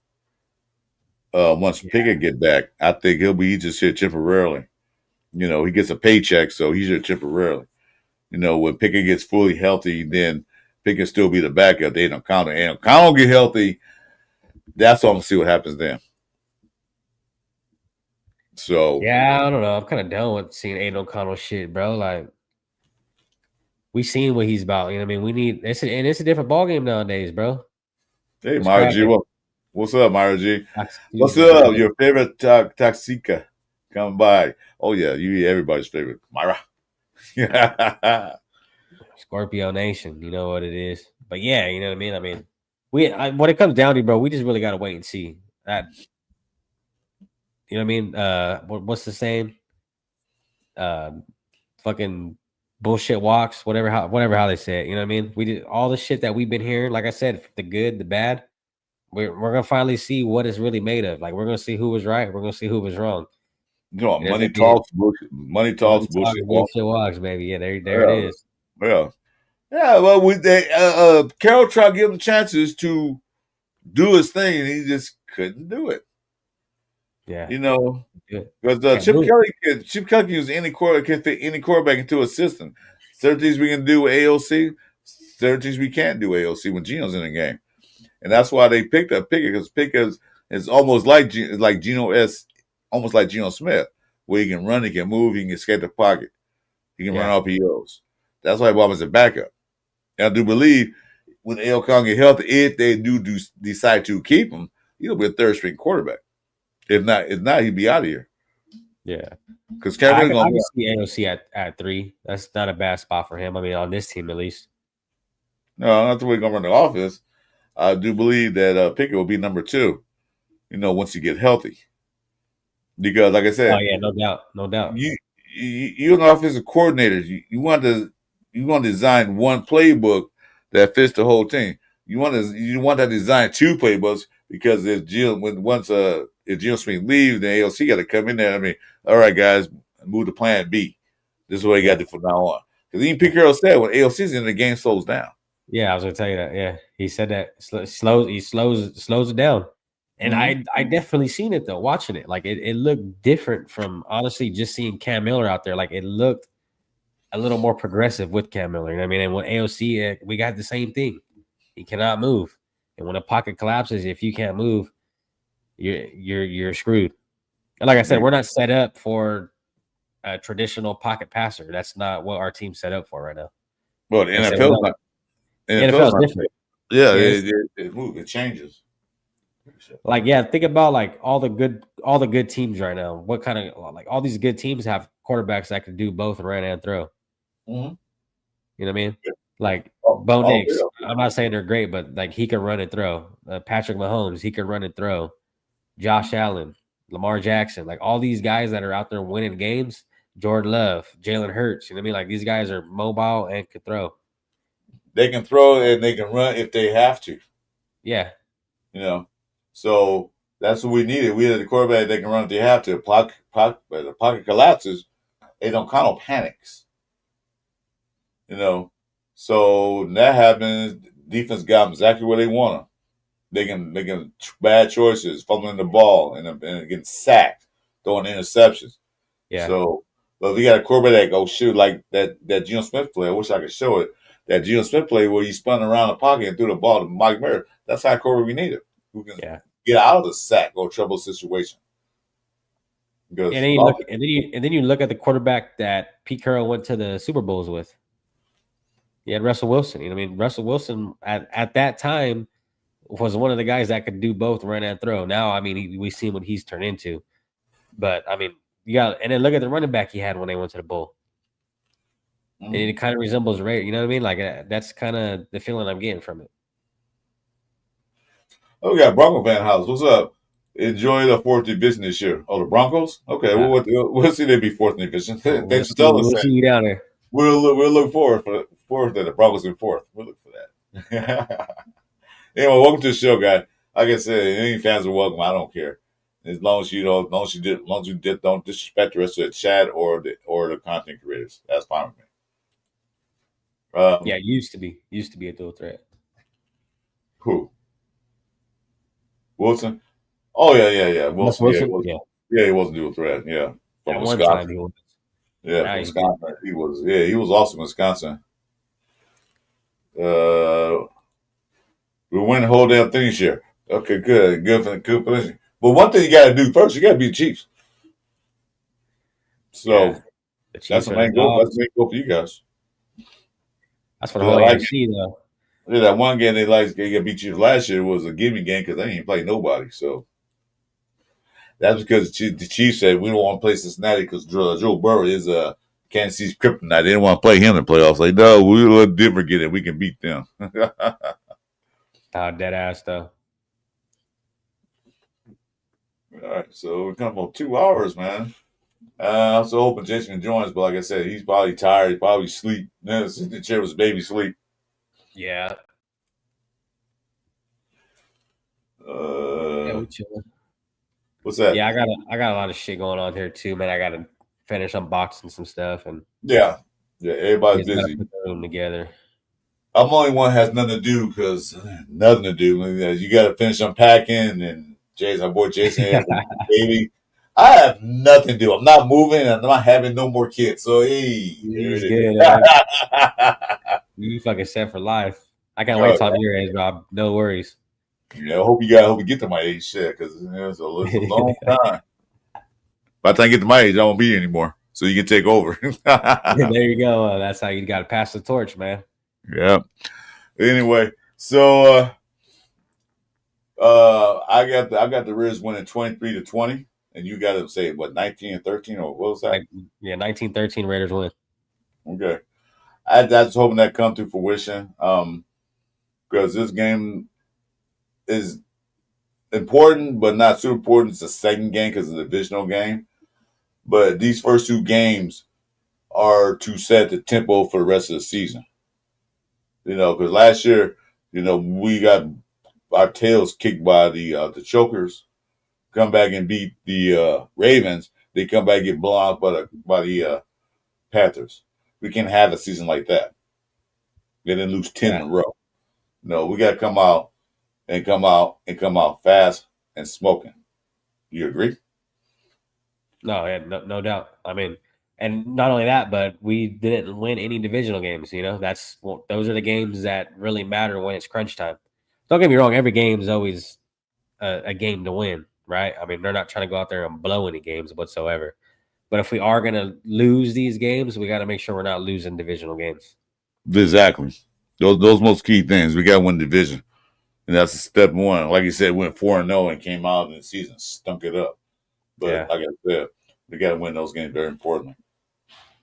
Speaker 1: once
Speaker 2: yeah,
Speaker 1: Pickett get back. I think he's just here temporarily. He gets a paycheck, so he's here temporarily. When Pickett gets fully healthy, then Pickett still be the backup. They don't count it. And if Connell get healthy, that's all I'm gonna see what happens then. So
Speaker 2: yeah. I don't know. I'm kind of done with seeing Aiden O'Connell shit, bro. Like we seen what he's about. You know what I mean? We need it's a different ball game nowadays, bro.
Speaker 1: hey,
Speaker 2: What's
Speaker 1: Mario G,
Speaker 2: cracking?
Speaker 1: what's up, Mario G?
Speaker 2: That's
Speaker 1: What's
Speaker 2: season,
Speaker 1: up?
Speaker 2: man.
Speaker 1: Your favorite Taxika come by? Oh yeah, you everybody's favorite, Myra. Yeah,
Speaker 2: Scorpio Nation, you know what it is. But yeah, you know what I mean. I mean, when it comes down to, bro, we just really got to wait and see. That you know what I mean. What's the saying? Uh, fucking bullshit walks, whatever how they say it. You know what I mean. We did all the shit that we've been hearing. Like I said, the good, the bad. We're gonna finally see what it's really made of. Like we're gonna see who was right. We're gonna see who was wrong. And there's
Speaker 1: money
Speaker 2: gonna be
Speaker 1: talks, bullshit. Money talks,
Speaker 2: money talk
Speaker 1: bullshit
Speaker 2: and
Speaker 1: walks.
Speaker 2: bullshit walks, baby. Yeah, there it
Speaker 1: Yeah,
Speaker 2: is.
Speaker 1: yeah, yeah. Well, Carroll tried to give him chances to do his thing, and he just couldn't do it.
Speaker 2: Yeah,
Speaker 1: You know,
Speaker 2: good.
Speaker 1: because
Speaker 2: Can't do it.
Speaker 1: Chip Kelly can use can fit any quarterback into a system. Certain things we can do with AOC, certain things we can't do with AOC when Geno's in the game, and that's why they picked up Pickett because Pickett is almost like almost like Geno Smith, where he can run, he can move, he can escape the pocket, he can run
Speaker 2: Yeah,
Speaker 1: RPOs. That's why Bob is a backup. And I do believe when L. Kong get healthy, if they do decide to keep him, he'll be a third string quarterback. If not, he'd be out of here
Speaker 2: yeah.
Speaker 1: because Cameron
Speaker 2: I
Speaker 1: gonna
Speaker 2: can
Speaker 1: be.
Speaker 2: see AOC at 3. That's not a bad spot for him. I mean, on this team at least.
Speaker 1: No, not the way he's gonna run the offense. I do believe that Pickett will be number 2. Once you get healthy, because like I
Speaker 2: Oh
Speaker 1: said,
Speaker 2: yeah, no doubt, no doubt.
Speaker 1: you're an offensive coordinator. You want to design one playbook that fits the whole team. You want to design 2 playbooks because if Geno Smith leaves, then AOC got to come in there. I mean, all right, guys, move to Plan B. This is what you got
Speaker 2: Yeah,
Speaker 1: to do from now on. Because even Pete Carroll said when AOC's in the game slows down.
Speaker 2: yeah. I was gonna tell you that. Yeah, he said that slows it down, and
Speaker 1: Mm-hmm.
Speaker 2: I definitely seen it though. Watching it, like it looked different from honestly just seeing Cam Miller out there. Like it looked a little more progressive with Cam Miller. You know what I mean? And with AOC, we got the same thing. He cannot move, and when a pocket collapses, if you can't move, you're screwed. And like I said, we're not set up for a traditional pocket passer. That's not what our team's set up for right now.
Speaker 1: Well, the
Speaker 2: Like I said, we're
Speaker 1: NFL's
Speaker 2: not.
Speaker 1: not.
Speaker 2: The
Speaker 1: NFL's
Speaker 2: NFL is
Speaker 1: not.
Speaker 2: different.
Speaker 1: Yeah,
Speaker 2: Yeah,
Speaker 1: it changes.
Speaker 2: like yeah. Think about like all the good teams right now. What kind of like all these good teams have quarterbacks that can do both run and throw.
Speaker 1: Mm-hmm.
Speaker 2: You know what I mean? Like Bo
Speaker 1: Oh,
Speaker 2: Nix. I'm not saying they're great, but like he can run and throw. Patrick Mahomes, he can run and throw. Josh Allen, Lamar Jackson, like all these guys that are out there winning games, Jordan Love, Jalen Hurts. You know what I mean? Like these guys are mobile and could throw.
Speaker 1: They can throw and they can run if they have to.
Speaker 2: Yeah,
Speaker 1: You know, so that's what we needed. We had a quarterback that can run if they have to. The pocket collapses. They don't kind of panics. You know, so when that happens, defense got them exactly where they want them. They can bad choices, fumbling the ball and getting sacked, throwing interceptions.
Speaker 2: yeah,
Speaker 1: So, but if you got a quarterback that go shoot like that Geno Smith play, I wish I could show it. That Geno Smith play where he spun around the pocket and threw the ball to Mike Murray. That's how quarterback we needed. Who can
Speaker 2: yeah.
Speaker 1: get out of the sack or trouble situation.
Speaker 2: And
Speaker 1: Because
Speaker 2: then
Speaker 1: a
Speaker 2: you
Speaker 1: lot
Speaker 2: look,
Speaker 1: of
Speaker 2: and then you look at the quarterback that Pete Carroll went to the Super Bowls with. You had Russell Wilson. You know what I mean? Russell Wilson at that time was one of the guys that could do both run and throw. Now, I mean, we see what he's turned into. But I mean, you got and then look at the running back he had when they went to the bowl. And it kind of resembles Ray. You know what I mean? Like that's kind of the feeling I'm getting from it.
Speaker 1: Oh, we got Bronco fan house. What's up? Enjoy the fourth division this year. Oh, the Broncos. Okay,
Speaker 2: Uh,
Speaker 1: we'll see they be fourth division.
Speaker 2: we'll
Speaker 1: Thanks for
Speaker 2: see.
Speaker 1: telling us
Speaker 2: We'll
Speaker 1: that.
Speaker 2: see you down there.
Speaker 1: We'll look forward for fourth that the Broncos in fourth. We'll look for that. Anyway, welcome to the show, guy. Like I said, any fans are welcome. I don't care. As long as you don't, as long as you don't disrespect the rest of the chat or the content creators. That's fine with me.
Speaker 2: Yeah, used to be a dual threat.
Speaker 1: Who? Wilson? Oh yeah.
Speaker 2: Russ
Speaker 1: Wilson,
Speaker 2: Wilson. Yeah,
Speaker 1: yeah, he wasn't dual threat. Yeah, from
Speaker 2: at one time
Speaker 1: Wisconsin.
Speaker 2: he was.
Speaker 1: Yeah,
Speaker 2: Now
Speaker 1: from
Speaker 2: he's good.
Speaker 1: Wisconsin. He was awesome in Wisconsin. Uh, we win the whole damn thing this year. Okay, good position. But one thing you got to do first, you got to beat the Chiefs.
Speaker 2: Yeah,
Speaker 1: So
Speaker 2: the
Speaker 1: that's
Speaker 2: Chiefs
Speaker 1: the
Speaker 2: are the
Speaker 1: main goal. That's the
Speaker 2: dogs.
Speaker 1: main goal for you guys.
Speaker 2: That's for the
Speaker 1: Because I
Speaker 2: whole
Speaker 1: like
Speaker 2: AFC though.
Speaker 1: yeah, that one game they got beat Chiefs last year was a gimme game because they didn't play nobody. So that's because the Chiefs said we don't want to play Cincinnati because Joe Burrow is Kansas City's kryptonite. They didn't want to play him in the playoffs. Like, no, we'll let Denver get it. We can beat them. All
Speaker 2: Dead ass though.
Speaker 1: right, so we're coming on 2 hours, man. I'm so hoping Jason joins, but like I said, he's probably tired. He probably sleep. Sitting in the chair was baby sleep.
Speaker 2: Yeah, yeah,
Speaker 1: Uh,
Speaker 2: we chilling.
Speaker 1: what's that?
Speaker 2: Yeah, I got a lot of shit going on here too, man. I got to finish unboxing some stuff and
Speaker 1: Yeah, yeah. Everybody's
Speaker 2: just got to
Speaker 1: busy.
Speaker 2: put the room together.
Speaker 1: I'm the only one that has nothing to do because nothing to do. You got to finish unpacking, and Jason, my boy Jason has a baby. I have nothing to do. I'm not moving, and I'm not having no more kids. So hey, there
Speaker 2: He's
Speaker 1: it is.
Speaker 2: good, man. You fucking set for life. I can't wait
Speaker 1: Oh,
Speaker 2: till I'm your age, Rob. No worries.
Speaker 1: yeah, I hope you get to my age, shit, because it's a long time. By the time you get to my age, I won't be here anymore. So you can take over.
Speaker 2: There you go. That's how you got to pass the torch, man.
Speaker 1: Yeah. Anyway, so I got the Riz winning 23-20, and you got to say what 19-13 or what was that?
Speaker 2: Like, yeah, 1913 Raiders win.
Speaker 1: Okay, I was hoping that come to fruition. Because this game is important, but not super important. It's the second game because it's a divisional game. But these first two games are to set the tempo for the rest of the season. Because last year, we got our tails kicked by the Chokers. Come back and beat the Ravens. They come back and get blown out by the Panthers. We can't have a season like that. They didn't lose 10
Speaker 2: Yeah.
Speaker 1: in a row. No, we got to come out fast and smoking. You agree?
Speaker 2: No, yeah, no doubt. I mean, and not only that, but we didn't win any divisional games. You know, those are the games that really matter when it's crunch time. Don't get me wrong; every game is always a game to win, right? I mean, they're not trying to go out there and blow any games whatsoever. But if we are going to lose these games, we got to make sure we're not losing divisional games.
Speaker 1: Exactly. Those most key things. We got to win division, and that's step one. Like you said, went 4-0 and came out in the season, stunk it up. But
Speaker 2: Yeah.
Speaker 1: like I said, we got to win those games very importantly.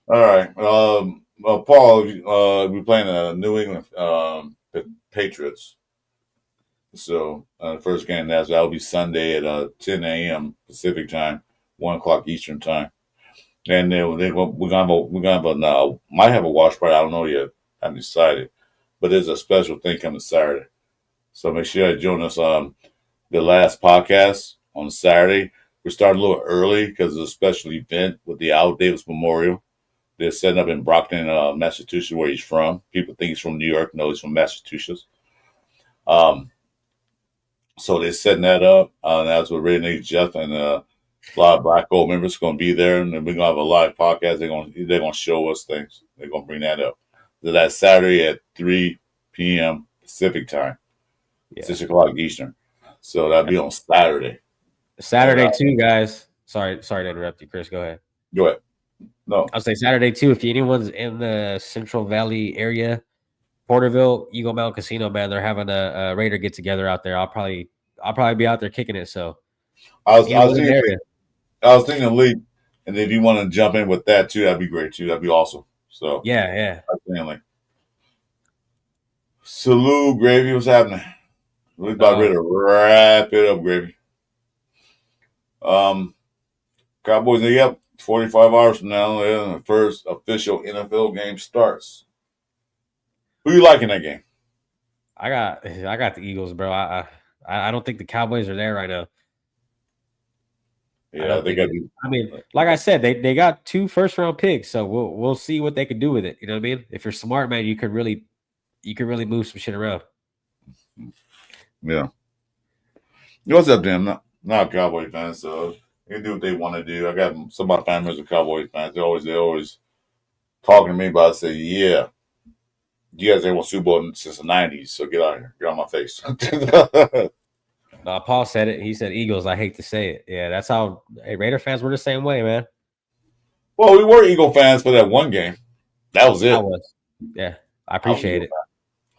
Speaker 1: All right. Paul, we're playing the New England Patriots. So the first game that'll be Sunday at 10 a.m. Pacific time, 1 o'clock Eastern time. And then we're gonna might have a watch party. I don't know yet. I haven't decided, but there's a special thing coming Saturday. So make sure you join us on the last podcast on Saturday. We're starting a little early because it's a special event with the Al Davis Memorial. They're setting up in Brockton, Massachusetts, where he's from. People think he's from New York. No, he's from Massachusetts. Um, so they're setting that up. That's with Ray Nate Jeff and a lot of Black Gold members going to be there, and then we're going to have a live podcast. They're going to show us things. They're going to bring that up. So that's Saturday at 3 p.m. Pacific time, 6 o'clock Eastern. So that'll be on Saturday.
Speaker 2: Saturday too, guys. Sorry to interrupt you, Chris. Go ahead.
Speaker 1: Go ahead. No,
Speaker 2: I'll say Saturday too. If anyone's in the Central Valley area, Porterville, Eagle Mountain Casino, man, they're having a Raider get together out there. I'll probably be out there kicking it. So
Speaker 1: I was thinking Lee, and if you want to jump in with that too, that'd be great too. That'd be awesome. So
Speaker 2: yeah.
Speaker 1: Family. Salute, Gravy. What's happening? We're about ready to wrap it up, Gravy. Cowboys, yep, 45 hours from now, the first official NFL game starts. Who you like in that game?
Speaker 2: I got the Eagles, bro. I don't think the Cowboys are there right now.
Speaker 1: Yeah, they got.
Speaker 2: I mean, like I said, they got 2 first-round picks, so we'll see what they can do with it. You know what I mean? If you're smart, man, you could really move some shit around.
Speaker 1: Yeah. What's up, Dan? Not a Cowboy fan, so they can do what they want to do. I got some of my family are Cowboys fans. They always talking to me about say, yeah, you guys ain't won Super Bowl since the '90s, so get out of here, get out of my face.
Speaker 2: Paul said it. He said Eagles. I hate to say it. Yeah, that's how. Hey, Raider fans were the same way, man.
Speaker 1: Well, we were Eagle fans for that one game. That was it.
Speaker 2: Yeah, I appreciate it.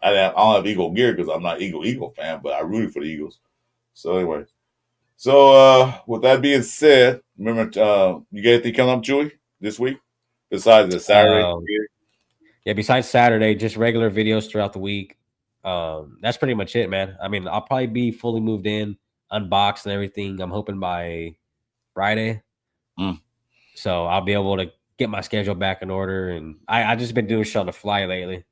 Speaker 1: I don't have Eagle gear because I'm not Eagle fan, but I rooted for the Eagles. So anyway, with that being said, remember you got anything coming up, Chuy, this week besides the Saturday?
Speaker 2: Yeah, besides Saturday, just regular videos throughout the week. That's pretty much it, man. I mean, I'll probably be fully moved in, unboxed and everything. I'm hoping by Friday. So I'll be able to get my schedule back in order. And I just been doing shit on the fly lately,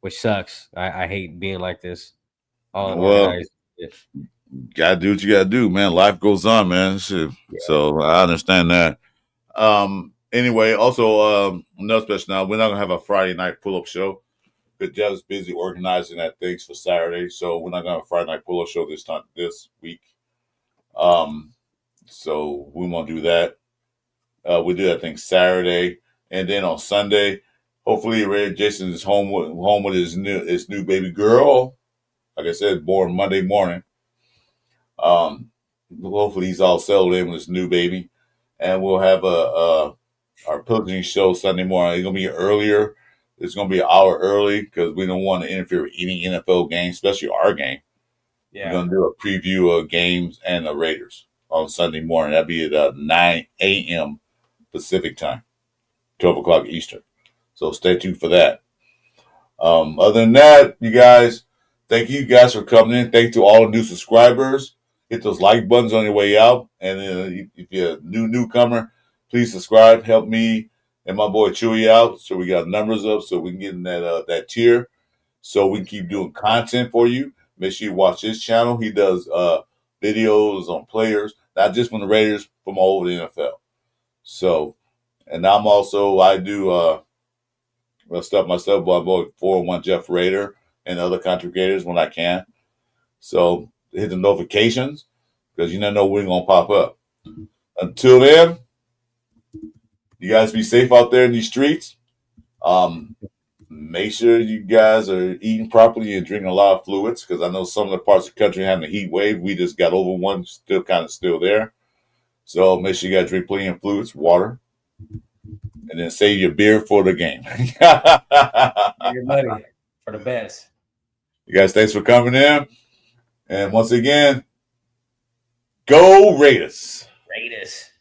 Speaker 2: which sucks. I hate being like this. All unorganized.
Speaker 1: Gotta do what you gotta do, man. Life goes on, man. Shit. Yeah. So I understand that. Anyway, also another special now, we're not gonna have a Friday night pull-up show. Because Jeff's busy organizing that things for Saturday, so we're not gonna have a Friday night pull-up show this week. So we won't do that. We do that thing Saturday, and then on Sunday, hopefully Ray Jason is home with his new baby girl. Like I said, born Monday morning. Hopefully he's all settled in with his new baby, and we'll have our pillaging show Sunday morning. It's gonna be earlier. It's gonna be an hour early because we don't want to interfere with any NFL games, especially our game. Yeah. We're gonna do a preview of games and the Raiders on Sunday morning. That'll be at 9 a.m. Pacific time, 12 o'clock Eastern. So stay tuned for that. Other than that, you guys, thank you guys for coming in. Thank you to all the new subscribers. Hit those like buttons on your way out. And if you're a newcomer, please subscribe. Help me and my boy Chuy out so we got numbers up so we can get in that tier so we can keep doing content for you. Make sure you watch his channel. He does videos on players, not just from the Raiders, from all over the NFL. So, and I do stuff myself by my boy 401 Jeff Raider and other content creators when I can. So hit the notifications because you never know when we're going to pop up. Until then, you guys be safe out there in these streets. Make sure you guys are eating properly and drinking a lot of fluids because I know some of the parts of the country having a heat wave. We just got over one, still there. So make sure you guys drink plenty of fluids, water, and then save your beer for the game.
Speaker 2: Your money for the best.
Speaker 1: You guys, thanks for coming in. And once again, go Raiders.
Speaker 2: Raiders.